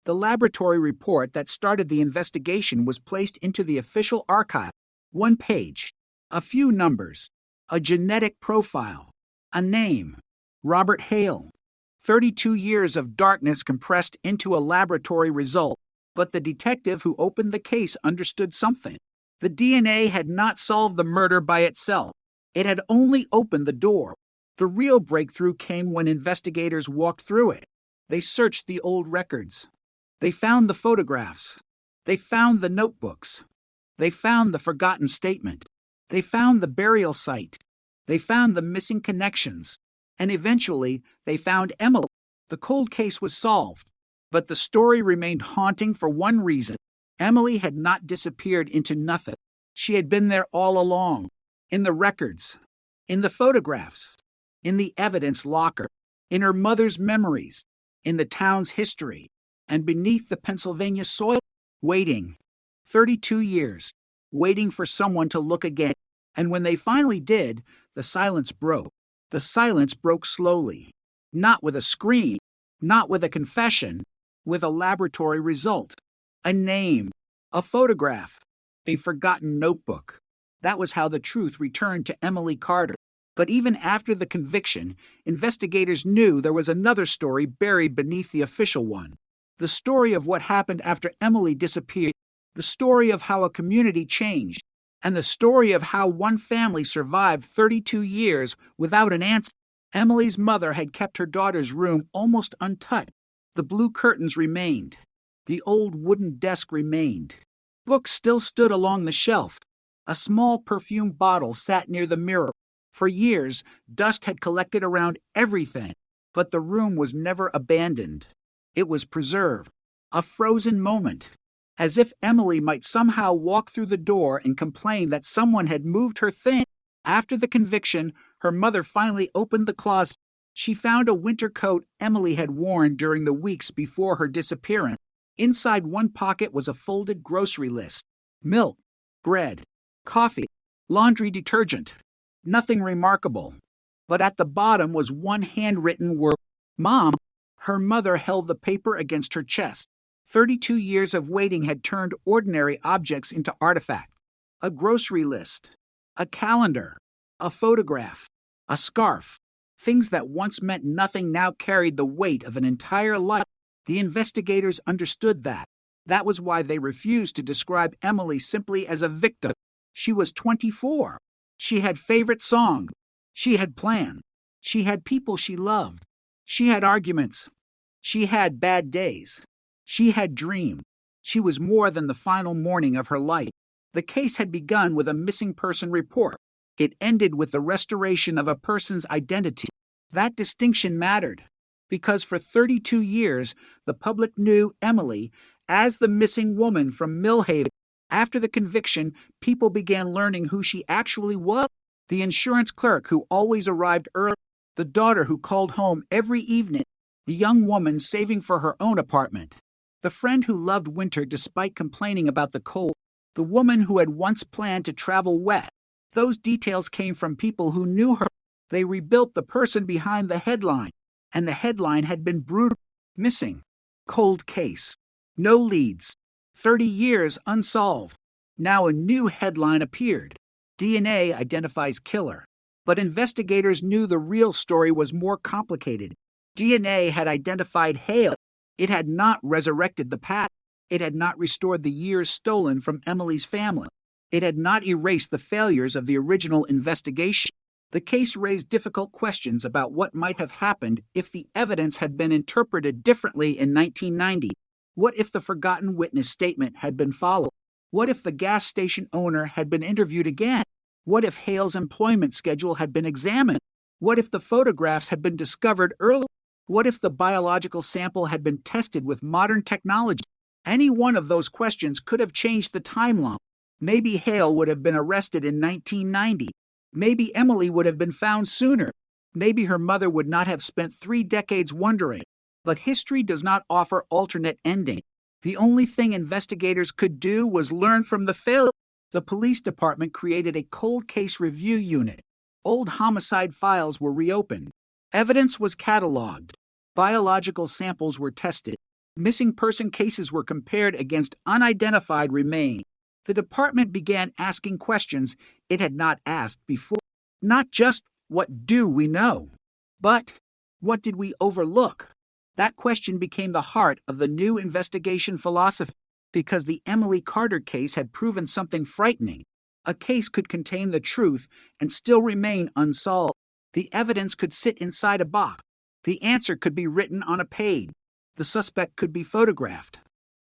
The laboratory report that started the investigation was placed into the official archive. 1 page, a few numbers, a genetic profile, a name, Robert Hale. 32 years of darkness compressed into a laboratory result. But the detective who opened the case understood something. The DNA had not solved the murder by itself. It had only opened the door. The real breakthrough came when investigators walked through it. They searched the old records. They found the photographs. They found the notebooks. They found the forgotten statement. They found the burial site. They found the missing connections. And eventually, they found Emily. The cold case was solved. But the story remained haunting for one reason. Emily had not disappeared into nothing. She had been there all along. In the records. In the photographs. In the evidence locker. In her mother's memories. In the town's history. And beneath the Pennsylvania soil, waiting. 32 years. Waiting for someone to look again. And when they finally did, the silence broke. The silence broke slowly. Not with a scream. Not with a confession. With a laboratory result. A name. A photograph. A forgotten notebook. That was how the truth returned to Emily Carter. But even after the conviction, investigators knew there was another story buried beneath the official one. The story of what happened after Emily disappeared, the story of how a community changed, and the story of how one family survived 32 years without an answer. Emily's mother had kept her daughter's room almost untouched. The blue curtains remained. The old wooden desk remained. Books still stood along the shelf. A small perfume bottle sat near the mirror. For years, dust had collected around everything, but the room was never abandoned. It was preserved, a frozen moment, as if Emily might somehow walk through the door and complain that someone had moved her thing. After the conviction, her mother finally opened the closet. She found a winter coat Emily had worn during the weeks before her disappearance. Inside one pocket was a folded grocery list. Milk, bread, coffee, laundry detergent. Nothing remarkable. But at the bottom was one handwritten word. Mom. Her mother held the paper against her chest. 32 years of waiting had turned ordinary objects into artifacts. A grocery list, a calendar, a photograph, a scarf. Things that once meant nothing now carried the weight of an entire life. The investigators understood that. That was why they refused to describe Emily simply as a victim. She was 24. She had favorite songs. She had plans. She had people she loved. She had arguments. She had bad days. She had dreams. She was more than the final morning of her life. The case had begun with a missing person report. It ended with the restoration of a person's identity. That distinction mattered, because for 32 years, the public knew Emily as the missing woman from Millhaven. After the conviction, people began learning who she actually was. The insurance clerk who always arrived early, the daughter who called home every evening, the young woman saving for her own apartment, the friend who loved winter despite complaining about the cold, the woman who had once planned to travel west. Those details came from people who knew her. They rebuilt the person behind the headline, and the headline had been brutal. Missing. Cold case. No leads. 30 years unsolved. Now a new headline appeared. DNA identifies killer. But investigators knew the real story was more complicated. DNA had identified Hale. It had not resurrected the past. It had not restored the years stolen from Emily's family. It had not erased the failures of the original investigation. The case raised difficult questions about what might have happened if the evidence had been interpreted differently in 1990. What if the forgotten witness statement had been followed? What if the gas station owner had been interviewed again? What if Hale's employment schedule had been examined? What if the photographs had been discovered early? What if the biological sample had been tested with modern technology? Any one of those questions could have changed the timeline. Maybe Hale would have been arrested in 1990. Maybe Emily would have been found sooner. Maybe her mother would not have spent 3 decades wondering. But history does not offer alternate ending. The only thing investigators could do was learn from the failure. The police department created a cold case review unit. Old homicide files were reopened. Evidence was cataloged. Biological samples were tested. Missing person cases were compared against unidentified remains. The department began asking questions it had not asked before. Not just, what do we know? But, what did we overlook? That question became the heart of the new investigation philosophy, because the Emily Carter case had proven something frightening. A case could contain the truth and still remain unsolved. The evidence could sit inside a box. The answer could be written on a page. The suspect could be photographed.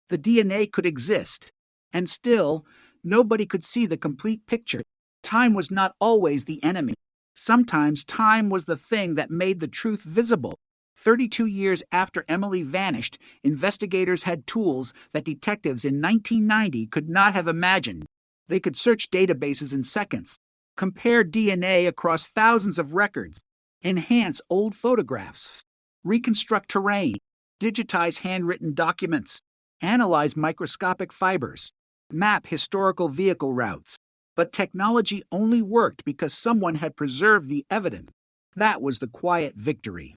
The DNA could exist. And still, nobody could see the complete picture. Time was not always the enemy. Sometimes time was the thing that made the truth visible. 32 years after Emily vanished, investigators had tools that detectives in 1990 could not have imagined. They could search databases in seconds, compare DNA across thousands of records, enhance old photographs, reconstruct terrain, digitize handwritten documents, analyze microscopic fibers, map historical vehicle routes. But technology only worked because someone had preserved the evidence. That was the quiet victory.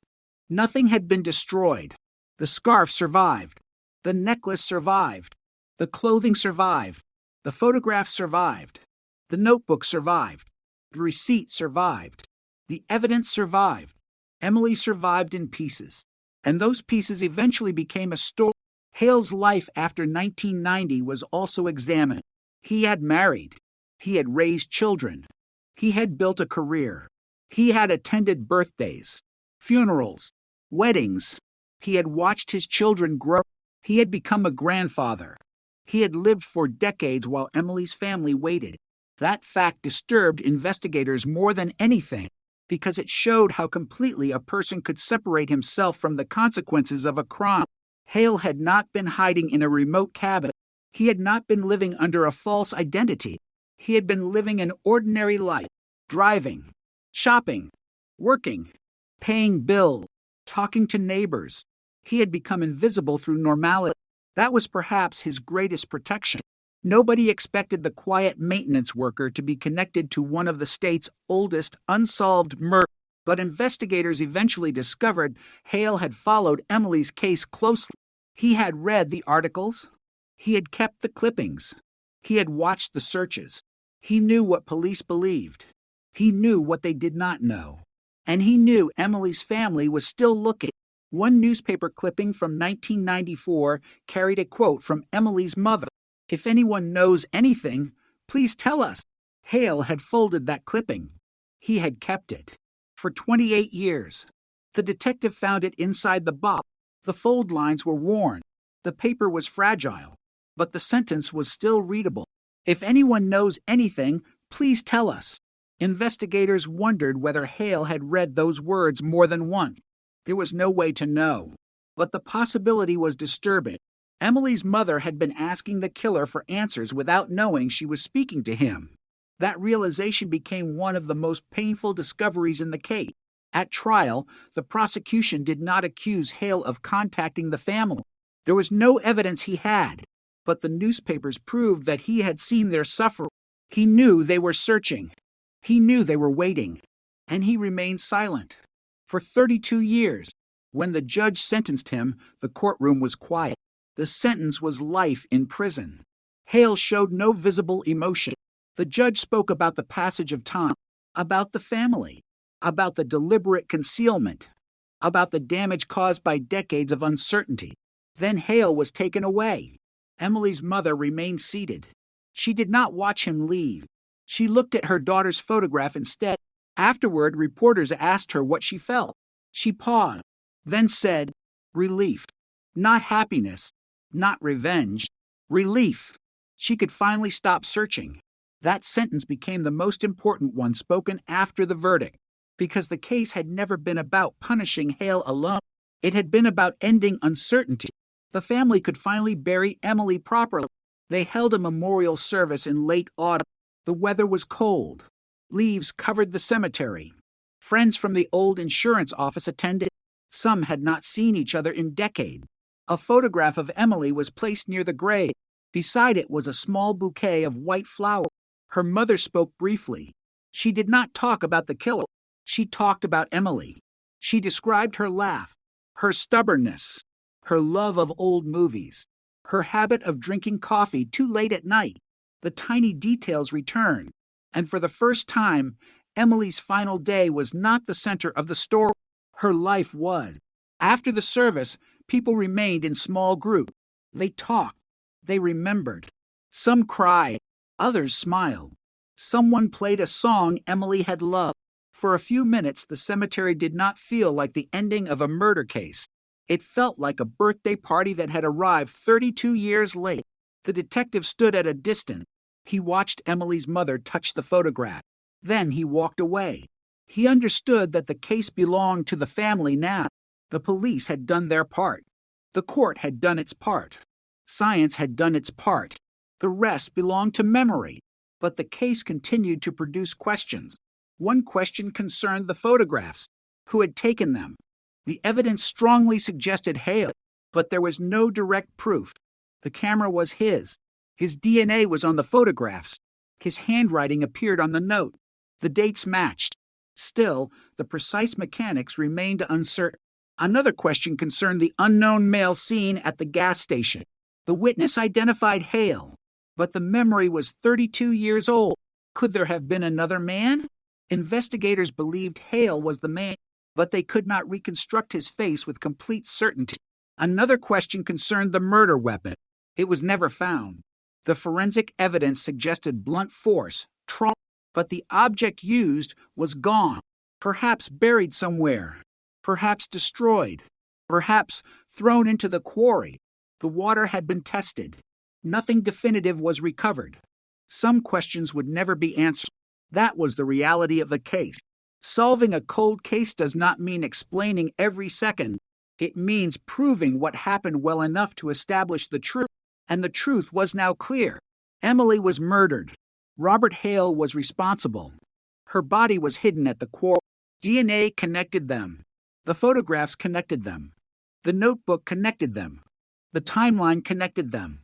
Nothing had been destroyed. The scarf survived. The necklace survived. The clothing survived. The photograph survived. The notebook survived. The receipt survived. The evidence survived. Emily survived in pieces. And those pieces eventually became a story. Hale's life after 1990 was also examined. He had married. He had raised children. He had built a career. He had attended birthdays, funerals, weddings. He had watched his children grow. He had become a grandfather. He had lived for decades while Emily's family waited. That fact disturbed investigators more than anything, because it showed how completely a person could separate himself from the consequences of a crime. Hale had not been hiding in a remote cabin. He had not been living under a false identity. He had been living an ordinary life, driving, shopping, working, paying bills, talking to neighbors. He had become invisible through normality. That was perhaps his greatest protection. Nobody expected the quiet maintenance worker to be connected to one of the state's oldest unsolved murders, but investigators eventually discovered Hale had followed Emily's case closely. He had read the articles. He had kept the clippings. He had watched the searches. He knew what police believed. He knew what they did not know. And he knew Emily's family was still looking. One newspaper clipping from 1994 carried a quote from Emily's mother. "If anyone knows anything, please tell us." Hale had folded that clipping. He had kept it. For 28 years. The detective found it inside the box. The fold lines were worn. The paper was fragile. But the sentence was still readable. "If anyone knows anything, please tell us." Investigators wondered whether Hale had read those words more than once. There was no way to know. But the possibility was disturbing. Emily's mother had been asking the killer for answers without knowing she was speaking to him. That realization became one of the most painful discoveries in the case. At trial, the prosecution did not accuse Hale of contacting the family. There was no evidence he had. But the newspapers proved that he had seen their suffering. He knew they were searching. He knew they were waiting. And he remained silent. For 32 years. When the judge sentenced him, the courtroom was quiet. The sentence was life in prison. Hale showed no visible emotion. The judge spoke about the passage of time, about the family, about the deliberate concealment, about the damage caused by decades of uncertainty. Then Hale was taken away. Emily's mother remained seated. She did not watch him leave. She looked at her daughter's photograph instead. Afterward, reporters asked her what she felt. She paused, then said, "Relief. Not happiness, not revenge. Relief." She could finally stop searching. That sentence became the most important one spoken after the verdict, because the case had never been about punishing Hale alone. It had been about ending uncertainty. The family could finally bury Emily properly. They held a memorial service in late autumn. The weather was cold. Leaves covered the cemetery. Friends from the old insurance office attended. Some had not seen each other in decades. A photograph of Emily was placed near the grave. Beside it was a small bouquet of white flowers. Her mother spoke briefly. She did not talk about the killer. She talked about Emily. She described her laugh, her stubbornness, her love of old movies, her habit of drinking coffee too late at night. The tiny details returned, and for the first time, Emily's final day was not the center of the story. Her life was. After the service, people remained in small groups. They talked. They remembered. Some cried. Others smiled. Someone played a song Emily had loved. For a few minutes, the cemetery did not feel like the ending of a murder case. It felt like a birthday party that had arrived 32 years late. The detective stood at a distance. He watched Emily's mother touch the photograph. Then he walked away. He understood that the case belonged to the family now. The police had done their part. The court had done its part. Science had done its part. The rest belonged to memory. But the case continued to produce questions. One question concerned the photographs. Who had taken them? The evidence strongly suggested Hale, but there was no direct proof. The camera was his. His DNA was on the photographs. His handwriting appeared on the note. The dates matched. Still, the precise mechanics remained uncertain. Another question concerned the unknown male seen at the gas station. The witness identified Hale, but the memory was 32 years old. Could there have been another man? Investigators believed Hale was the man, but they could not reconstruct his face with complete certainty. Another question concerned the murder weapon. It was never found. The forensic evidence suggested blunt force, trauma, but the object used was gone, perhaps buried somewhere, perhaps destroyed, perhaps thrown into the quarry. The water had been tested. Nothing definitive was recovered. Some questions would never be answered. That was the reality of the case. Solving a cold case does not mean explaining every second. It means proving what happened well enough to establish the truth. And the truth was now clear. Emily was murdered. Robert Hale was responsible. Her body was hidden at the quarry. DNA connected them. The photographs connected them. The notebook connected them. The timeline connected them.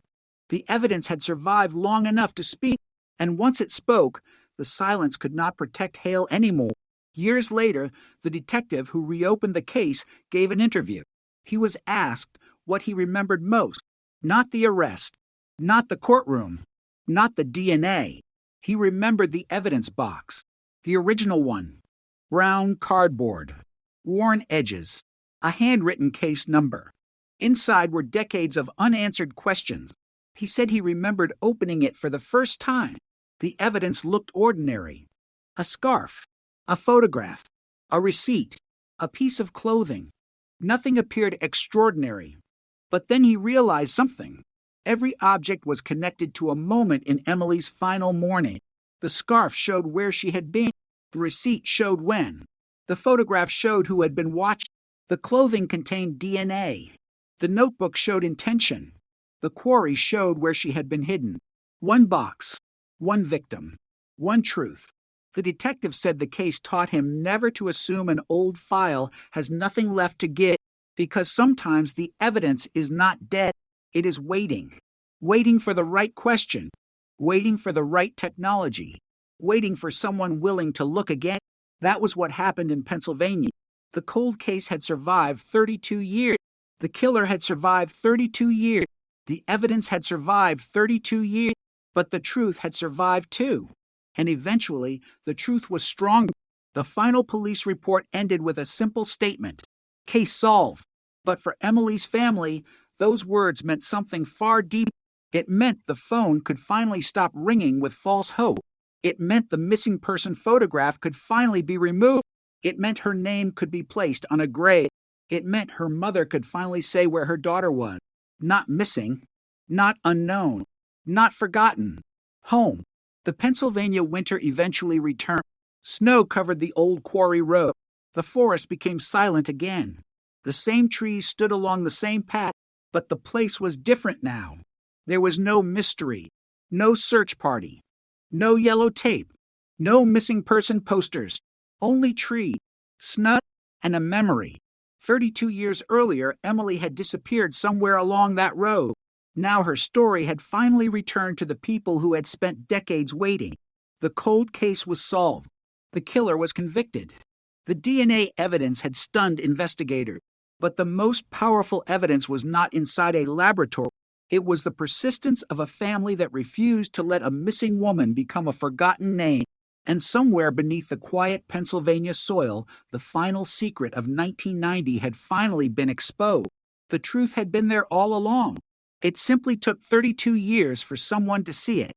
The evidence had survived long enough to speak, and once it spoke, the silence could not protect Hale anymore. Years later, the detective who reopened the case gave an interview. He was asked what he remembered most. Not the arrest, not the courtroom, not the DNA. He remembered the evidence box, the original one. Brown cardboard, worn edges, a handwritten case number. Inside were decades of unanswered questions. He said he remembered opening it for the first time. The evidence looked ordinary. A scarf, a photograph, a receipt, a piece of clothing. Nothing appeared extraordinary. But then he realized something. Every object was connected to a moment in Emily's final morning. The scarf showed where she had been. The receipt showed when. The photograph showed who had been watching. The clothing contained DNA. The notebook showed intention. The quarry showed where she had been hidden. One box, one victim, one truth. The detective said the case taught him never to assume an old file has nothing left to give, because sometimes the evidence is not dead. It is waiting. Waiting for the right question. Waiting for the right technology. Waiting for someone willing to look again. That was what happened in Pennsylvania. The cold case had survived 32 years. The killer had survived 32 years. The evidence had survived 32 years. But the truth had survived too. And eventually, the truth was stronger. The final police report ended with a simple statement. Case solved. But for Emily's family, those words meant something far deeper. It meant the phone could finally stop ringing with false hope. It meant the missing person photograph could finally be removed. It meant her name could be placed on a grave. It meant her mother could finally say where her daughter was. Not missing, not unknown, not forgotten. Home. The Pennsylvania winter eventually returned. Snow covered the old quarry road. The forest became silent again. The same trees stood along the same path, but the place was different now. There was no mystery, no search party, no yellow tape, no missing person posters, only trees, snow, and a memory. 32 years earlier, Emily had disappeared somewhere along that road. Now her story had finally returned to the people who had spent decades waiting. The cold case was solved. The killer was convicted. The DNA evidence had stunned investigators. But the most powerful evidence was not inside a laboratory. It was the persistence of a family that refused to let a missing woman become a forgotten name. And somewhere beneath the quiet Pennsylvania soil, the final secret of 1990 had finally been exposed. The truth had been there all along. It simply took 32 years for someone to see it.